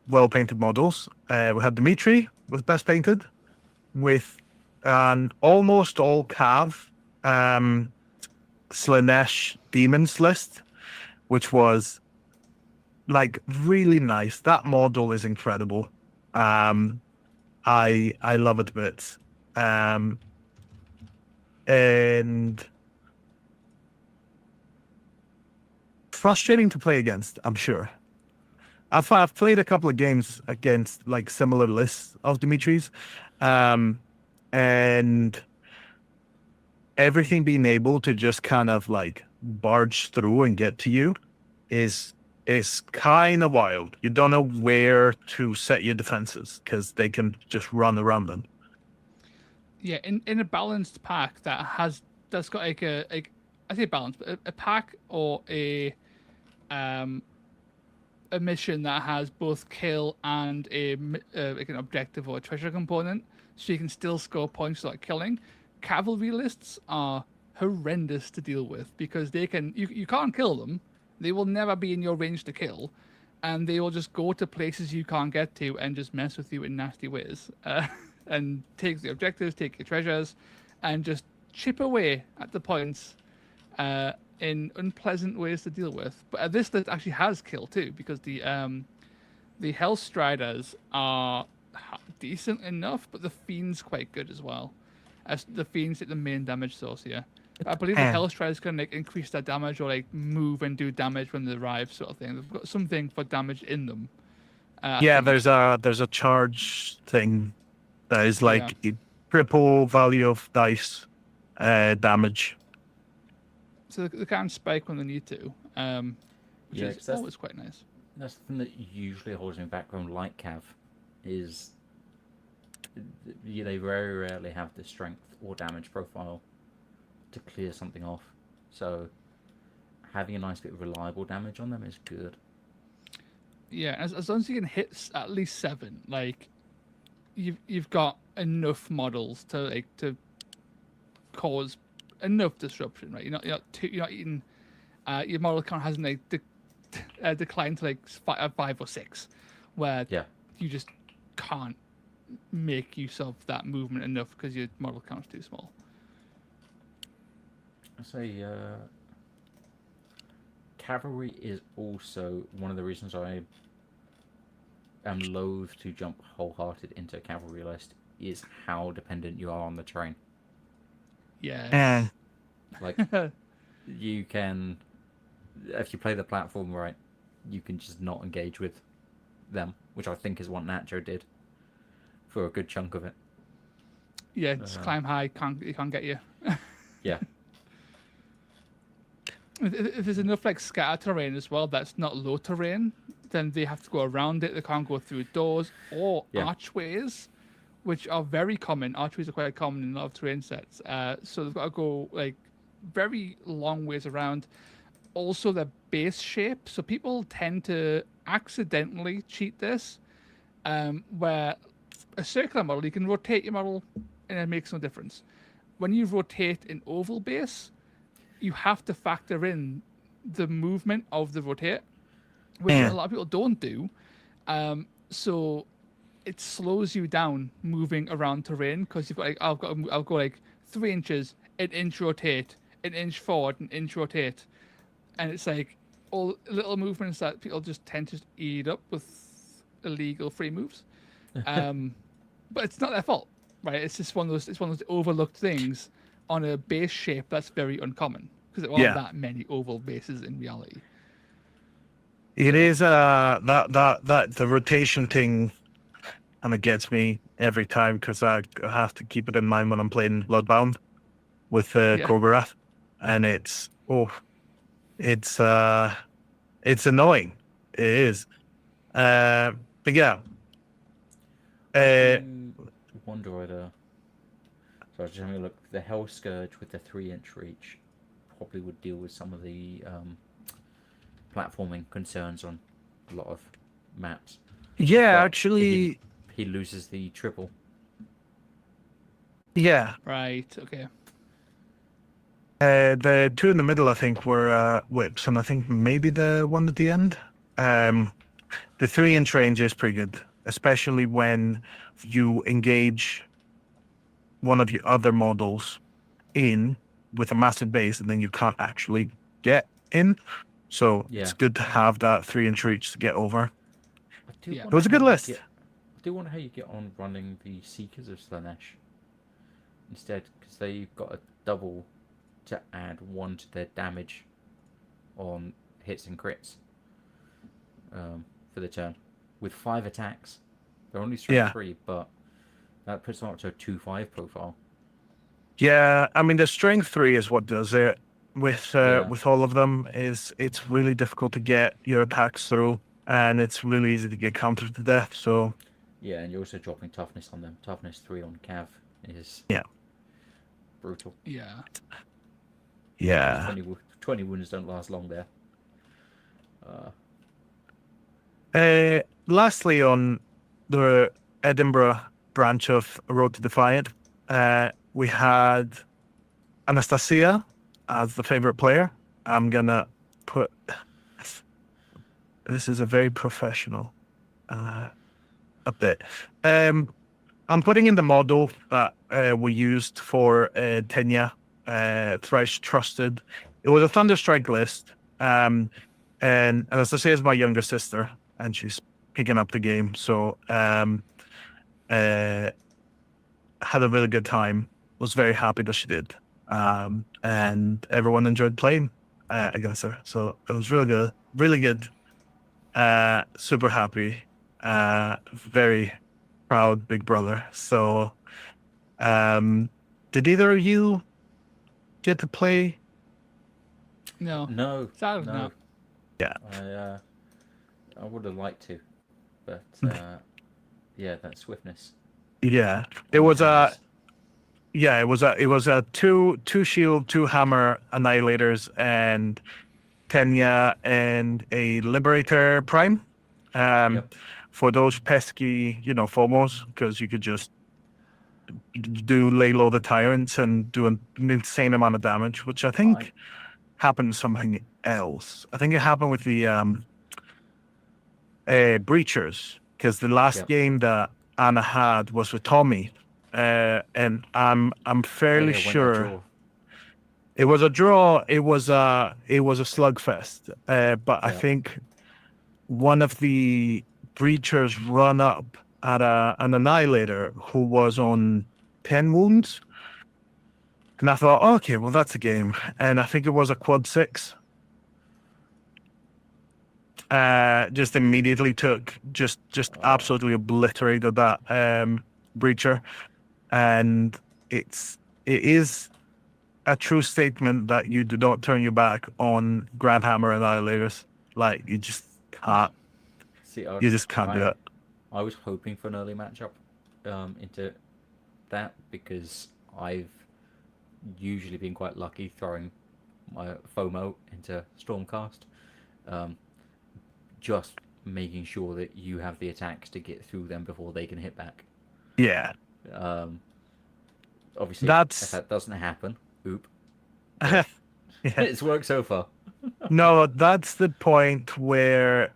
well painted models, we had Dimitri was best painted with an almost all Cav Slanesh Demons list, which was like really nice. That model is incredible. I love it a bit. And frustrating to play against, I'm sure. I've played a couple of games against like similar lists of Dimitri's, and everything being able to just kind of like barge through and get to you is kind of wild. You don't know where to set your defenses because they can just run around them. Yeah, in a balanced pack that's got like I say balanced, but a pack or a mission that has both kill and like an objective or a treasure component, so you can still score points like killing. Cavalry lists are horrendous to deal with because you can't kill them. They will never be in your range to kill, and they will just go to places you can't get to and just mess with you in nasty ways, and take the objectives, take your treasures, and just chip away at the points in unpleasant ways to deal with. But this list actually has kill too, because the Hellstriders are decent enough, but the Fiend's quite good as well. As the Fiend's the main damage source here. I believe the Hellstriders can like increase their damage or like move and do damage when they arrive, sort of thing. They've got something for damage in them. There's a charge thing that is like triple value of dice damage. So they can spike when they need to, which is always quite nice. That's the thing that usually holds me back from light cav, is they very rarely have the strength or damage profile to clear something off. So having a nice bit of reliable damage on them is good. Yeah, as long as you can hit at least 7, like you've got enough models to cause enough disruption, right? You're not eating. Your model count hasn't like declined to like 5 or 6, where you just can't make use of that movement enough because your model count's too small. I say cavalry is also one of the reasons I am loath to jump wholehearted into a cavalry list, is how dependent you are on the terrain. Yeah. Like, you can, if you play the platform right, you can just not engage with them, which I think is what Nacho did for a good chunk of it. Yeah, just climb high, it can't get you. Yeah. If there's enough like scatter terrain as well that's not low terrain, then they have to go around it. They can't go through doors or archways, which are very common. Archways are quite common in a lot of terrain sets. So they've got to go like very long ways around. Also, their base shape. So people tend to accidentally cheat this, where a circular model, you can rotate your model and it makes no difference. When you rotate an oval base, you have to factor in the movement of the rotate, which a lot of people don't do. So it slows you down moving around terrain, because you've got like I'll go like 3 inches, an inch rotate, an inch forward, an inch rotate, and it's like all little movements that people just tend to eat up with illegal free moves. But it's not their fault, right? It's just one of those overlooked things on a base shape that's very uncommon, because there aren't that many oval bases in reality. It is that the rotation thing kind of gets me every time, because I have to keep it in mind when I'm playing Bloodbound with Kogorath, and it's annoying. It is, but yeah. One droider. So I was just having a look. The Hell Scourge with the 3-inch reach probably would deal with some of the platforming concerns on a lot of maps. Yeah, but actually, he loses the triple. Yeah. Right. Okay. The two in the middle, I think, were whips, and I think maybe the one at the end. The 3-inch range is pretty good. especially when you engage one of your other models in with a massive base, and then you can't actually get in. So Yeah. it's good to have that 3-inch reach to get over. I do Yeah. It was a good list. I do wonder how you get on running the Seekers of Slanesh instead, because they've got a double to add 1 to their damage on hits and crits for the turn with 5 attacks. They're only strength 3, but that puts them up to a 2-5 profile. Yeah, I mean the strength 3 is what does it with Yeah. with all of them. Is it's really difficult to get your attacks through, and it's really easy to get countered to death. So Yeah, and you're also dropping toughness on them. Toughness 3 on Cav is brutal. Yeah. yeah. 20 wounds don't last long there. Lastly, on the Edinburgh branch of Road to Defiant, we had Anastasia as the favorite player. I'm gonna put this is a very professional update. I'm putting in the model that we used for Tenya, Thrice Trusted. It was a Thunderstrike list, and Anastasia is my younger sister, and she's picking up the game. So had a really good time. Was very happy that she did, and everyone enjoyed playing against her. So it was really good, really good. Super happy, very proud big brother. So, did either of you get to play? No. No. Sad No. no. Yeah. I would have liked to, but yeah, that swiftness. Yeah, it was a. Yeah, it was a two shield, 2 hammer annihilators, and Tenya and a Liberator Prime. Yep. For those pesky, FOMOs, because you could just lay low the tyrants and do an insane amount of damage, which I think happened something else. I think it happened with the Breachers, because the last game that Anna had was with Tommy, and I'm fairly sure it was a draw. It was a slugfest, but I think one of the Breachers run up at an Annihilator who was on 10 wounds. And I thought, okay, well, that's a game. And I think it was a quad 6. Just immediately just absolutely obliterated that Breacher. And it is a true statement that you do not turn your back on Grand Hammer Annihilators. Like, you just can't. You just can't do it. I was hoping for an early matchup into that, because I've usually been quite lucky throwing my FOMO into Stormcast. Just making sure that you have the attacks to get through them before they can hit back. Yeah. Obviously, if that doesn't happen, oop. Yeah. It's worked so far. No, that's the point where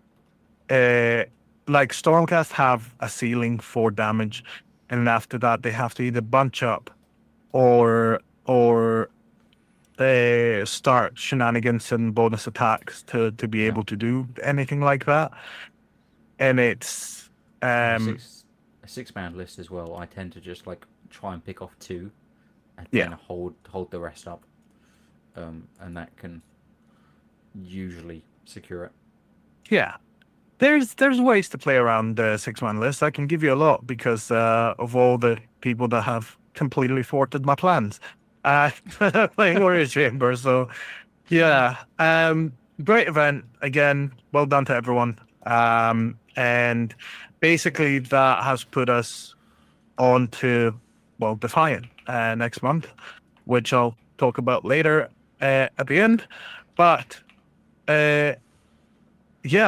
like Stormcast have a ceiling for damage, and after that they have to either bunch up or start shenanigans and bonus attacks to be able to do anything like that. And it's a 6-man list as well. I tend to just like try and pick off 2 and then hold the rest up, and that can usually secure it. Yeah, there's ways to play around the 6-man list. I can give you a lot because of all the people that have completely thwarted my plans playing Warriors Chamber. So yeah, great event again. Well done to everyone. And basically that has put us on to Defiant next month, which I'll talk about later at the end. But yeah,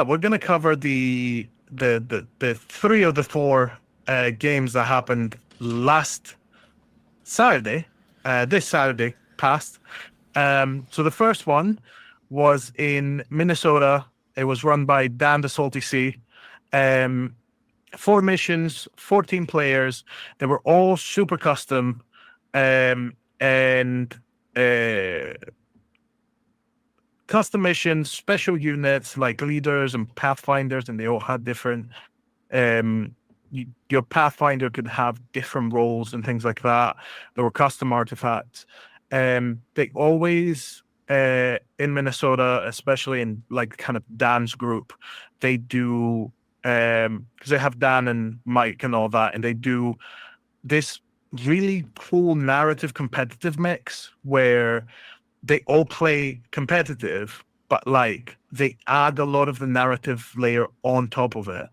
we're gonna cover the 3 of the 4 games that happened last Saturday, this Saturday past. So the first one was in Minnesota. It was run by Dan the Salty Sea. 4 missions, 14 players. They were all super custom, and custom missions, special units like leaders and pathfinders, and they all had different. Your pathfinder could have different roles and things like that. There were custom artifacts. They always in Minnesota, especially in like kind of Dan's group, they do because they have Dan and Mike and all that, and they do this really cool narrative competitive mix where they all play competitive, but like they add a lot of the narrative layer on top of it,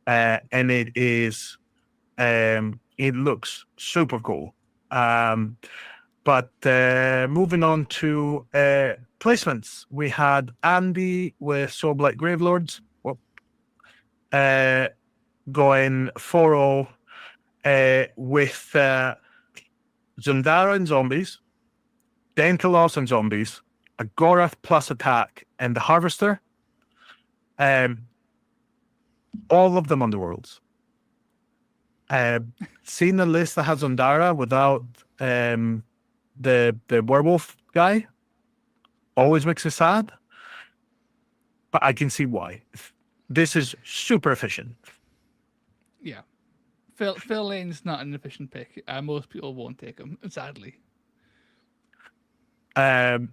and it looks super cool. But moving on to placements, we had Andy with Soulblight Gravelords, going 4-0 with Zundara and zombies, Dentalos and zombies, a Gorath plus attack, and the Harvester. All of them underworlds. Seeing the list that has Zundara without the werewolf guy always makes me sad, but I can see why. This is super efficient. Yeah. Phil Lane's not an efficient pick. Most people won't take him, sadly. But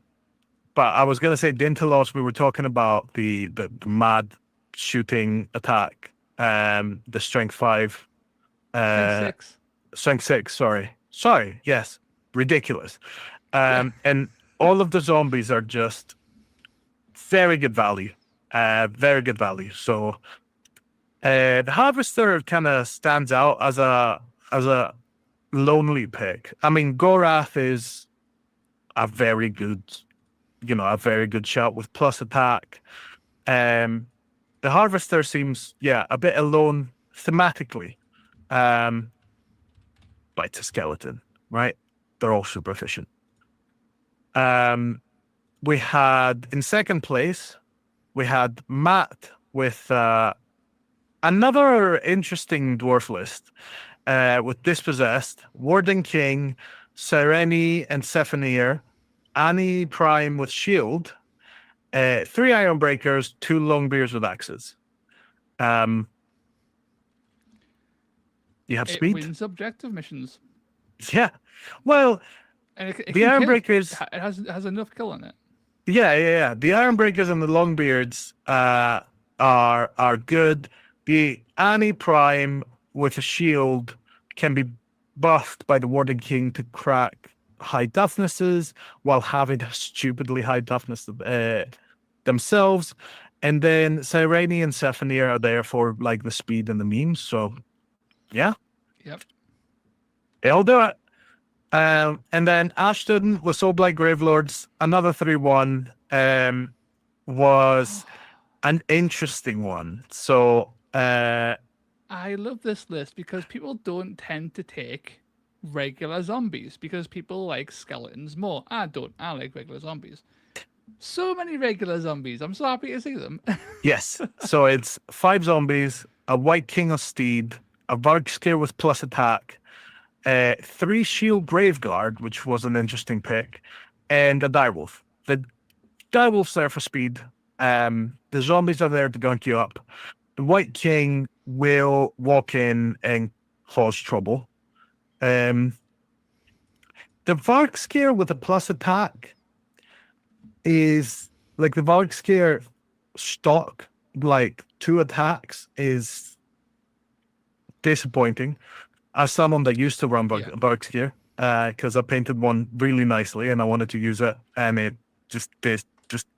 I was gonna say Dintalos, we were talking about the mad shooting attack, the strength 5. Strength 6, sorry, yes. Ridiculous. And all of the zombies are just very good value. Very good value. So the Harvester kind of stands out as a lonely pick. I mean, Gorath is a very good shout with plus attack. The Harvester seems, a bit alone thematically. But it's a skeleton, right? They're all super efficient. We had, in second place, we had Matt with another interesting dwarf list with Dispossessed, Warden King, Sireni and Sephanier, Annie Prime with Shield, 3 Ironbreakers, 2 Longbeards with axes. You have speed? It wins objective missions. Yeah. Well, and it the Ironbreakers... It has enough kill on it. Yeah. The Ironbreakers and the Longbeards are good. The Annie Prime with a shield can be buffed by the Warden King to crack high toughnesses while having a stupidly high toughness themselves. And then Sireni and Sephanier are there for like the speed and the memes. So, yeah. Yep. It'll do it. And then Ashton with Soulblight Gravelords, another 3-1, was an interesting one. So, I love this list because people don't tend to take regular zombies because people like skeletons more. I don't. I like regular zombies. So many regular zombies. I'm so happy to see them. Yes. So it's 5 zombies, a White King of Steed, a Vargskir with plus attack, 3 Shield Graveguard, which was an interesting pick, and a Direwolf. The Direwolf's there for speed. The zombies are there to gunk you up. The White King will walk in and cause trouble. The Vargskir with a plus attack is like the Vargskir stock, like 2 attacks is disappointing. As someone that used to run Vargskir, because I painted one really nicely and I wanted to use it, and it just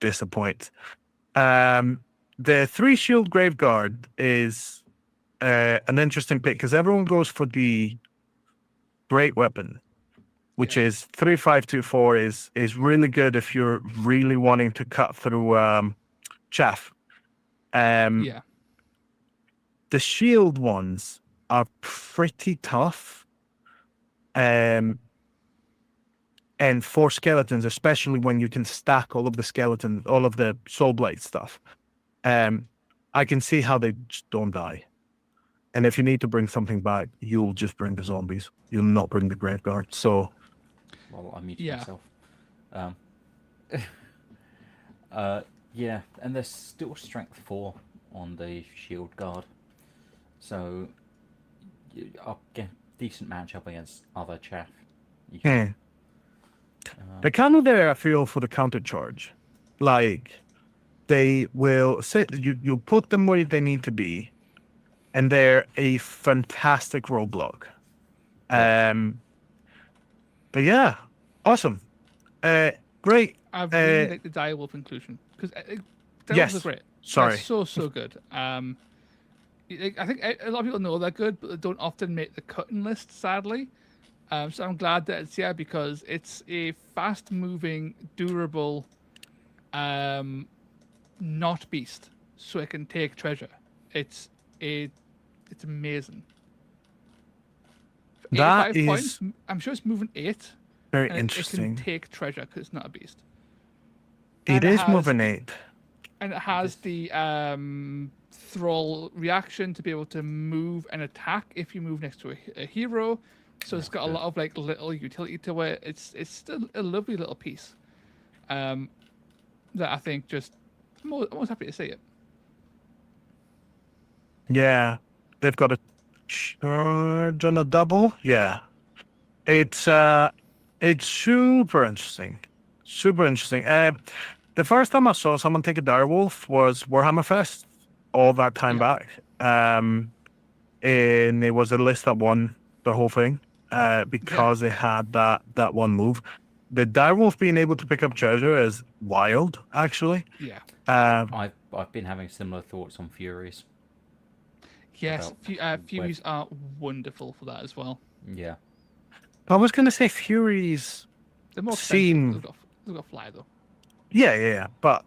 disappoints. The 3 Shield Graveguard is an interesting pick because everyone goes for the Great Weapon, which is 3-5-2-4 is really good if you're really wanting to cut through chaff. The shield ones are pretty tough. And for skeletons, especially when you can stack all of the skeletons, all of the Soulblight stuff, I can see how they just don't die. And if you need to bring something back, you'll just bring the zombies. You'll not bring the Graveguard. So, Well, I muted Yeah. myself. Yeah, and there's still strength 4 on the shield guard, so I'll get decent matchup against other chaff. You can- they kind of there, I feel, for the counter charge. Like, they will sit, you put them where they need to be, and they're a fantastic roadblock. Yeah. But yeah, awesome. Great. I really like the direwolf inclusion because direwolves Yes. are great. Sorry. They're so good. I think a lot of people know they're good, but they don't often make the cutting list, sadly. So I'm glad that it's here because it's a fast-moving, durable, not beast, so it can take treasure. It's amazing. For That 85 is points, I'm sure it's moving 8. very And interesting. It can take treasure because it's not a beast. It And is has- moving 8. And it has the thrall reaction to be able to move and attack if you move next to a hero. So it's got a lot of like little utility to it. It's still a lovely little piece. That I think just I'm always happy to see it. Yeah, they've got a charge on a double. Yeah, it's super interesting, super interesting. The first time I saw someone take a direwolf was Warhammer Fest, all that time back. And it was a list that won the whole thing because they had that one move. The direwolf being able to pick up treasure is wild, actually. Yeah. I've been having similar thoughts on Furies. Yes. About Furies are wonderful for that as well. Yeah. I was going to say Furies. They're more Seem- expensive. They've got fly though. Yeah. But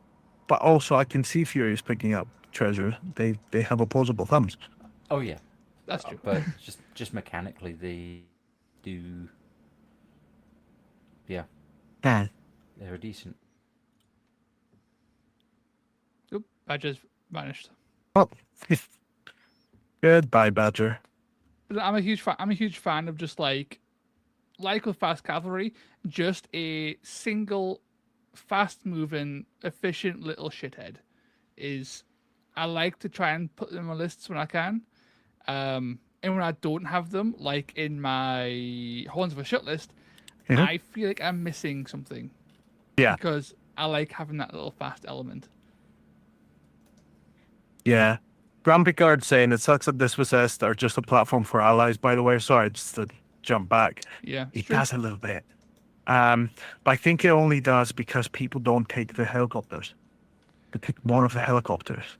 also I can see Furies picking up treasure. They have opposable thumbs. Oh yeah. That's true. But just mechanically, they do. Yeah, Yeah. they're decent. Oop, Badger's vanished. Oh, goodbye, Badger. But I'm a huge fan. I'm a huge fan of just like with fast cavalry, just a single, fast-moving, efficient little shithead. I like to try and put them on my lists when I can, and when I don't have them, like in my Horns of a Shut list, Mhm. I feel like I'm missing something. Yeah. Because I like having that little fast element. Yeah. Grand Picard saying it sucks that this was are just a platform for allies, by the way. Sorry, just to jump back. Yeah, It it's true. does a little bit. But I think it only does because people don't take the helicopters. They take more of the helicopters.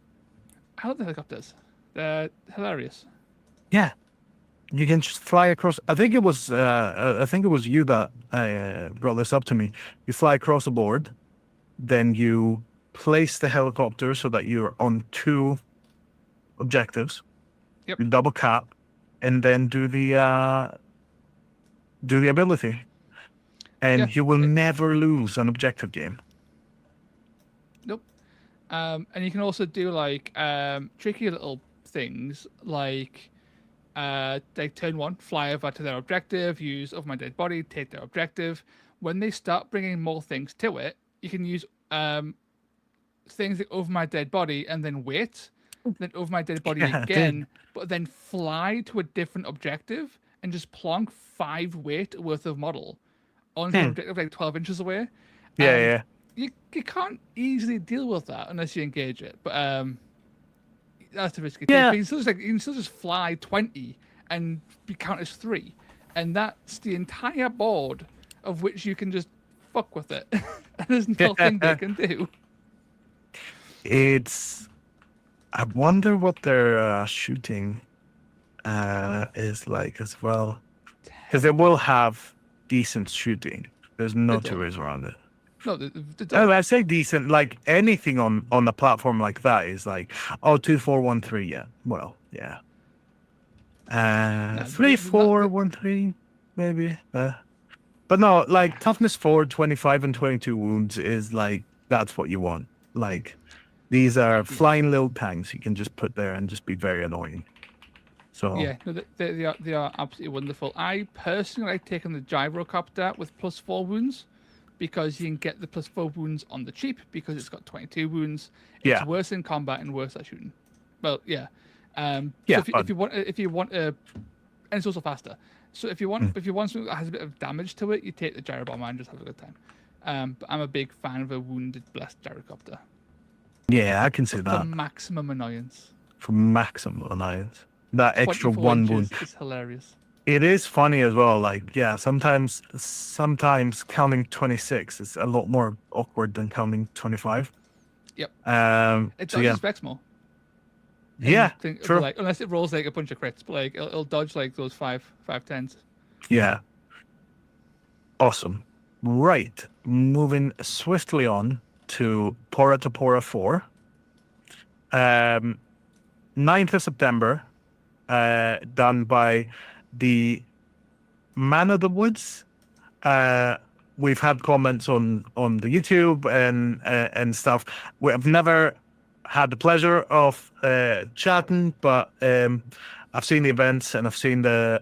I love the helicopters. They're hilarious. Yeah. You can just fly across. I think it was you that brought this up to me. You fly across the board, then you place the helicopter so that you're on 2 objectives. Yep. You double cap, and then do the ability, and Yeah. you will never lose an objective game. Nope. And you can also do like tricky little things like turn 1, fly over to their objective, use Over My Dead Body, take their objective. When they start bringing more things to it, you can use things like Over My Dead Body and then wait, then Over My Dead Body Yeah, again, but then fly to a different objective and just plonk 5 weight worth of model onto an objective like 12 inches away. Yeah. You can't easily deal with that unless you engage it. But that's the risk you take. Yeah. But you can still just fly 20 and be count as 3. And that's the entire board of which you can just fuck with it. And there's nothing they can do. I wonder what their shooting is like as well, because they will have decent shooting. There's no They two do. ways around it. No, Oh, I say decent, like anything on a platform like that is like, 2, 4, 1, 3. Yeah, well, yeah. 3, 4, 1, 3, maybe. But no, like toughness 4, 25, and 22 wounds is like that's what you want. Like these are flying little tanks you can just put there and just be very annoying. So Yeah, no, they are absolutely wonderful. I personally like taking the gyrocopter with +4 wounds because you can get the +4 wounds on the cheap because it's got 22 wounds. It's yeah, worse in combat and worse at shooting. Well, yeah. yeah, So but if you want and it's also faster. So if you want something that has a bit of damage to it, you take the gyro bomber and just have a good time. But I'm a big fan of a wounded blessed gyrocopter yeah, I can see for that maximum annoyance. for maximum annoyance. That extra 24 one inches wound. is hilarious. It is funny as well. Like, yeah, sometimes counting 26 is a lot more awkward than counting 25. Yep. It So yeah, dodges specs more. yeah, true. Like, unless it rolls like a bunch of crits, but like it'll dodge like those five tens. Yeah, awesome. Right, moving swiftly on to Pora 4. 9th of September, done by the Man of the Woods. We've had comments on the YouTube and stuff. We have never had the pleasure of chatting, but I've seen the events and I've seen the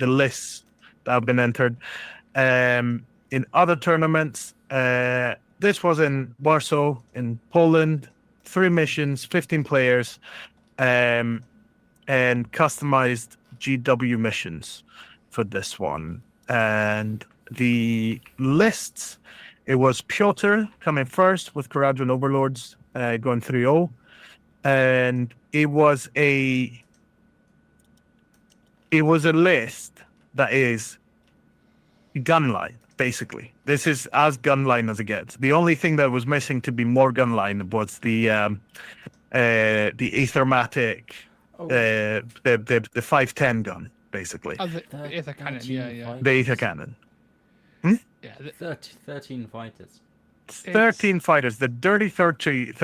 lists that have been entered. In other tournaments, this was in Warsaw in Poland. 3 missions, 15 players, and customized GW missions for this one. And the lists, it was Piotr coming first with Caradron Overlords, going 3-0. And it was a list that is gunline, basically. This is as gunline as it gets. The only thing that was missing to be more gunline was the Aethermatic, the 510 gun, basically. Oh, the Aether Cannon, yeah. The Aether Cannon. Yeah, 13 fighters. 13 fighters, the Dirty 13,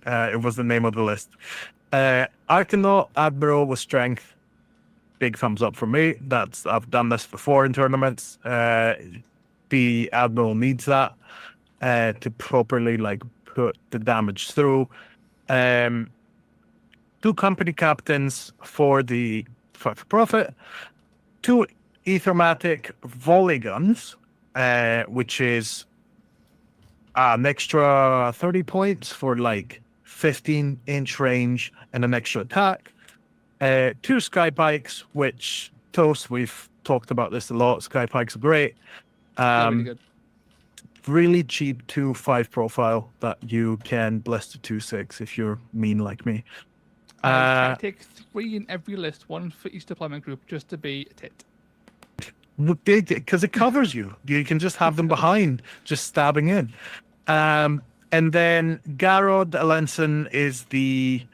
it was the name of the list. Arcanaut, Admiral with Strength, big thumbs up for me. I've done this before in tournaments. The Admiral needs that to properly like put the damage through. 2 company captains for the profit, 2 Aethermatic volley guns, which is an extra 30 points for like 15-inch range and an extra attack. 2 Sky Pikes, which Toast, we've talked about this a lot. Sky Pikes are great. really good. Really cheap 2-5 profile that you can bless to 2-6 if you're mean like me. I take 3 in every list, 1 for each deployment group, just to be a tit. Because it covers you. You can just have them behind, just stabbing in. And then Garrod Elenson is the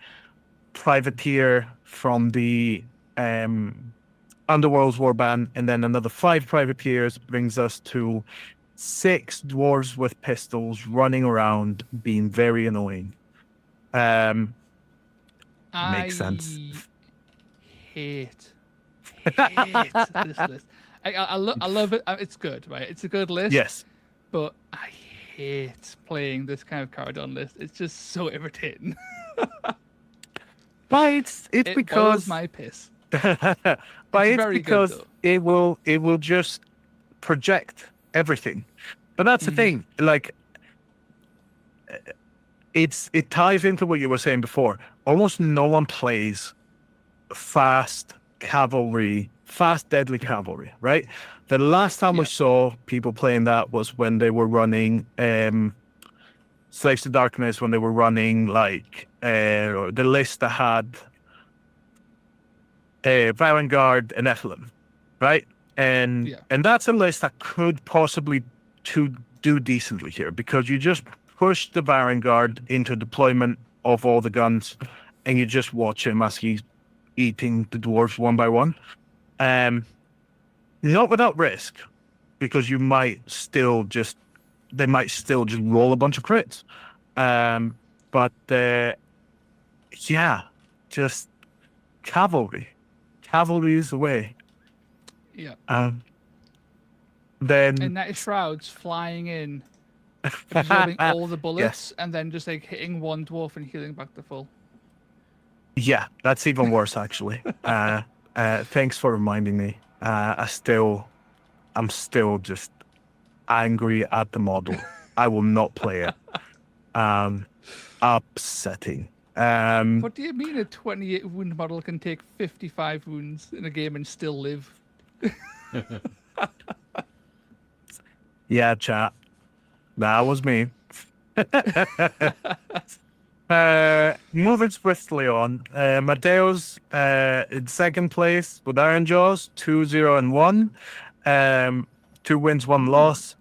privateer from the Underworld's Warband, and then another 5 privateers brings us to 6 dwarves with pistols running around, being very annoying. Makes sense. Hate this list. I love it. It's good, right? It's a good list. Yes. But I hate playing this kind of Caradon list. It's just so irritating. But it's It because boils my piss. but it's very good, because though. it will just project everything. But that's the thing. Like, it ties into what you were saying before. Almost no one plays fast deadly cavalry, right? The last time we saw people playing that was when they were running Slaves to Darkness, when they were running like the list that had Vanguard and Nephilim, right? And that's a list that could possibly do decently here, because you just push the Vanguard into deployment of all the guns, and you just watch him as he's eating the dwarves one by one. Not without risk, because they might still just roll a bunch of crits. But just cavalry. Cavalry is the way. Yeah. Then And that is Shrouds flying in, absorbing all the bullets, and then just like hitting one dwarf and healing back to full. Yeah, that's even worse actually. Thanks for reminding me. I'm still just angry at the model. I will not play it. Upsetting. What do you mean a 28 wound model can take 55 wounds in a game and still live? Yeah, chat. That was me. Moving swiftly on. Mateo's in second place with Iron Jaws, 2-0-1. 2 wins, 1 loss.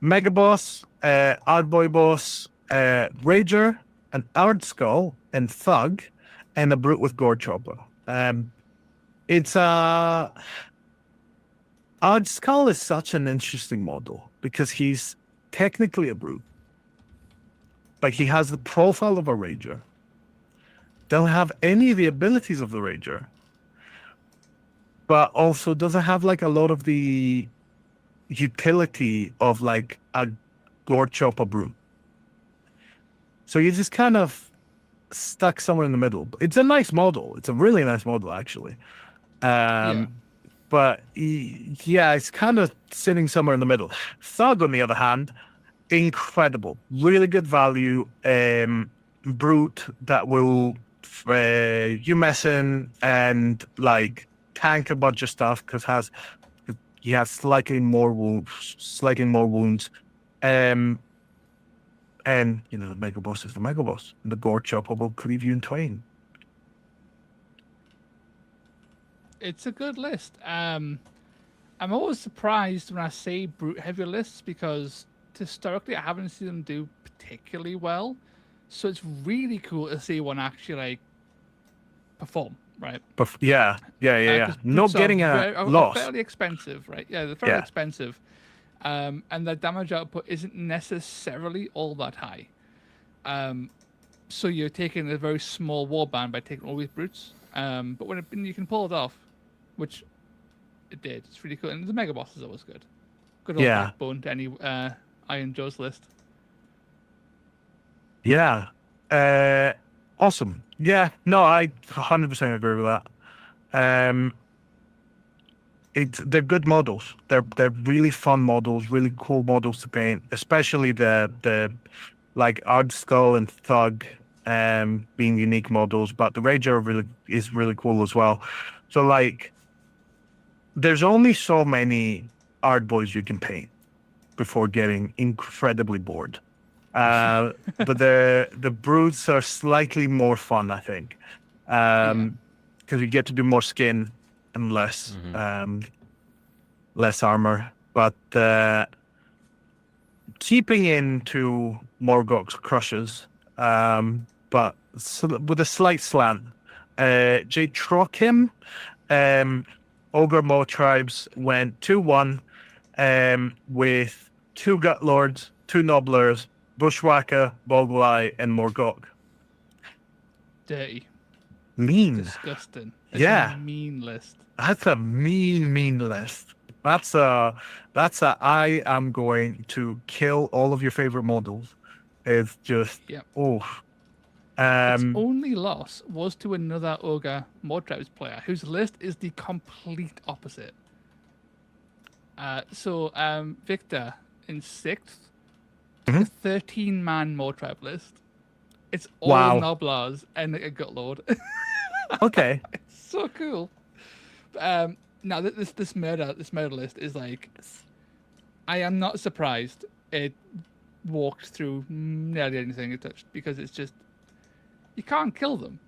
Mega Boss, Odd Boy Boss, Rager, an Ard Skull, and Thug, and a Brute with Gore Chopper. It's Odd Skull is such an interesting model because he's technically a Brute. Like, he has the profile of a Rager. Doesn't have any of the abilities of the Rager. But also doesn't have, like, a lot of the utility of, like, a Gore Chopper Brute. So you're just kind of stuck somewhere in the middle. It's a nice model. It's a really nice model, actually. But, yeah, it's kind of sitting somewhere in the middle. Thug, on the other hand, incredible, really good value, brute that will you mess in and like tank a bunch of stuff because he has slightly more wounds, and you know the Mega Boss is the Mega Boss, and the Gore Chopper will cleave you in twain. It's a good list. I'm always surprised when I see brute heavy lists because historically I haven't seen them do particularly well. So it's really cool to see one actually like perform, right? But yeah. Not getting a loss. Fairly expensive, right? Yeah, they're fairly expensive. And their damage output isn't necessarily all that high. So you're taking a very small warband by taking all these brutes. But when you can pull it off, which it did, it's really cool. And the Mega Boss is always good. Good old backbone to any Iron Joe's list. Yeah. Awesome. Yeah. No, I 100% agree with that. They're good models. They're really fun models, really cool models to paint, especially the like Ard Skull and Thug being unique models, but the Rager is really cool as well. So like there's only so many Ard Boys you can paint before getting incredibly bored. But the brutes are slightly more fun, I think, because you get to do more skin and less armor. But keeping into Morgoth's crushes, but with a slight slant. Jade Trokim, Ogre Mo tribes went 2-1 with 2 Gut Lords, 2 Nobblers, Bushwhacker, Boggleye, and Morgoth. Dirty. Mean. Disgusting. It's a mean list. That's a mean list. That's a I am going to kill all of your favorite models. It's just its only loss was to another Ogre Tribes player whose list is the complete opposite. So Victor in 6th, 13-man Tribe list. It's all Nobblers and a Gut Lord. Okay. It's so cool. Now this murder list is like, I am not surprised it walked through nearly anything it touched because it's just, you can't kill them.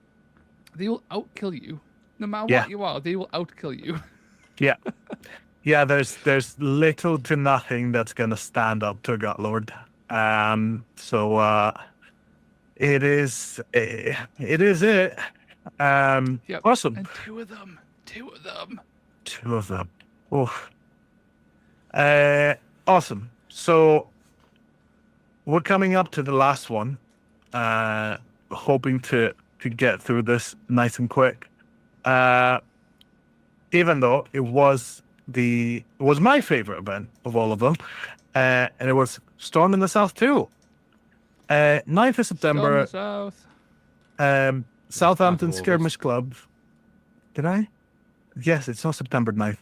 They will outkill you. No matter what you are, they will outkill you. Yeah. Yeah, there's little to nothing that's gonna stand up to a Gut Lord. So it is it. Awesome. And two of them. Oh. Awesome. So we're coming up to the last one. Hoping to get through this nice and quick. Even though it was my favorite event of all of them, and it was Storm in the South too. 9th of September. Storm in the South. Southampton 9th of Skirmish August. Club. Did I? Yes, it's not September 9th.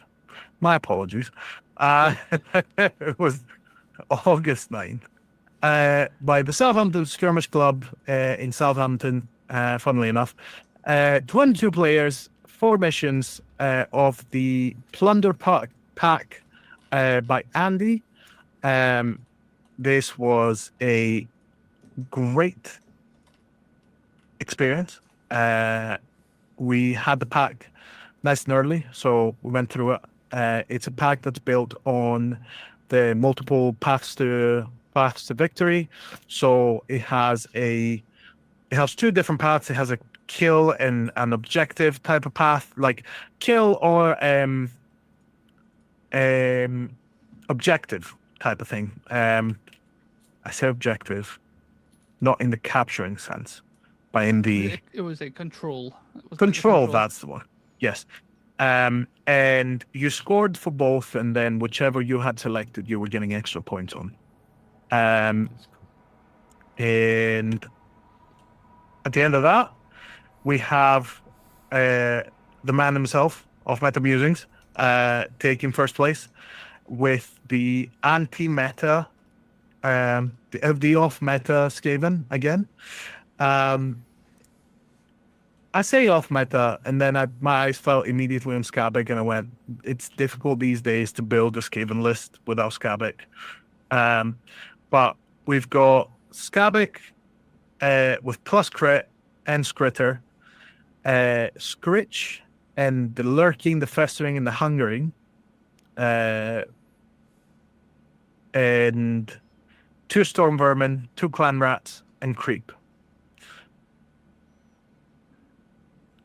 My apologies. It was August 9th. By the Southampton Skirmish Club in Southampton, funnily enough. 22 players, 4 missions of the Plunder Pack by Andy. This was a great experience. We had the pack nice and early, so we went through it. It's a pack that's built on the multiple paths to victory. So it has 2 different paths. It has a kill and an objective type of path, like kill or objective type of thing. I say objective, not in the capturing sense, but in the It was a control. It was control. That's the one. Yes. And you scored for both, and then whichever you had selected, you were getting extra points on. And at the end of that, we have the man himself of Meta Musings taking first place with the anti-meta, the off-meta Skaven again. I say off-meta, and then my eyes fell immediately on Skabic, and I went, it's difficult these days to build a Skaven list without Skabic. But we've got Skabic with plus crit and Skritter, Scritch, and the Lurking, the Festering, and the Hungering, and 2 Storm Vermin, 2 Clan Rats, and Creep.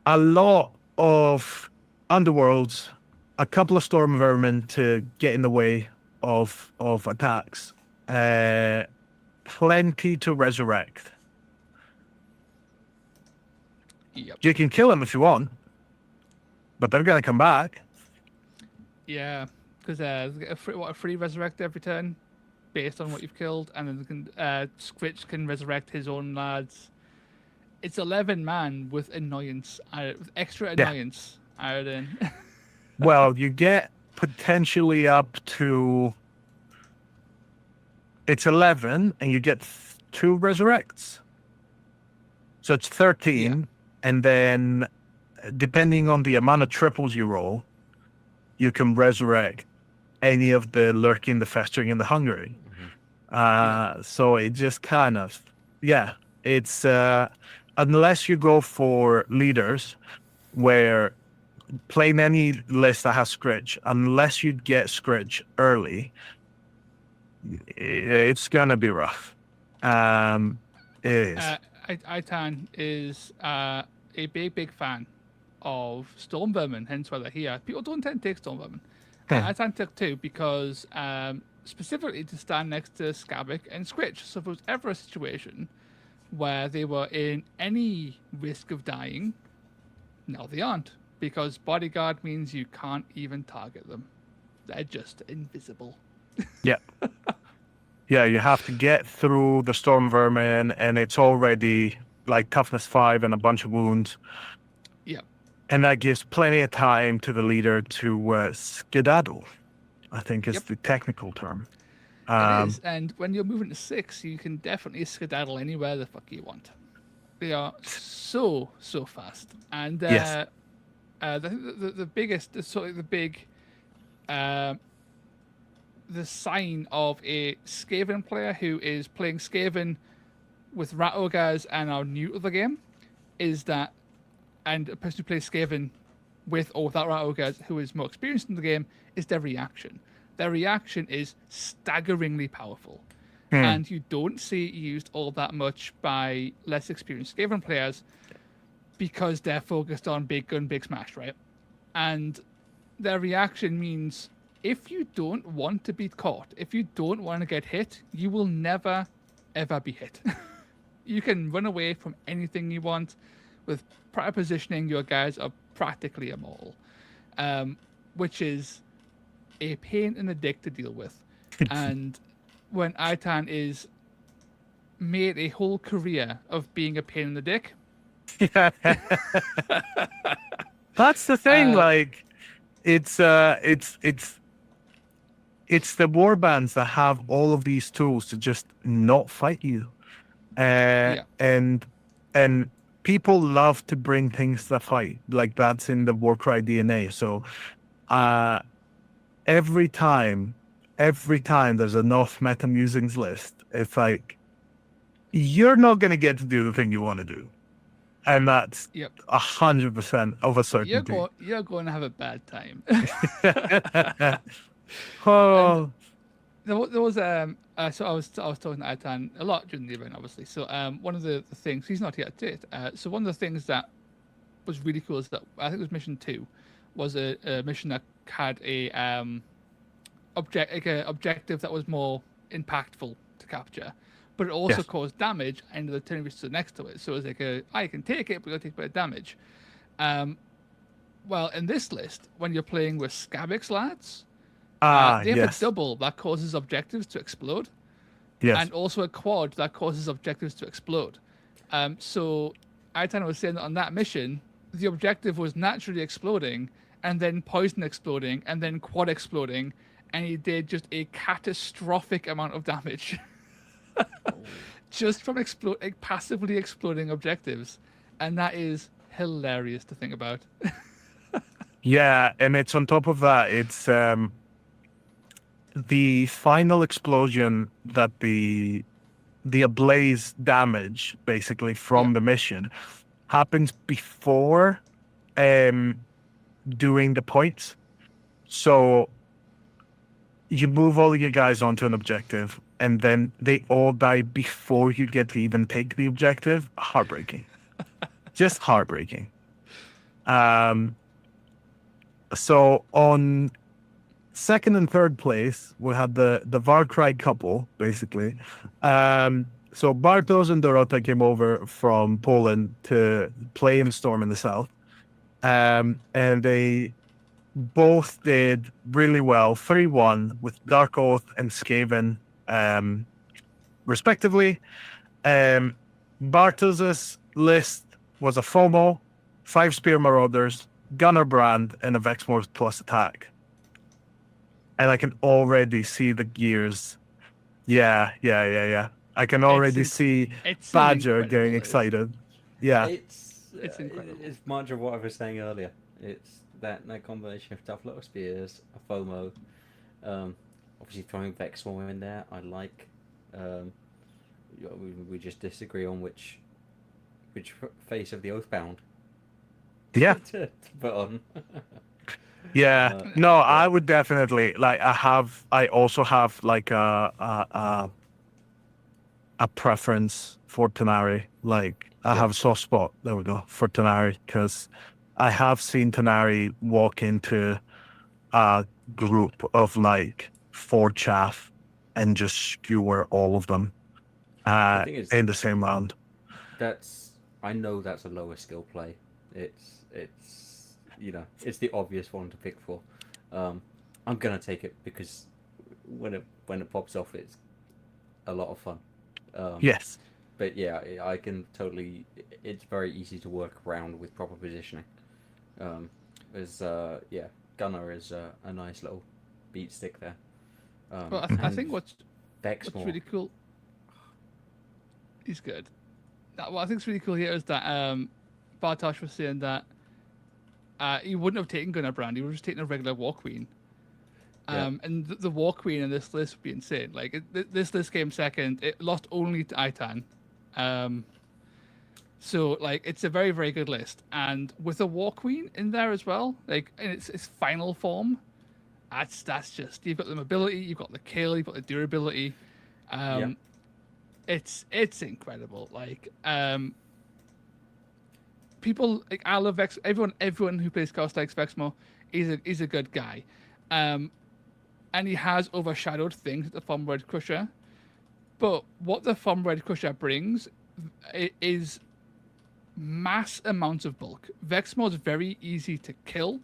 A lot of Underworlds, a couple of Storm Vermin to get in the way of attacks, plenty to resurrect. Yep. You can kill them if you want, but they're going to come back. Yeah, because a free resurrect every turn based on what you've killed, and then Scritch can resurrect his own lads. It's 11 man with annoyance, with extra annoyance added in. Well, you get potentially up to... It's 11, and you get 2 resurrects. So it's 13, Yeah. and then depending on the amount of triples you roll, you can resurrect any of the Lurking, the Festering, and the Hungering. So it just kind of... Yeah, it's... unless you go for leaders, where playing any list that has Scritch, unless you get Scritch early, it's gonna be rough. It is. Itan is a big fan of Storm Vermin, hence why they're here. People don't tend to take Storm Vermin. Itan took 2 because specifically to stand next to Skabic and Scritch. So if there was ever a situation where they were in any risk of dying, now they aren't, because Bodyguard means you can't even target them. They're just invisible. Yeah. Yeah, you have to get through the Storm Vermin, and it's already like toughness 5 and a bunch of wounds. Yeah. And that gives plenty of time to the leader to skedaddle, I think is the technical term. It is, and when you're moving to 6, you can definitely skedaddle anywhere the fuck you want. They are so fast, and Yes. the biggest, sort of the big, the sign of a Skaven player who is playing Skaven with Rat Ogres and are new to the game is that, and a person who plays Skaven with or without Rat Ogres who is more experienced in the game, is their reaction. Their reaction is staggeringly powerful. And you don't see it used all that much by less experienced Skaven players because they're focused on big gun, big smash, right? And their reaction means if you don't want to be caught, if you don't want to get hit, you will never, ever be hit. You can run away from anything you want. With prior positioning, your guys are practically immortal, which is a pain in the dick to deal with. And when Itan is made a whole career of being a pain in the dick, Yeah. That's the thing. Like, it's it's the war bands that have all of these tools to just not fight you. Yeah. And people love to bring things that fight. Like that's in the Warcry DNA. So uh every time there's a North Meta Musings list, it's like you're not gonna get to do the thing you want to do. And that's Yep. 100% of a You're certainty. going to have a bad time. And Oh, there was so I was talking to Aitan a lot during the event, obviously. So one of the things, he's not here to date. So one of the things that was really cool is that I think it was mission 2, was a mission that had a objective that was more impactful to capture, but it also yes. caused damage and the turn stood next to it. So it was like I can take it, but you'll take a bit of damage. Well, in this list, when you're playing with Scabix lads, they have a Yes. double that causes objectives to explode, Yes. and also a quad that causes objectives to explode. So Aitan was saying that on that mission, the objective was naturally exploding, and then poison exploding, and then quad exploding, and he did just a catastrophic amount of damage just from passively exploding objectives, and that is hilarious to think about. Yeah, and it's on top of that, it's the final explosion that the ablaze damage basically from Yeah. the mission happens before doing the points. So you move all your guys onto an objective and then they all die before you get to even take the objective. Heartbreaking. Just heartbreaking. So on second and third place, we had the Warcry couple, basically. So Bartosz and Dorota came over from Poland to play in Storm in the South. And they both did really well, 3-1 with Dark Oath and Skaven, respectively. Bartosz's list was a FOMO, 5 Spear Marauders, Gunner Brand, and a Vexmore plus attack. And I can already see the gears. Yeah. I can already see It's an Badger incredible getting list. excited. Yeah. It's incredible. It's much of what I was saying earlier. It's that combination of tough little spears, a FOMO, obviously throwing Vexmore in there. I like. We just disagree on which face of the Oathbound Yeah. to put on. Yeah. No, I would definitely like. I also have like a preference for Tanari. Like I have a soft spot. There we go for Tanari because I have seen Tanari walk into a group of like 4 chaff and just skewer all of them The thing is, in the same round. I know that's a lower skill play. It's it's the obvious one to pick for. I'm gonna take it because when it pops off, it's a lot of fun. Yes. But yeah, I can totally. It's very easy to work around with proper positioning. Gunner is a nice little beat stick there. But I think what's Vexmore. really cool. He's good. What I think is really cool here is that Bartosz was saying that he wouldn't have taken Gunnar Brand. He would have just taken a regular War Queen. And the War Queen in this list would be insane. Like this list came second. It lost only to Aitan. So like it's a very, very good list. And with a War Queen in there as well, like in its final form, that's just, you've got the mobility, you've got the kill, you've got the durability. It's incredible. Like people, like, I love Vex. Everyone who plays Chaos likes Vexmore. He's a good guy, and he has overshadowed things at the Thumb Red Crusher. But what the Thumb Red Crusher brings is mass amounts of bulk. Vexmore is very easy to kill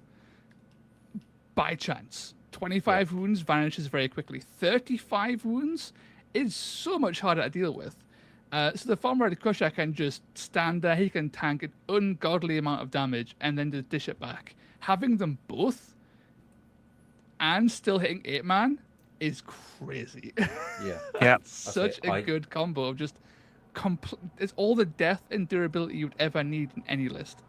by chance. 25 wounds vanishes very quickly. 35 wounds is so much harder to deal with. So the Farm Ready Crusher can just stand there. He can tank an ungodly amount of damage and then just dish it back. Having them both and still hitting 8-man is crazy. Yeah. Yeah. Such Okay, a good combo of just it's all the depth and durability you'd ever need in any list.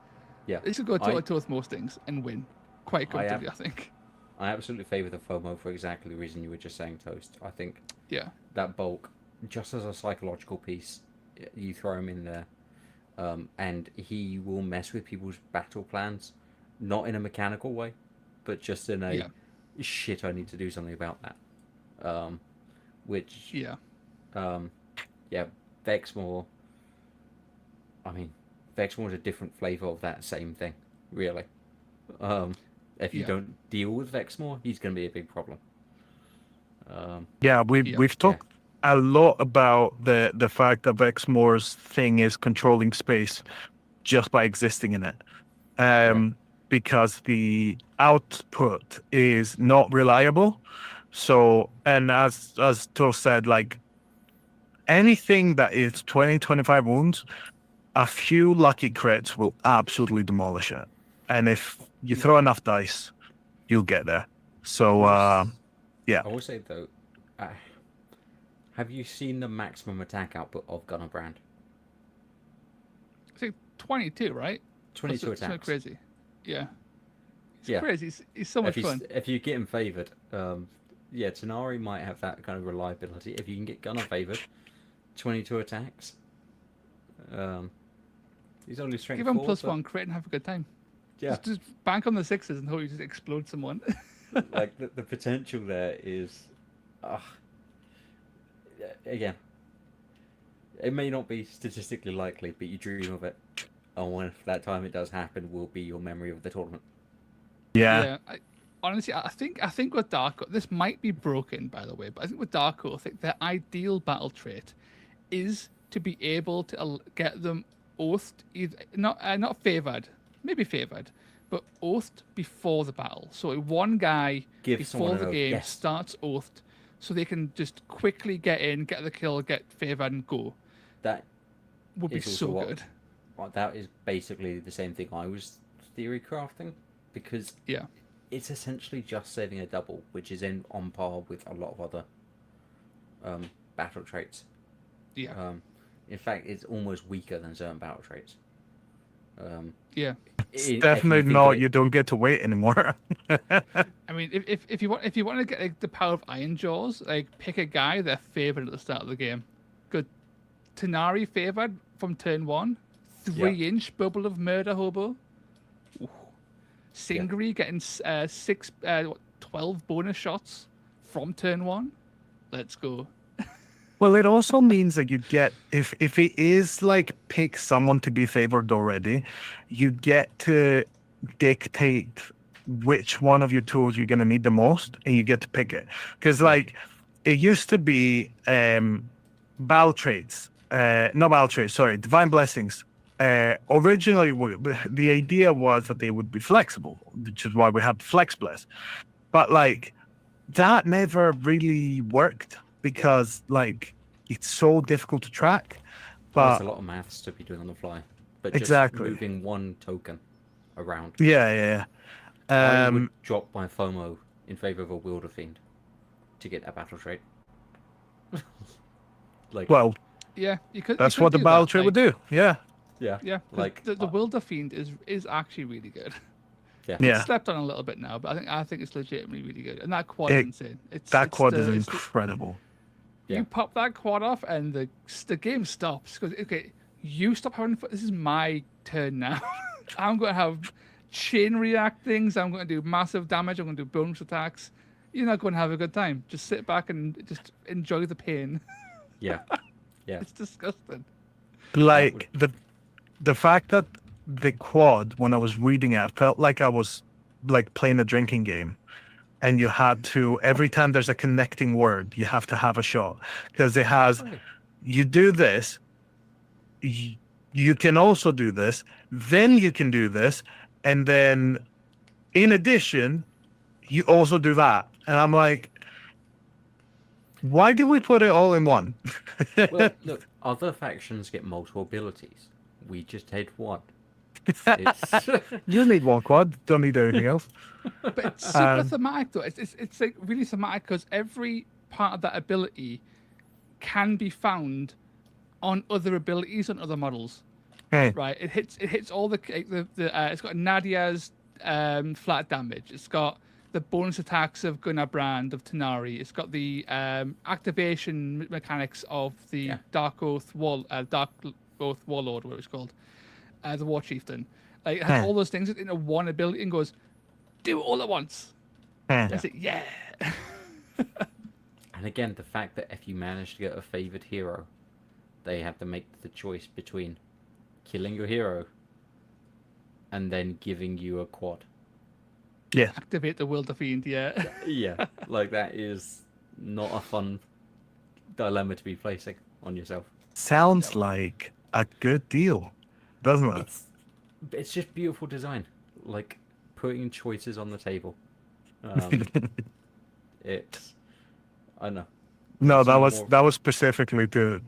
Yeah. This could go toe to toe with most things and win quite I am- comfortably, I think. I absolutely favour the FOMO for exactly the reason you were just saying, Toast. I think Yeah. that bulk, just as a psychological piece, you throw him in there, and he will mess with people's battle plans, not in a mechanical way, but just in a shit. I need to do something about that. Which Yeah. yeah, Vexmore. I mean, Vexmore is a different flavour of that same thing, really. If you don't deal with Vexmore, he's going to be a big problem. We've talked a lot about the fact that Vexmore's thing is controlling space just by existing in it. Because the output is not reliable. So, and as Toast said, like anything that is 20-25 wounds, a few lucky crits will absolutely demolish it. And if you throw enough dice, you'll get there. So, yeah. I will say though, have you seen the maximum attack output of Gunner Brand? I think 22, right? 22 That's so attacks. crazy. Yeah. Yeah. Crazy. He's so much fun. If you get him favoured, Tanari might have that kind of reliability. If you can get Gunner favoured, 22 attacks. He's only strength Give him 4, plus but, 1 crit and have a good time. Yeah. Just bank on the 6s and hope you just explode someone. Like the potential there is, again, it may not be statistically likely, but you dream of it, and when that time it does happen, will be your memory of the tournament. Yeah. Honestly, I think with Darko, this might be broken by the way, but I think with Darko, I think their ideal battle trait is to be able to get them oathed, either not favored, maybe favored, but oathed before the battle. So one guy before the game starts oathed, so they can just quickly get in, get the kill, get favored, and go. That would be so good. That is basically the same thing I was theory crafting, because it's essentially just saving a double, which is on par with a lot of other battle traits. Yeah. In fact, it's almost weaker than certain battle traits. It's definitely not. You don't get to wait anymore. I mean, if you want to get like, the power of Iron Jaws, like pick a guy they're favored at the start of the game. Good. Tanari favored from turn 1. 3-inch bubble of murder hobo. Ooh. Singri getting 12 bonus shots from turn 1. Let's go. Well, it also means that you get, if it is like pick someone to be favored already, you get to dictate which one of your tools you're going to need the most, and you get to pick it. Because like it used to be battle traits, divine blessings. Originally, the idea was that they would be flexible, which is why we have Flex Bless. But like that never really worked, because like it's so difficult to track. But there's a lot of maths to be doing on the fly. But just moving one token around. Yeah. I would drop my FOMO in favor of a Wielder Fiend to get that battle trait. Yeah, you could. That's what the battle trait would do. Yeah. Yeah. Like the Wielder Fiend is actually really good. Yeah. It's slept on a little bit now, but I think it's legitimately really good. And that quad is insane. Quad is incredible. You pop that quad off, and the game stops. Because okay, you stop having fun. This is my turn now. I'm going to have chain react things. I'm going to do massive damage. I'm going to do bonus attacks. You're not going to have a good time. Just sit back and just enjoy the pain. Yeah. It's disgusting. Like the fact that the quad, when I was reading it, I felt like I was like playing a drinking game. And you had to, every time there's a connecting word, you have to have a shot. Because it has, you do this, you can also do this, then you can do this, and then in addition, you also do that. And I'm like, Why did we put it all in one? Well, look, other factions get multiple abilities. We just had one. It's You need one quad. Don't need anything else. But it's super Um, thematic though. It's like really thematic because every part of that ability can be found on other abilities on other models. Hey, Right? It hits all it's got Nadia's flat damage. It's got the bonus attacks of Gunnar Brand of Tanari. It's got the activation mechanics of the Yeah. Dark Oath Warlord, what it's called, the War Chieftain. Like it has Huh. all those things into one ability and goes, do it all at once. hey. That's it. Yeah. and again the fact that if you manage to get a favored hero, they have to make the choice between killing your hero and then giving you a quad. Yeah. Activate the Will of Fiend. Yeah. Yeah, like that is not a fun dilemma to be placing on yourself. Sounds like a good deal, doesn't it? It's just beautiful design, like putting choices on the table. It's I don't know. No, It's more- that was specifically to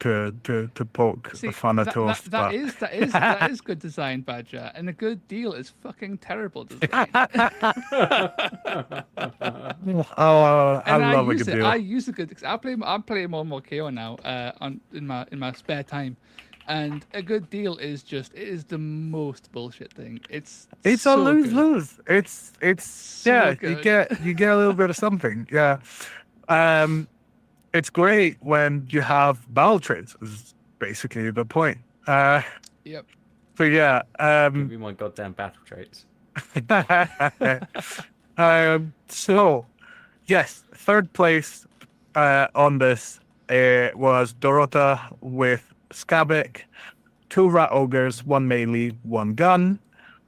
poke See, fun at that us. but- is good design, Badger, and a good deal is fucking terrible design. Oh, I And love a use good it. deal. I use a good. I'm playing more and more KO now. In my spare time, and a good deal is just it is the most bullshit thing. It's It's a so good. lose-lose. It's So yeah. You good. get a little bit of something. Yeah. It's great when you have battle trades. Is basically the point. Yep. So yeah. Give me my goddamn battle traits. So yes, third place on this was Dorota with Skabik, 2 rat ogres, 1 melee, 1 gun,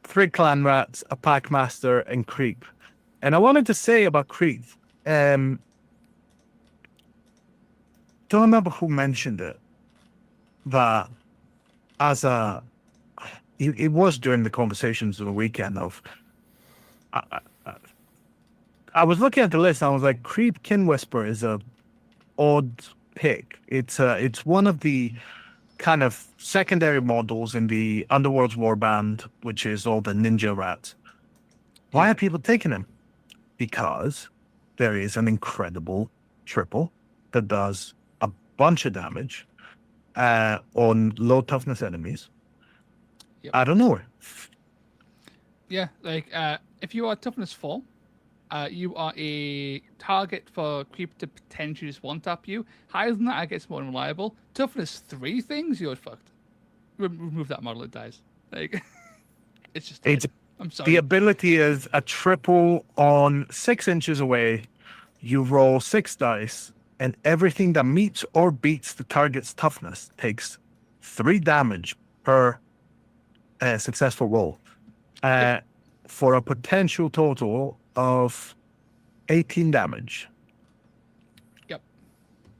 3 clan rats, a pack master, and creep. And I wanted to say about creep, don't remember who mentioned it, that as a it was during the conversations of the weekend of I was looking at the list and I was like, Creep Kin Whisper is a odd pick. It's one of the kind of secondary models in the Underworld's Warband, which is all the ninja rats. Why are people taking him? Because there is an incredible triple that does a bunch of damage on low toughness enemies. Yep. I don't know. Yeah, like if you are toughness 4, you are a target for creep to potentially just one-tap you. Higher than that, it gets more unreliable. Toughness 3 things, you're fucked. Remove that model, it dies. Like, it's just dead. It's I'm sorry. the ability is a triple on 6 inches away. You roll 6 dice, and everything that meets or beats the target's toughness takes 3 damage per successful roll, for a potential total of 18 damage. Yep.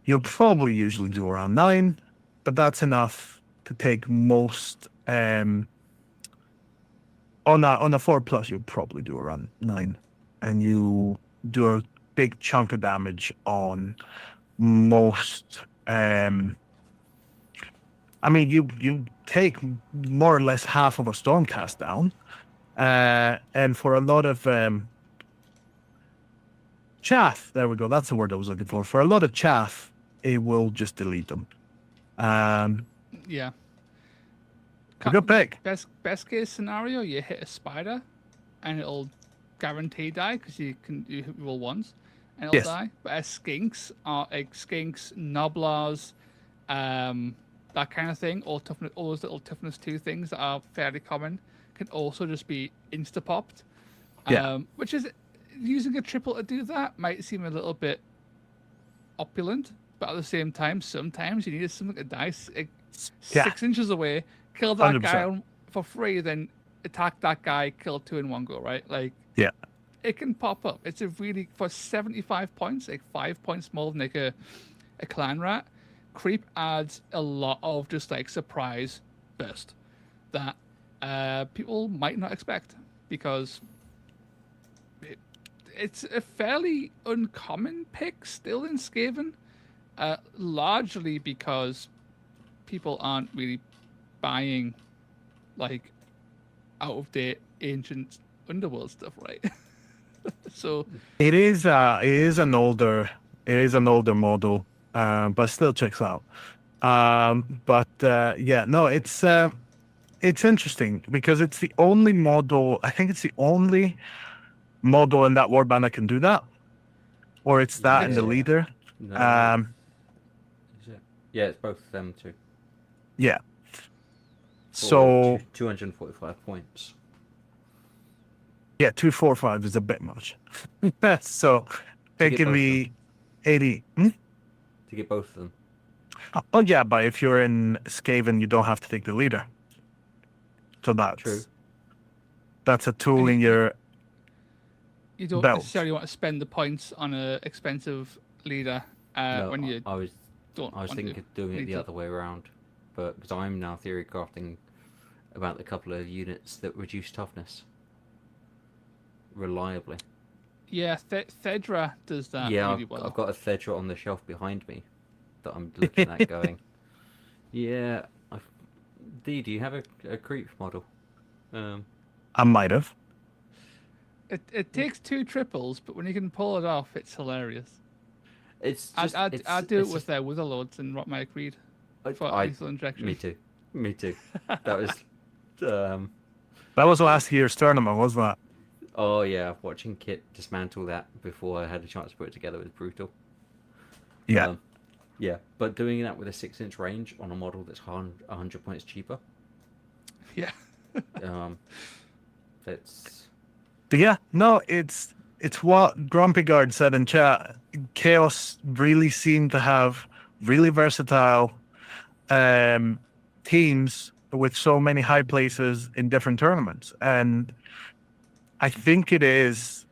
You'll probably usually do around 9, but that's enough to take most. On a 4+, you'll probably do around 9, and you do a big chunk of damage on most. I mean, you take more or less half of a Stormcast down, and for a lot of chaff, there we go. That's the word I was looking for. For a lot of chaff, it will just delete them. Yeah. A good pick. Best case scenario, you hit a spider, and it'll guarantee die because you roll once, and it'll Yes. die. But as skinks are skinks, noblars, that kind of thing, or toughness, all those little toughness 2 things that are fairly common, can also just be insta popped. Yeah. Which is using a triple to do that might seem a little bit opulent, but at the same time, sometimes you need something to die 6 inches away, kill that 100%. guy for free, then attack that guy, kill 2 in one go, right? Like, Yeah. it can pop up. It's a really, for 75 points, like 5 points more than like a clan rat. Creep adds a lot of just like surprise burst that people might not expect, because it's a fairly uncommon pick still in Skaven. Largely because people aren't really buying like out of date ancient underworld stuff, right? So It is an older model, but still checks out. Yeah, no, it's interesting because it's the only model. I think it's the only model in that warband that can do that, or it's that in the Yeah. leader. No. Is it? Yeah, it's both of them too. Yeah. For So 245 points. yeah, 245 is a bit much. So To it get can both of be 80. To get both of them. Oh yeah, but if you're in Skaven, you don't have to take the leader. So True. that's a tool in your you don't belt. necessarily want to spend the points on a expensive leader No, when you I was don't. want thinking to. of doing it Need the to. other way around, but because I'm now theory crafting about the couple of units that reduce toughness reliably. Yeah, Thedra does that Yeah, really well. I've got a Thedra on the shelf behind me that I'm looking at going. Yeah, do you have a creep model? I might have. It takes 2 triples, but when you can pull it off, it's hilarious. It's just I'd do it with their Witherlords and Rotmire Creed for lethal injection. Me too. That was That was last year's tournament, wasn't it? oh yeah, watching Kit dismantle that before I had a chance to put it together was brutal. Yeah. Yeah, but doing that with a 6-inch range on a model that's 100 points cheaper. Yeah. That's But yeah, no, it's what Grumpy Guard said in chat. Chaos really seemed to have really versatile teams with so many high places in different tournaments. And I think it is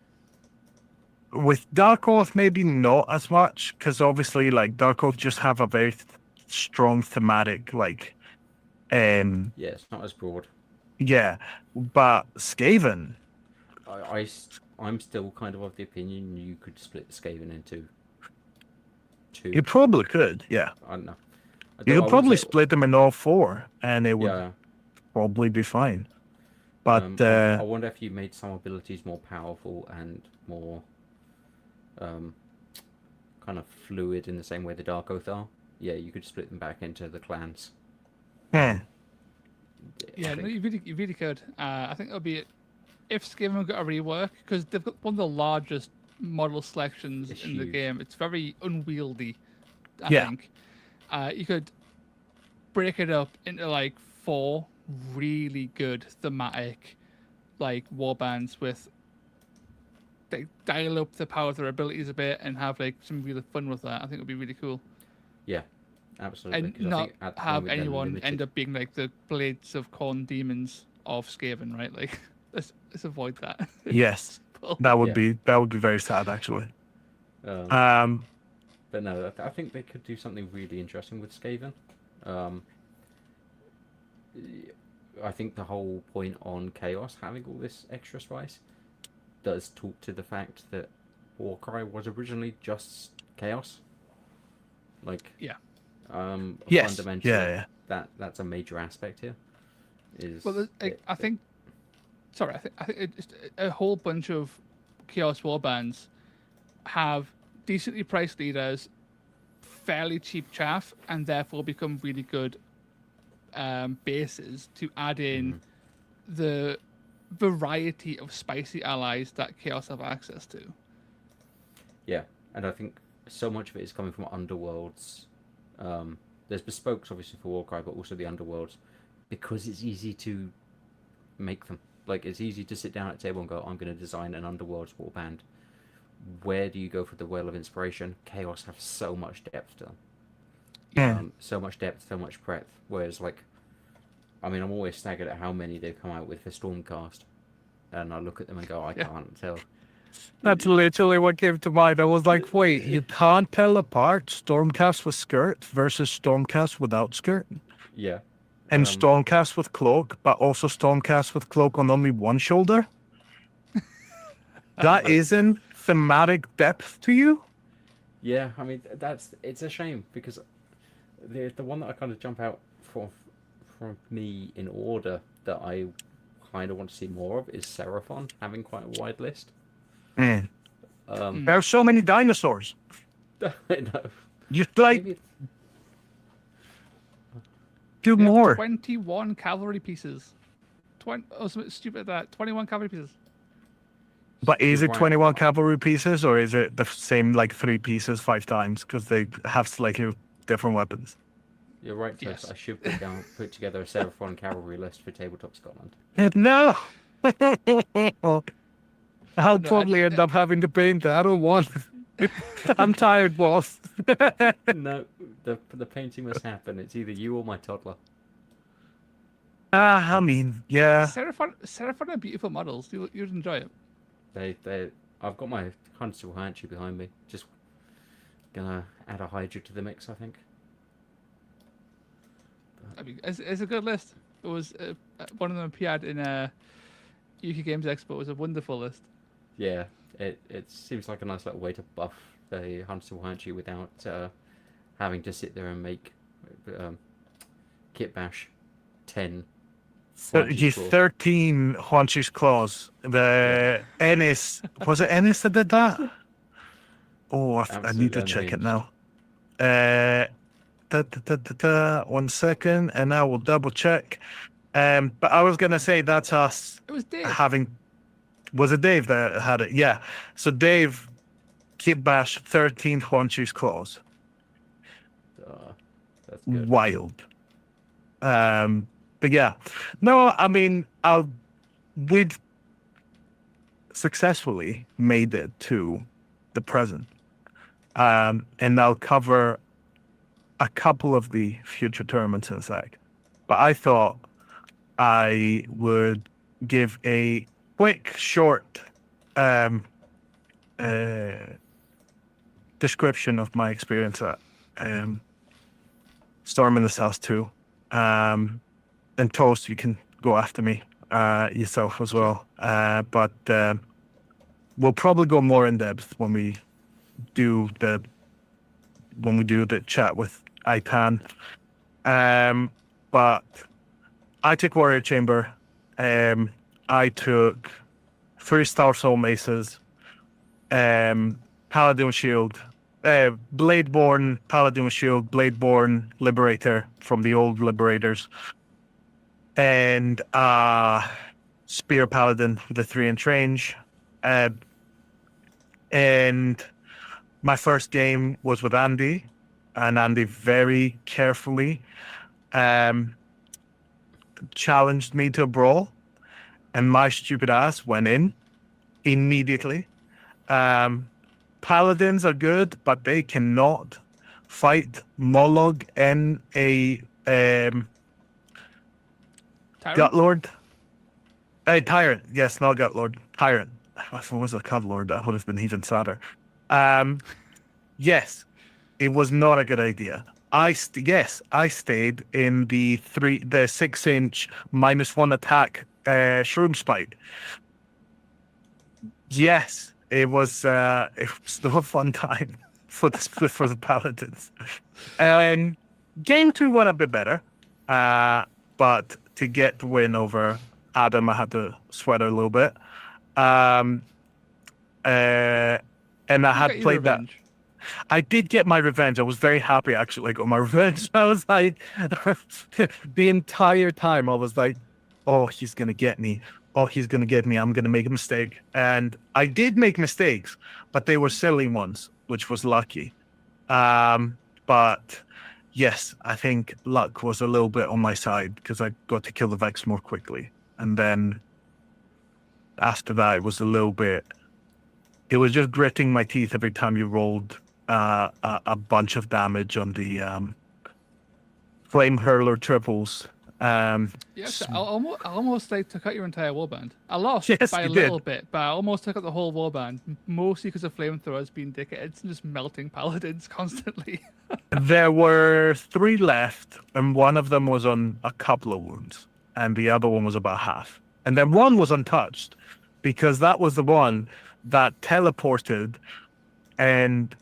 with Dark Oath, maybe not as much, because obviously like Dark Oath just have a very strong thematic, like yeah, it's not as broad. yeah. But Skaven, I'm still kind of the opinion you could split Skaven into two. you probably could, yeah. I don't know. You could probably split them in all 4, and it would Yeah. probably be fine. But I wonder if you made some abilities more powerful and more kind of fluid in the same way the Dark Oath are. Yeah, you could split them back into the clans. Yeah, no, you really could. I think it'll be if Skaven got a rework because they've got one of the largest model selections in the game. It's very unwieldy. I think you could break it up into like 4 really good thematic like warbands with they dial up the power of their abilities a bit and have like some really fun with that. I think it would be really cool. Yeah, absolutely. And not have anyone end up being like the Blades of Khorne demons of Skaven, right? Like let's avoid that. yes, that would be very sad actually. But no, I think they could do something really interesting with Skaven. I think the whole point on Chaos having all this extra spice does talk to the fact that Warcry was originally just Chaos. Like, yes, fundamentally, that's a major aspect here. I think it's a whole bunch of Chaos warbands have decently priced leaders, fairly cheap chaff, and therefore become really good bases to add in the variety of spicy allies that Chaos have access to. Yeah, and I think so much of it is coming from underworlds. There's bespokes obviously for Warcry, but also the underworlds, because it's easy to make them. Like, it's easy to sit down at a table and go, I'm going to design an underworlds warband. Where do you go for the well of inspiration? Chaos have so much depth to them. So much depth, so much breadth. Whereas, like, I mean, I'm always staggered at how many they've come out with for Stormcast. And I look at them and go, I can't tell. That's literally what came to mind. I was like, wait, you can't tell apart Stormcast with skirt versus Stormcast without skirt. Yeah. And Stormcast with cloak, but also Stormcast with cloak on only one shoulder? That isn't thematic depth to you? Yeah, I mean it's a shame because the one that I kind of jump out from me in order that I kind of want to see more of is Seraphon, having quite a wide list. Man, Um, there are so many dinosaurs. I know. Just like Maybe do We have more. 21 cavalry pieces. 20. Oh, something stupid like that. 21 cavalry pieces. But is You're it right. 21 cavalry pieces, or is it the same like 3 pieces 5 times because they have slightly different weapons? You're right, Toast. Yes. I should put together a Seraphon cavalry list for Tabletop Scotland. No. I'll No, probably end up having to paint it. I don't want it. I'm tired, boss. No, the painting must happen. It's either you or my toddler. I mean, yeah. Seraphon are beautiful models. You'd enjoy it. They. I've got my Huntsville Hanchy behind me. Just gonna add a Hydra to the mix, I think. I mean, it's a good list. It was one of them appeared in UK Games Expo. It was a wonderful list. Yeah, it seems like a nice little way to buff the Huntsville Hanchy without having to sit there and make Kit Bash 10. He's 13 Haunches Claws. The Ennis, was it Ennis that did that? Oh, I need to check it now. 1 second, and I will double check. But I was gonna say that's us It was Dave. having. Was it Dave that had it? Yeah. So Dave, Kit Bash, 13 Haunches Claws. That's good. Wild. But yeah, no, I mean, we'd successfully made it to the present, and I'll cover a couple of the future tournaments in a sec. But I thought I would give a quick, short description of my experience at Storm in the South 2. And Toast, you can go after me yourself as well. But we'll probably go more in depth when we do the chat with IPAN. But I took Warrior Chamber. I took 3 Star Soul Maces, Paladin Shield, Bladeborn, Paladin Shield, Bladeborn Liberator from the old Liberators, and Spear Paladin with a 3-inch range. And my first game was with Andy, and Andy very carefully challenged me to a brawl, and my stupid ass went in immediately. Paladins are good, but they cannot fight Mollog and a Gutlord. Tyrant. Yes, not Gutlord. Tyrant. If it was a Cudlord, that would have been even sadder. Yes, it was not a good idea. I stayed in the 6-inch -1 attack Shroom Spite. Yes, it was still a fun time for the Paladins. And game 2 went a bit better, but to get the win over Adam, I had to sweat a little bit. And I had played that. I did get my revenge. I was very happy, actually, I got my revenge. I was like, the entire time, I was like, oh, he's going to get me. Oh, he's going to get me. I'm going to make a mistake. And I did make mistakes, but they were silly ones, which was lucky. But yes, I think luck was a little bit on my side because I got to kill the Vex more quickly. And then after that, it was a little bit... It was just gritting my teeth every time you rolled a bunch of damage on the Flame Hurler triples. Yes, I almost like took out your entire warband. I lost Yes, by a you little did. bit, but I almost took out the whole warband, mostly because of flamethrowers being dickheads and just melting paladins constantly. There were 3 left, and one of them was on a couple of wounds, and the other one was about half. And then one was untouched, because that was the one that teleported and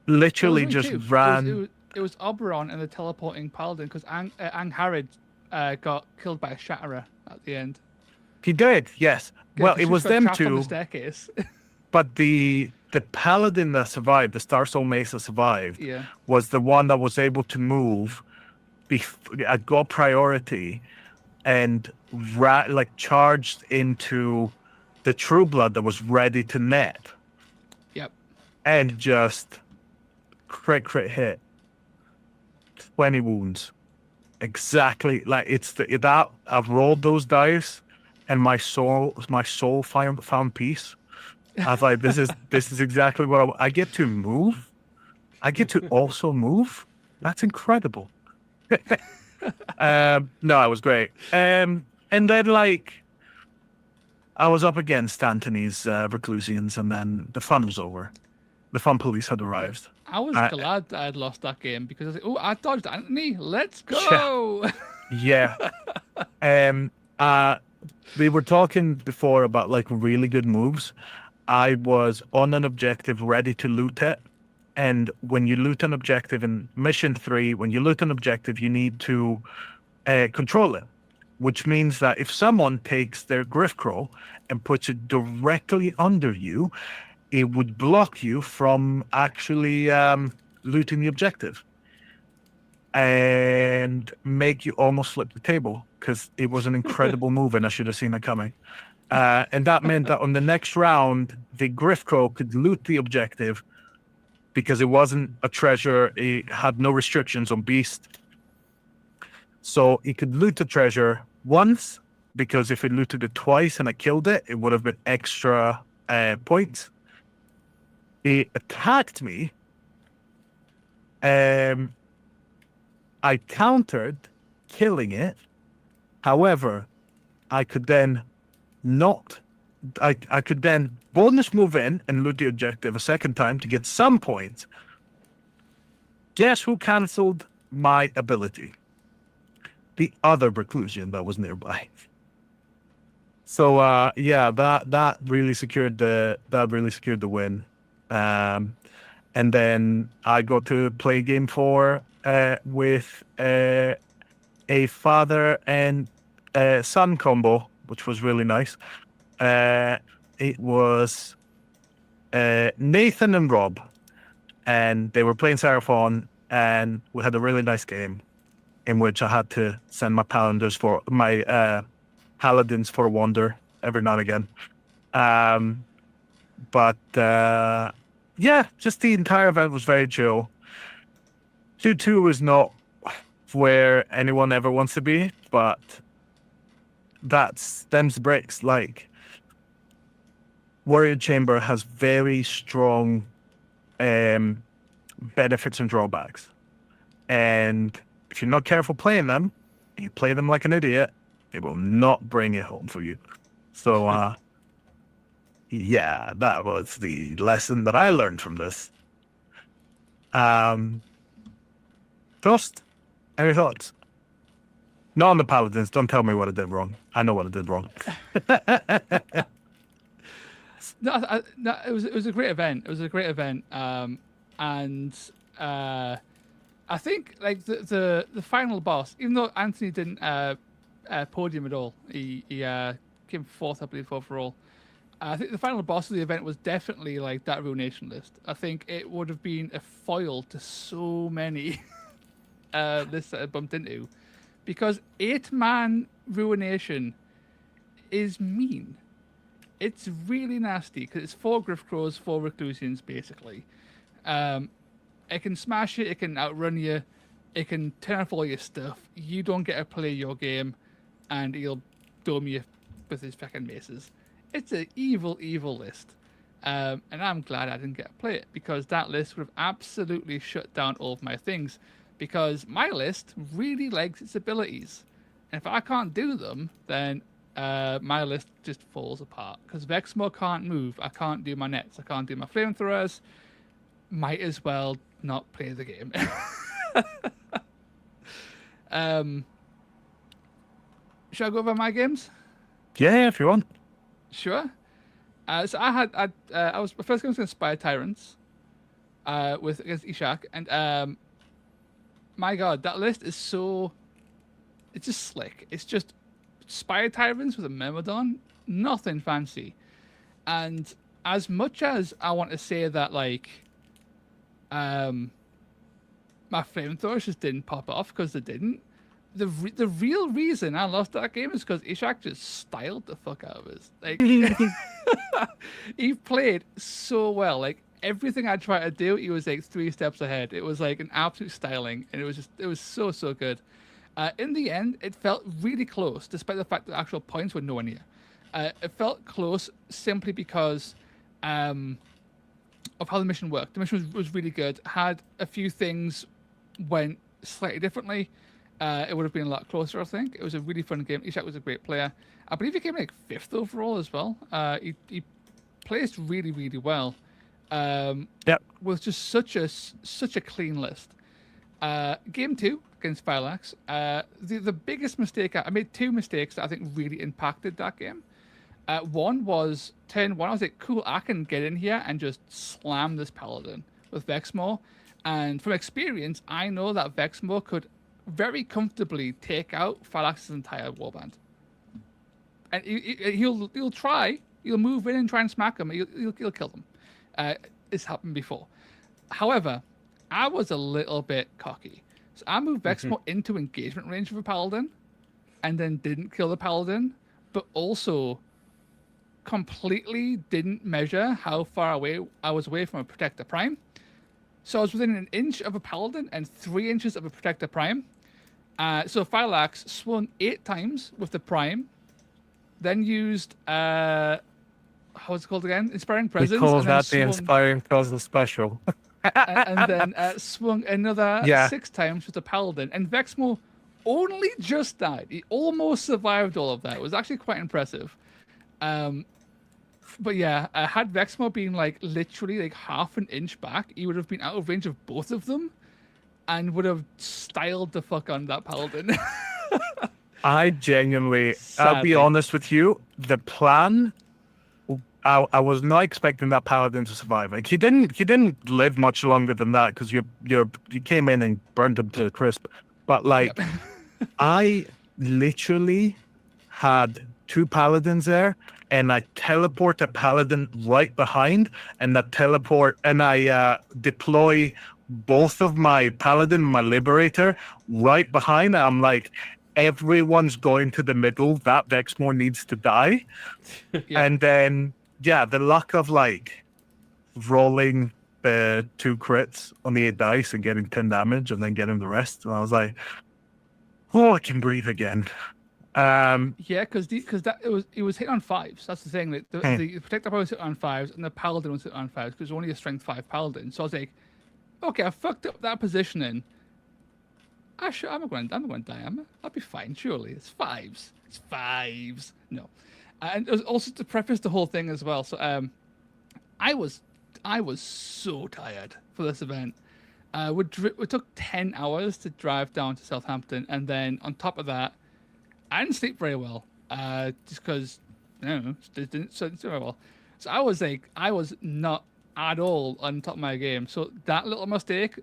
literally only just two. ran. It was Oberon and the teleporting paladin because Angharad got killed by a Shatterer at the end. He did, yes. Yeah, Well, 'cause it she was got them trapped on the two, staircase. but the paladin that survived, the Star Soul Mesa survived, Yeah. was the one that was able to move got priority and like charged into the True Blood that was ready to net Yep. and just crit hit 20 wounds. Exactly like it's that I've rolled those dice and my soul found peace. I was like, this is exactly what I get to move. I get to also move. That's incredible. No, it was great. And then like I was up against Antony's Reclusians, and then the fun was over. The fun police had arrived. I was glad that I'd lost that game because I was like, oh, I dodged Anthony. Let's go. Yeah. We were talking before about like really good moves. I was on an objective ready to loot it. And when you loot an objective in mission 3, when you loot an objective, you need to control it, which means that if someone takes their Griff Crow and puts it directly under you, it would block you from actually looting the objective and make you almost flip the table because it was an incredible move and I should have seen it coming. And that meant that on the next round, the Griff Crow could loot the objective because it wasn't a treasure. It had no restrictions on beast. So it could loot the treasure once because if it looted it twice and I killed it, it would have been extra points. It attacked me. I countered, killing it. However, I could then I could then bonus move in and loot the objective a second time to get some points. Guess who cancelled my ability? The other Reclusian that was nearby. So yeah, that really secured the win. And then I got to play game 4 with a father and son combo, which was really nice. It was Nathan and Rob, and they were playing Seraphon, and we had a really nice game in which I had to send my paladins for my paladins for a wander every now and again. But yeah, just the entire event was very chill. 2-2 is not where anyone ever wants to be, but that's them's breaks. Like Warrior Chamber has very strong benefits and drawbacks, and if you're not careful playing them, you play them like an idiot, it will not bring it home for you. So yeah, that was the lesson that I learned from this. Toast, any thoughts? Not on the Paladins. Don't tell me what I did wrong. I know what I did wrong. No, it was a great event. It was a great event. And I think like the final boss, even though Anthony didn't podium at all, he came fourth, I believe, overall. I think the final boss of the event was definitely like that Ruination list. I think it would have been a foil to so many lists that I bumped into, because 8-man Ruination is mean. It's really nasty because it's 4 Griff Crows, 4 Reclusians, basically. It can smash you, it can outrun you, it can turn off all your stuff. You don't get to play your game, and he'll dome you with his fucking maces. It's an evil, evil list. And I'm glad I didn't get to play it, because that list would have absolutely shut down all of my things. Because my list really likes its abilities. And if I can't do them, then my list just falls apart. Because Vexmo can't move, I can't do my nets, I can't do my flamethrowers. Might as well not play the game. Should I go over my games? Yeah, if you want. Sure. So I was my first game was going to Spire Tyrants. with against Ishak, and my god, that list is so. It's just slick. It's just Spire Tyrants with a Myrmidon, nothing fancy. And as much as I want to say that, like, my flamethrowers just didn't pop off because they didn't. The real reason I lost that game is because Ishak just styled the fuck out of us. Like, he played so well. Like, everything I tried to do, he was like 3 steps ahead. It was like an absolute styling, and it was so good. In the end, it felt really close, despite the fact that the actual points were nowhere near. It felt close simply because of how the mission worked. The mission was really good. Had a few things went slightly differently. It would have been a lot closer, I think. It was a really fun game. Ishak was a great player. I believe he came like 5th overall as well. He plays really, really well. With just such a clean list. Game 2 against Phylax. The biggest mistake I made 2 mistakes that I think really impacted that game. One was turn 1. I was like, cool, I can get in here and just slam this paladin with Vexmore. And from experience, I know that Vexmore could very comfortably take out Phylax's entire warband. And he'll try. He'll move in and try and smack him. He'll kill them. It's happened before. However, I was a little bit cocky. So I moved Vexmore into engagement range of a paladin, and then didn't kill the paladin, but also completely didn't measure how far away I was away from a Protector Prime. So I was within 1 inch of a paladin and 3 inches of a Protector Prime. So Phylax swung 8 times with the Prime, then used what's it called again? Inspiring Presence. We call that the Inspiring Presence special. and then swung another 6 times with the Paladin. And Vexmore only just died. He almost survived all of that. It was actually quite impressive. But yeah, had Vexmore been like literally like half an inch back, he would have been out of range of both of them and would have styled the fuck on that Paladin. I genuinely, Sadly. I'll be honest with you, the plan, I was not expecting that Paladin to survive. Like, he didn't live much longer than that because you came in and burned him to a crisp. But like, I literally had 2 Paladins there, and I teleport a Paladin right behind, and I deploy both of my Paladin and my Liberator right behind. And I'm like, everyone's going to the middle. That Vexmore needs to die. And then, the luck of like rolling the 2 crits on the 8 dice and getting 10 damage and then getting the rest. And I was like, oh, I can breathe again. Because it was hit on 5s. That's the thing. That the Protector was hit on 5s and the Paladin was hit on 5s because it was only a strength 5 Paladin. So I was like, okay, I fucked up that positioning. I'm not going to die, am I? I'll be fine, surely. It's 5s. It's 5s. No. And it was also to preface the whole thing as well. So I was so tired for this event. It took 10 hours to drive down to Southampton, and then on top of that, I didn't sleep very well. Just because I don't know, didn't sleep very well. So I was not at all on top of my game. So that little mistake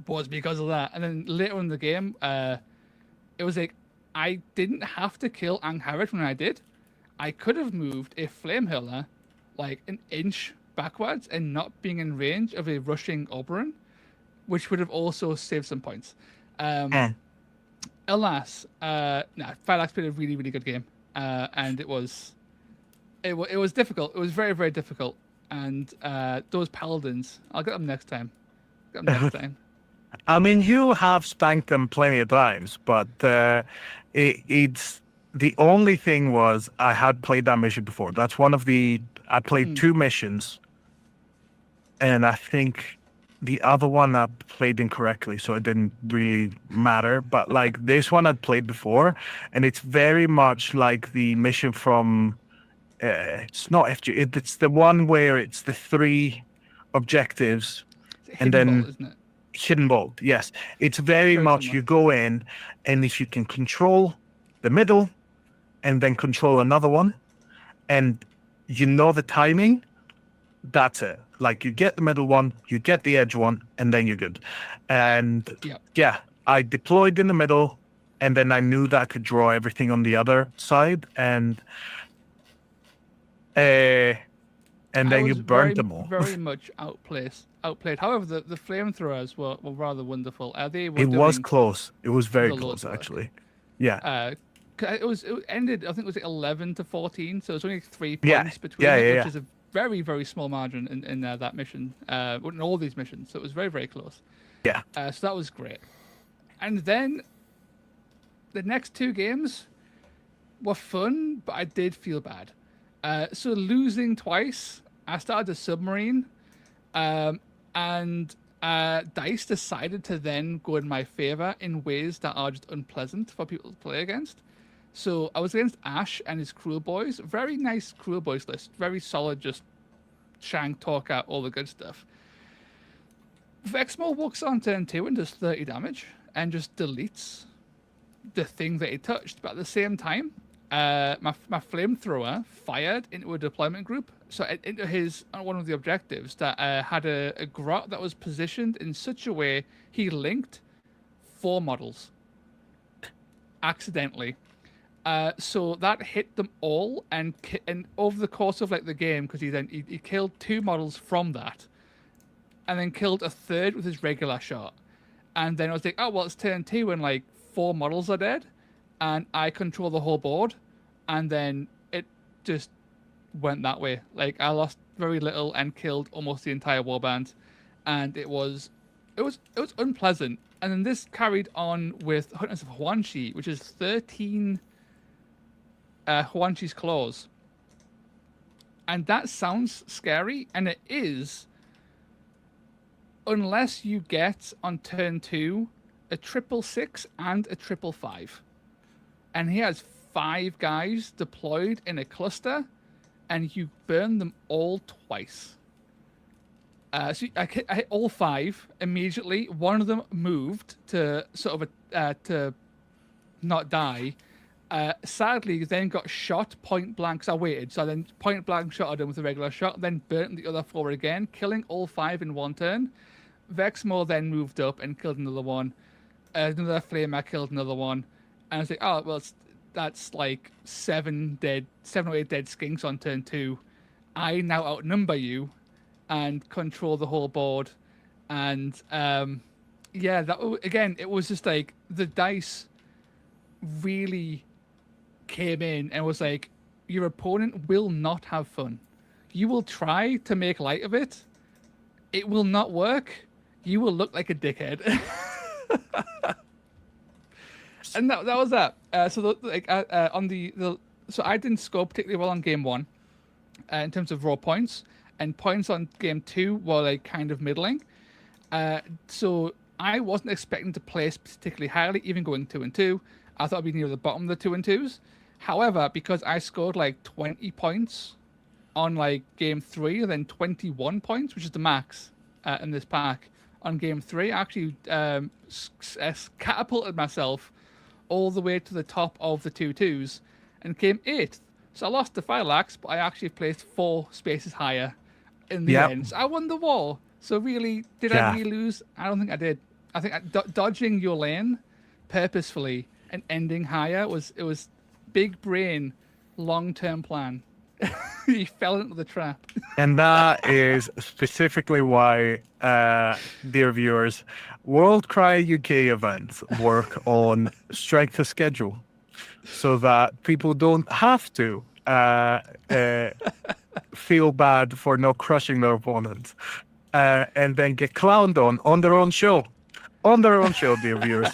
was because of that. And then later in the game, it was like I didn't have to kill Angharad when I did. I could have moved a Flame Hurler like 1 inch backwards and not being in range of a rushing Oberon, which would have also saved some points. Alas, Phylax played a really, really good game, and it was difficult. It was very, very difficult. And those Paladins, I'll get them next time. I mean, you have spanked them plenty of times, but it's the only thing was I had played that mission before. That's one of the I played 2 missions, and I think the other one I played incorrectly, so it didn't really matter. But like this one I'd played before, and it's very much like the mission from it's not FG. It's the one where it's the 3 objectives, and then Vault, isn't it? Hidden Vault. Yes, it's very much you go in, and if you can control the middle, and then control another one, and you know the timing, that's it. Like you get the middle one, you get the edge one, and then you're good. And Yep. yeah, I deployed in the middle, and then I knew that I could draw everything on the other side, and then I you was burnt them all. very much outplayed. However, the flamethrowers were rather wonderful. They were It was doing close. It was very the Lord's close, work. actually. Yeah. It ended. I think it was 11-14, so it was only 3 Yeah, points between yeah, it, yeah, which yeah. is a very small margin in that mission. In all these missions, so it was very close. Yeah. So that was great. And then the next 2 games were fun, but I did feel bad. So losing twice, I started a submarine, and Dice decided to then go in my favor in ways that are just unpleasant for people to play against. So I was against Ash and his Cruel Boys. Very nice Cruel Boys list. Very solid, just shank, talk out, all the good stuff. Vexmore walks on turn 2 and does 30 damage and just deletes the thing that he touched. But at the same time, my flamethrower fired into a deployment group. So into his one of the objectives that had a grot that was positioned in such a way he linked 4 models accidentally. So that hit them all, and over the course of like the game, because he killed 2 models from that, and then killed a third with his regular shot. And then I was like, oh well, it's turn 2 and like 4 models are dead, and I control the whole board, and then it just went that way. Like I lost very little and killed almost the entire warband, and it was unpleasant. And then this carried on with Hunters of Huanchi, which is 13 Huanchi's Claws. And that sounds scary, and it is, unless you get on turn 2 a 666 and a 555. And he has 5 guys deployed in a cluster, and you burn them all twice. So I hit all 5 immediately. One of them moved to sort of to not die. Sadly, then got shot point blank. So I waited. So I then point blank shot at him with a regular shot, then burnt the other 4 again, killing all 5 in one turn. Vexmore then moved up and killed another one. Another flamer killed another one. And I was like, oh, well, that's like 7 or 8 dead skinks on turn 2. I now outnumber you and control the whole board. And yeah, that again, it was just like the dice really came in and was like, your opponent will not have fun. You will try to make light of it. It will not work. You will look like a dickhead. And that was that. So I didn't score particularly well on game 1 in terms of raw points, and points on game 2 were like kind of middling. So I wasn't expecting to place particularly highly, even going 2 and 2. I thought I'd be near the bottom of the 2 and 2s. However, because I scored like 20 points on like game 3, and then 21 points, which is the max in this pack on game 3, I actually catapulted myself all the way to the top of the 2-2s and came 8th. So I lost to Phylax, but I actually placed 4 spaces higher in the end. So I won the war. So really, did I really lose? I don't think I did. I think dodging your lane purposefully and ending higher was big brain, long-term plan. He fell into the trap. And that is specifically why, dear viewers, WorldCryUK events work on strength of schedule, so that people don't have to feel bad for not crushing their opponents, and then get clowned on their own show. On their own show, dear viewers.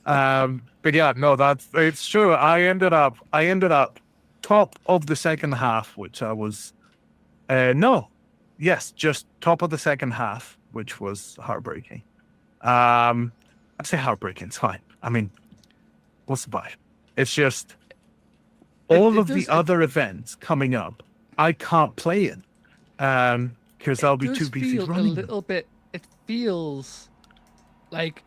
But yeah, no, it's true. I ended up top of the second half, which I was just top of the second half, which was heartbreaking. I say heartbreaking, it's fine. I mean, what's the buy? It's just all of the other events coming up, I can't play it because I'll be too busy running. A little bit. It feels like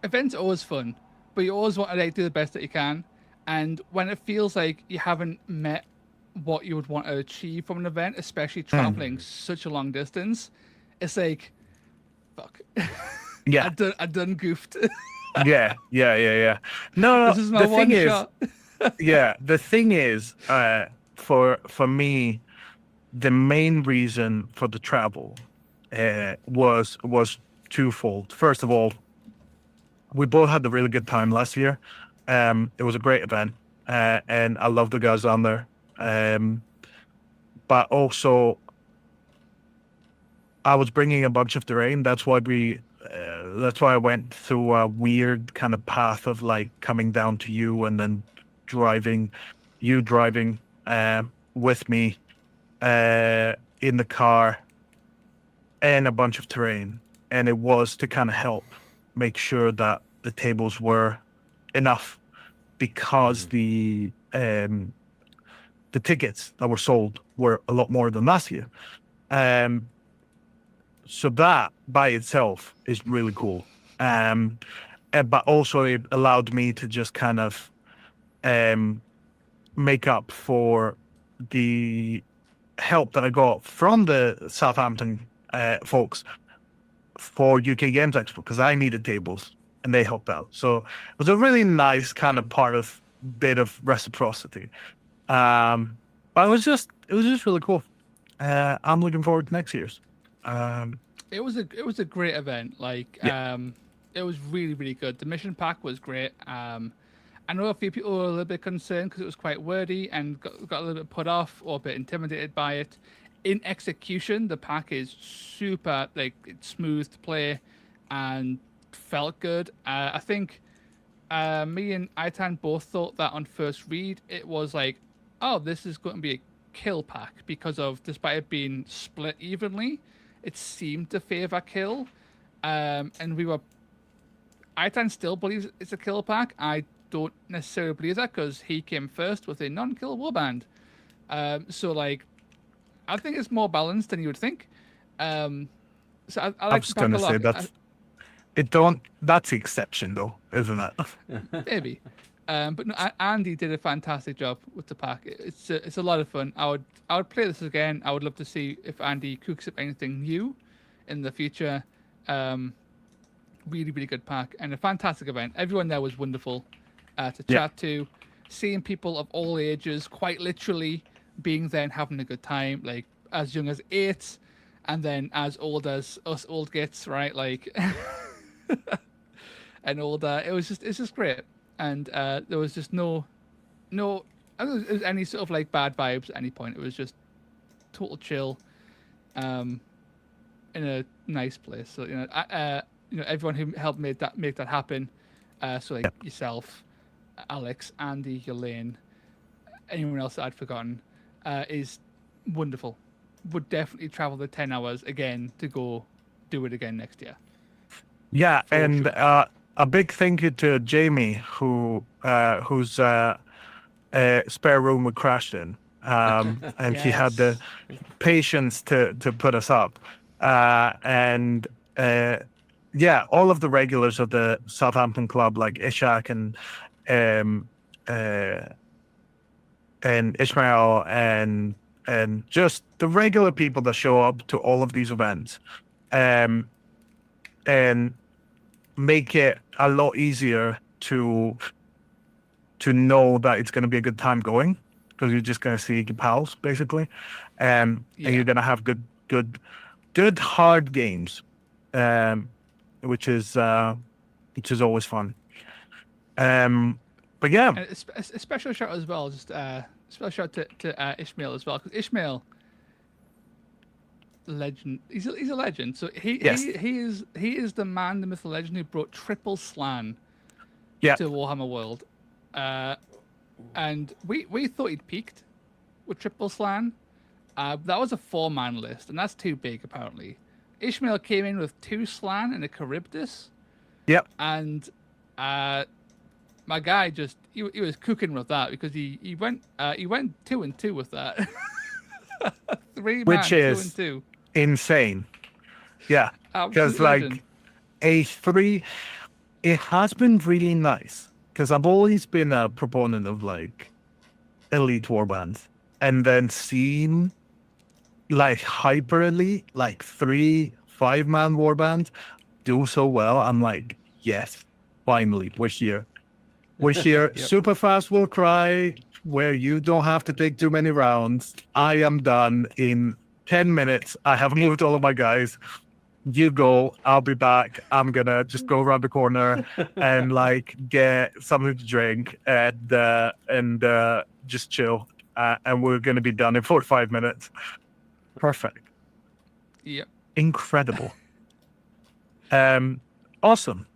events are always fun, but you always want to like do the best that you can. And when it feels like you haven't met what you would want to achieve from an event, especially traveling such a long distance. It's like, fuck. Yeah. I done goofed. Yeah. No, This is my the one thing is, shot. the thing is, for me, the main reason for the travel was twofold. First of all, we both had a really good time last year. It was a great event, and I love the guys on there. But also, I was bringing a bunch of terrain. That's why I went through a weird kind of path of like coming down to you and then driving with me in the car and a bunch of terrain. And it was to kind of help make sure that the tables were enough, because the tickets that were sold were a lot more than last year. So that by itself is really cool. But also it allowed me to just kind of make up for the help that I got from the Southampton folks for UK Games Expo, because I needed tables and they helped out. So it was a really nice kind of bit of reciprocity. But it was just really cool. I'm looking forward to next year's. It was a great event. Like, it was really, really good. The mission pack was great. I know a few people were a little bit concerned because it was quite wordy and got a little bit put off or a bit intimidated by it. In execution, the pack is super, like, it's smooth to play and felt good. I think me and Aitan both thought that on first read, it was like, oh, this is going to be a kill pack, because of, despite it being split evenly, it seemed to favor kill. And Aitan still believes it's a kill pack. I don't necessarily believe that, because he came first with a non-kill warband. So, like, I think it's more balanced than you would think. So I like was the pack a gonna lot. say that's the exception though, isn't it? Maybe. But no, Andy did a fantastic job with the pack. It's a lot of fun. I would play this again. I would love to see if Andy cooks up anything new in the future. Really, really good pack and a fantastic event. Everyone there was wonderful to chat to. Seeing people of all ages, quite literally being there and having a good time, like as young as 8 and then as old as us old gits, right? Like, and older. It's just great. And there was just no, I don't think there was any sort of like bad vibes at any point. It was just total chill, in a nice place. So everyone who helped make that happen. So like yourself, Alex, Andy, Elaine, anyone else that I'd forgotten, is wonderful. Would definitely travel the 10 hours again to go do it again next year. Yeah, and sure. A big thank you to Jamie, whose spare room we crashed in, and he had the patience to put us up, and all of the regulars of the Southampton club, like Ishak and Ishmael and just the regular people that show up to all of these events, and make it a lot easier to know that it's going to be a good time going, because you're just going to see your pals basically, and you're going to have good hard games, which is always fun. But yeah, and a special shout as well, just special shout to Ishmael as well, because Ishmael, legend. He's a legend. So he is the man, the myth, the legend who brought triple slan to Warhammer World, and we thought he'd peaked with triple slan. That was a 4-man list, and that's too big apparently. Ishmael came in with 2 slan and a Charybdis. Yep. And my guy just he was cooking with that, because he went 2 and 2 with that. 3 man, which is 2 and 2. Insane. Yeah, because like A3, it has been really nice, because I've always been a proponent of like elite warbands, and then seeing like hyper elite, like 3-5 man warband do so well, I'm like, yes, finally, we're here. We're here. Yep. Super fast Warcry, where you don't have to take too many rounds. I am done in 10 minutes. I have moved all of my guys. You go, I'll be back. I'm gonna just go around the corner and like get something to drink and just chill. And we're gonna be done in 45 minutes. Perfect. Yep. Incredible. Awesome.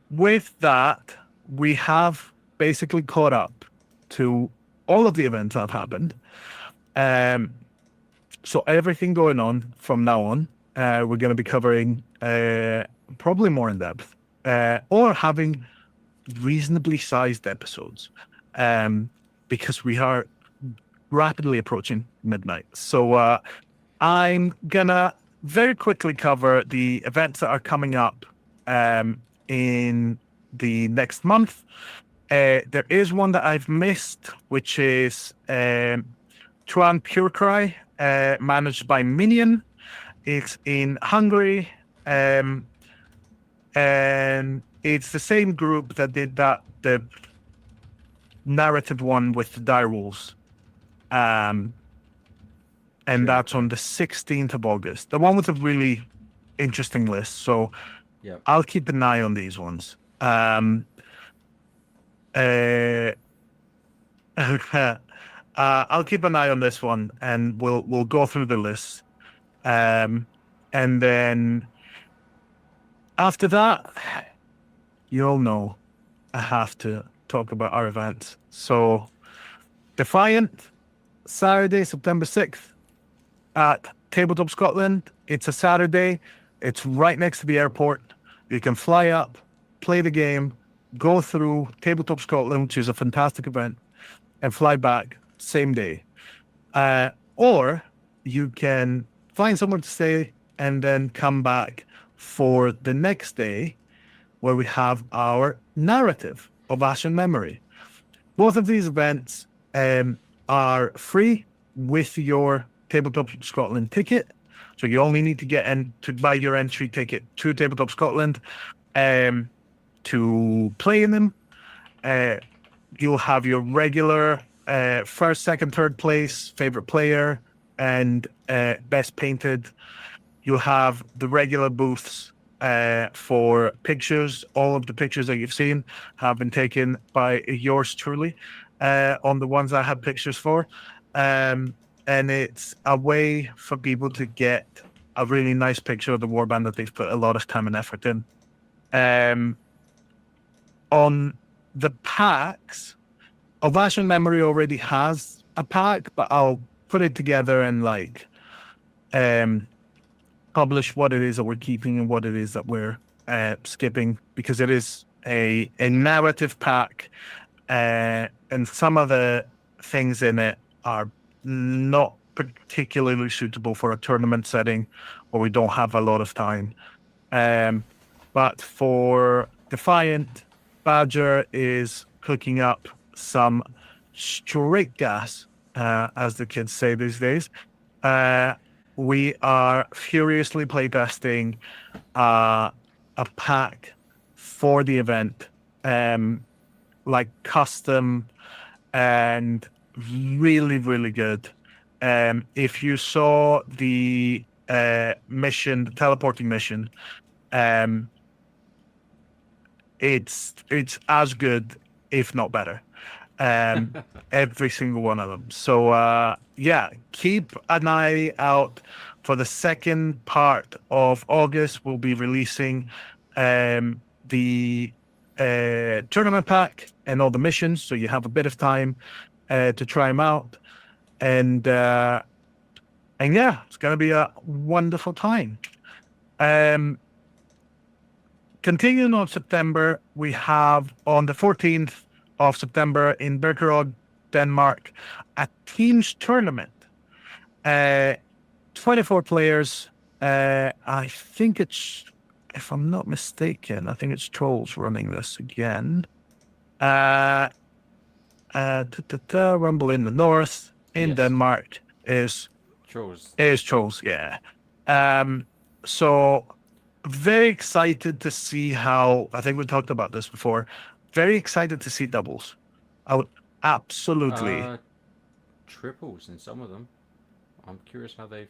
With that, we have basically caught up to all of the events that have happened. So everything going on from now on, we're going to be covering probably more in depth or having reasonably sized episodes because we are rapidly approaching midnight. So I'm going to very quickly cover the events that are coming up in the next month. There is one that I've missed, which is Tuan Purecry, managed by Minion. It's in Hungary, and it's the same group that did the narrative one with the direwolves. And that's on the 16th of August. The one with a really interesting list. So I'll keep an eye on these ones. I'll keep an eye on this one, and we'll go through the list. And then after that, you all know I have to talk about our events. So Defiant, Saturday, September 6th at Tabletop Scotland. It's a Saturday. It's right next to the airport. You can fly up, play the game, go through Tabletop Scotland, which is a fantastic event, and fly back same day. Or you can find somewhere to stay and then come back for the next day where we have our narrative of Ashen Memory. Both of these events are free with your Tabletop Scotland ticket. So you only need to get in to buy your entry ticket to Tabletop Scotland to play in them. You'll have your regular first, second, third place, favorite player, and best painted. You'll have the regular booths for pictures. All of the pictures that you've seen have been taken by yours truly on the ones I have pictures for. And it's a way for people to get a really nice picture of the warband that they've put a lot of time and effort in. On the packs, Ashen Memory already has a pack, but I'll put it together and like publish what it is that we're keeping and what it is that we're skipping, because it is a narrative pack, and some of the things in it are not particularly suitable for a tournament setting where we don't have a lot of time. But for Defiant, Badger is cooking up some straight gas, as the kids say these days. We are furiously playtesting a pack for the event, like custom and really, really good. If you saw the mission, the teleporting mission, it's as good, if not better. Every single one of them. So yeah, keep an eye out for the second part of August. We'll be releasing the tournament pack and all the missions, so you have a bit of time to try them out. And yeah, it's going to be a wonderful time. Continuing on September, we have on the 14th of September in Birkerød, Denmark, a teams tournament. 24 players. I think it's, if I'm not mistaken, I think it's Trolls running this again. Rumble in the North. in Yes. Denmark is Trolls. Trolls, yeah. So very excited to see how, I think we talked about this before. Very excited to see doubles. I would absolutely. Triples in some of them. I'm curious how they've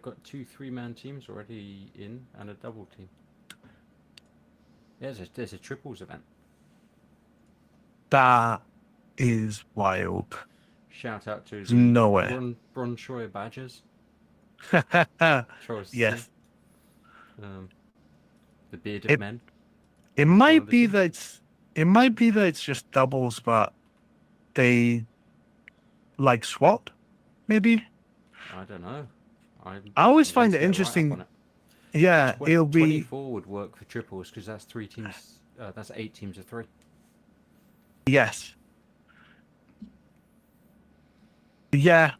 got 2 3-man teams already in and a double team. Yeah, there's a triples event. That is wild. Shout out to There's the no way. Bronchoy Badgers. Trolls. Yes. The bearded men. It one might of the be teams. that it's just doubles, but they like SWAT, maybe. I don't know. I always find let's it get right up interesting. on it. Yeah, it'll be 24 would work for triples because that's 3 teams. That's 8 teams of 3. yes. Yeah.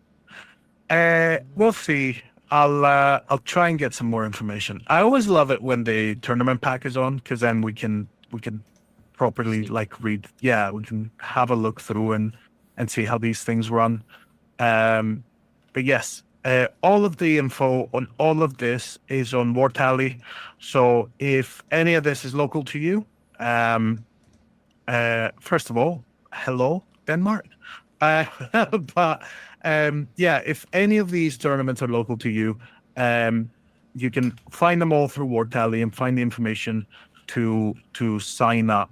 We'll see. I'll try and get some more information. I always love it when the tournament pack is on because then we can properly See. like read. Yeah, we can have a look through and see how these things run. But yes, all of the info on all of this is on War Tally. So if any of this is local to you, first of all, hello Denmark. But yeah, if any of these tournaments are local to you, you can find them all through War Tally and find the information to sign up.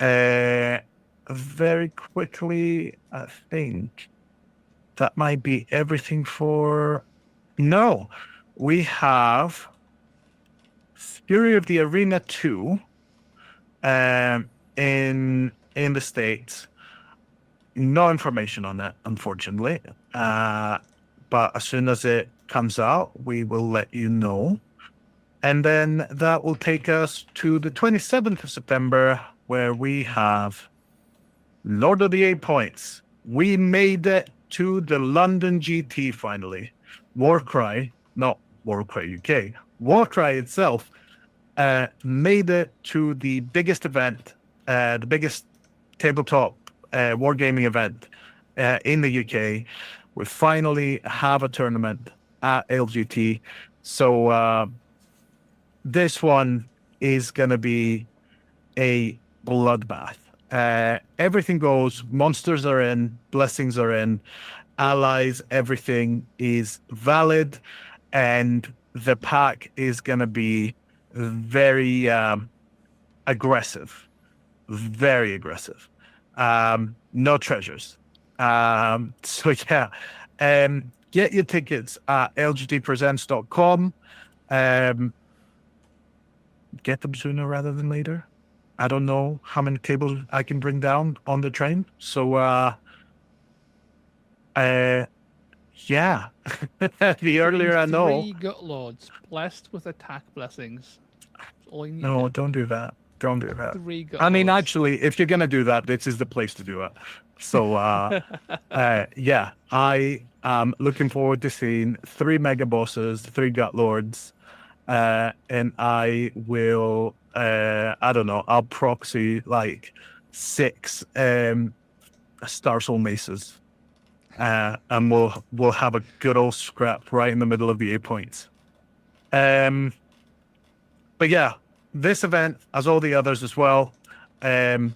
Very quickly, I think that might be everything for. No, we have Fury of the Arena 2 in the States. No information on that, unfortunately. But as soon as it comes out, we will let you know. And then that will take us to the 27th of September, where we have Lord of the 8 Points. We made it to the London GT finally. Warcry, not Warcry UK, Warcry itself made it to the biggest event, the biggest tabletop wargaming event in the UK. We finally have a tournament at LGT. So this one is going to be a bloodbath. Everything goes. Monsters are in. Blessings are in. Allies, everything is valid. And the pack is going to be very aggressive. Very aggressive. No treasures. So yeah, get your tickets at lgtpresents.com. Get them sooner rather than later. I don't know how many tables I can bring down on the train. So yeah. The earlier I know. 3 gut lords blessed with attack blessings. That's all you need. No, don't do that. Don't do that. 3 gut I mean, lords. actually, if you're gonna do that, this is the place to do it. So, yeah, I am looking forward to seeing 3 mega bosses, 3 gut lords, and I will. I don't know. I'll proxy like 6 Star Soul Maces, and we'll have a good old scrap right in the middle of the 8 points. But yeah. This event, as all the others as well, have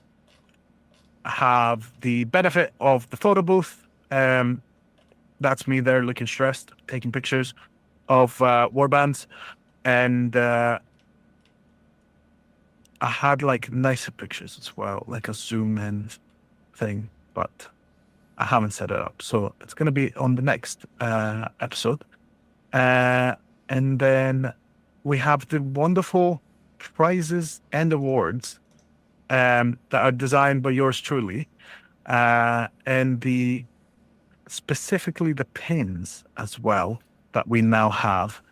the benefit of the photo booth. That's me there looking stressed, taking pictures of warbands. And I had like nicer pictures as well, like a zoom in thing, but I haven't set it up. So it's going to be on the next episode. And then we have the wonderful prizes and awards that are designed by yours truly, and specifically the pins as well that we now have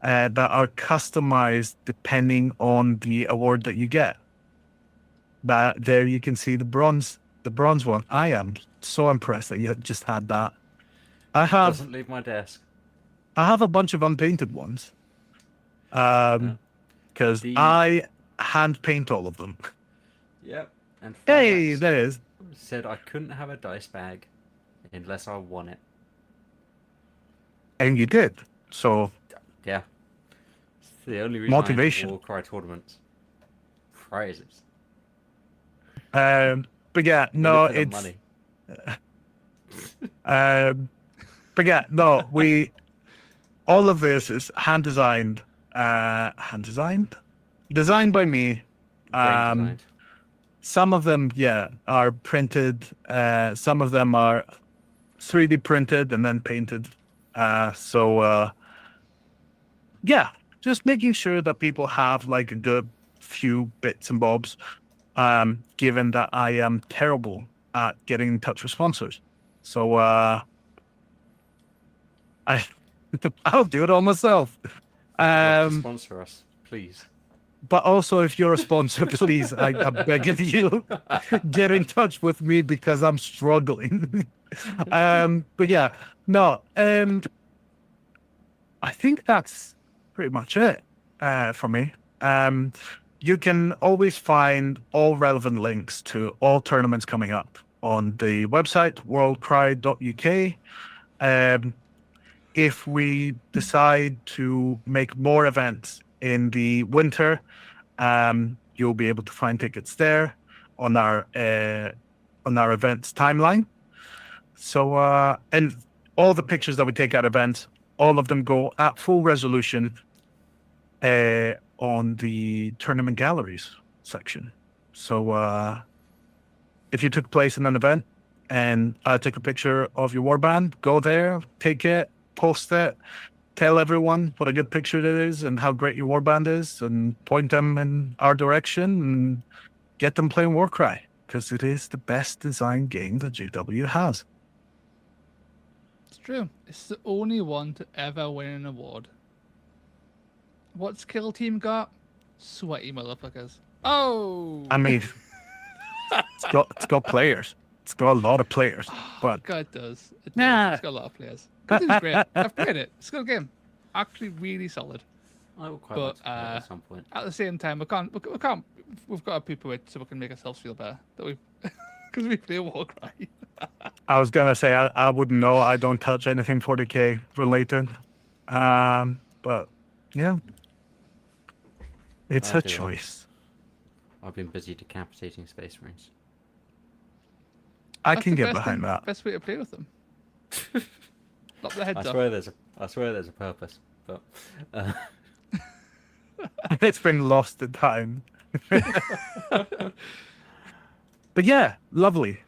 that are customized depending on the award that you get. That there you can see the bronze one. I am so impressed that you just had that. Doesn't leave my desk. I have a bunch of unpainted ones. Because I hand paint all of them. Yep. And Hey, Phylax there is. said I couldn't have a dice bag unless I won it. And you did. So Yeah. It's the only reason Motivation. I enter Warcry tournaments. Prizes. but yeah, Win no, it for the it's money. but yeah, no, all of this is hand designed, designed by me. Brain designed. Some of them, yeah, are printed. Some of them are 3D printed and then painted. Yeah, just making sure that people have like a good few bits and bobs. Given that I am terrible at getting in touch with sponsors, so I'll do it all myself. To sponsor us, please. But also, if you're a sponsor, please, I'm begging you, get in touch with me because I'm struggling. But yeah, no, I think that's pretty much it for me. You can always find all relevant links to all tournaments coming up on the website, WorldCryUK. If we decide to make more events in the winter, you'll be able to find tickets there on our events timeline. So and all the pictures that we take at events, all of them go at full resolution on the tournament galleries section. So if you took place in an event and I took a picture of your warband, go there, take it, post it, tell everyone what a good picture it is and how great your warband is, and point them in our direction and get them playing Warcry, because it is the best designed game that GW has. It's true. It's the only one to ever win an award. What's Kill Team got? Sweaty motherfuckers. Oh! I mean, it's got players. It's got a lot of players. But God, it does. It does. Nah. It's got a lot of players. It's great. I've played it. It's a good game. Actually, really solid. I will quite But, like to play it at some point. At the same time, we can't. We've got to poo-poo it so we can make ourselves feel better that we, because we play Warcry. I was gonna say I wouldn't know. I don't touch anything 40k related. But yeah, it's I a do. choice. I've been busy decapitating Space Marines. I That's can the get best behind thing- that. Best way to play with them. Lop their heads I off. swear there's a purpose, but It's been lost in time. But yeah, lovely.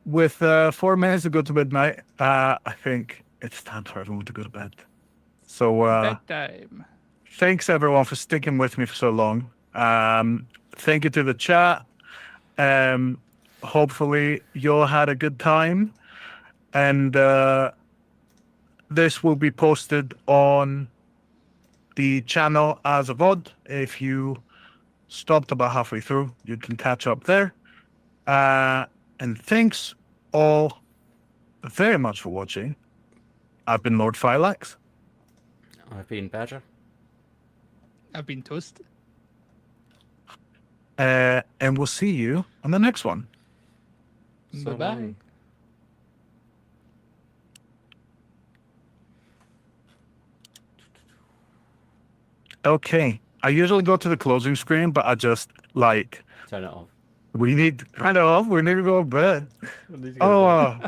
With 4 minutes to go to midnight, I think it's time for everyone to go to bed. So Bedtime. thanks everyone for sticking with me for so long. Thank you to the chat. Hopefully you all had a good time, and this will be posted on the channel as a VOD. If you stopped about halfway through, you can catch up there. And thanks all very much for watching. I've been Lord Phylax. I've been Badger. I've been toast. And we'll see you on the next one. So Bye-bye. long. Okay. I usually go to the closing screen, but I just like, Turn it off. we need to turn it off. We need to go to bed. Oh,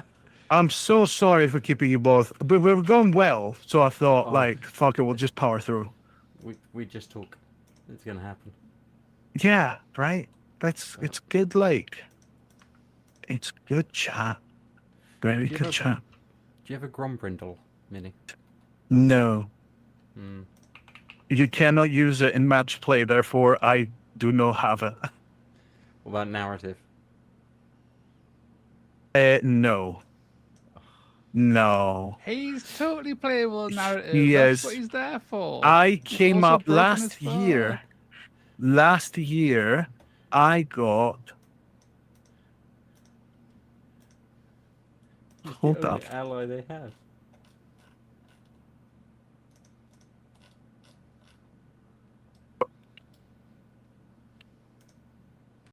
I'm so sorry for keeping you both. But we were going well, so I thought, Oh. like, fuck it, we'll just power through. We just talk. It's gonna happen. Yeah, right? It's good, like, it's good chat. Very Do you good have a- chat. Do you have a Grombrindle mini? No, Hmm. you cannot use it in match play, therefore I do not have it. What about narrative? No. No. He's totally playable narrative. Yes. That's what he's there for. I He's came also up broken last as fuck. year. Last year, I got. It's Hold the up. only ally they have.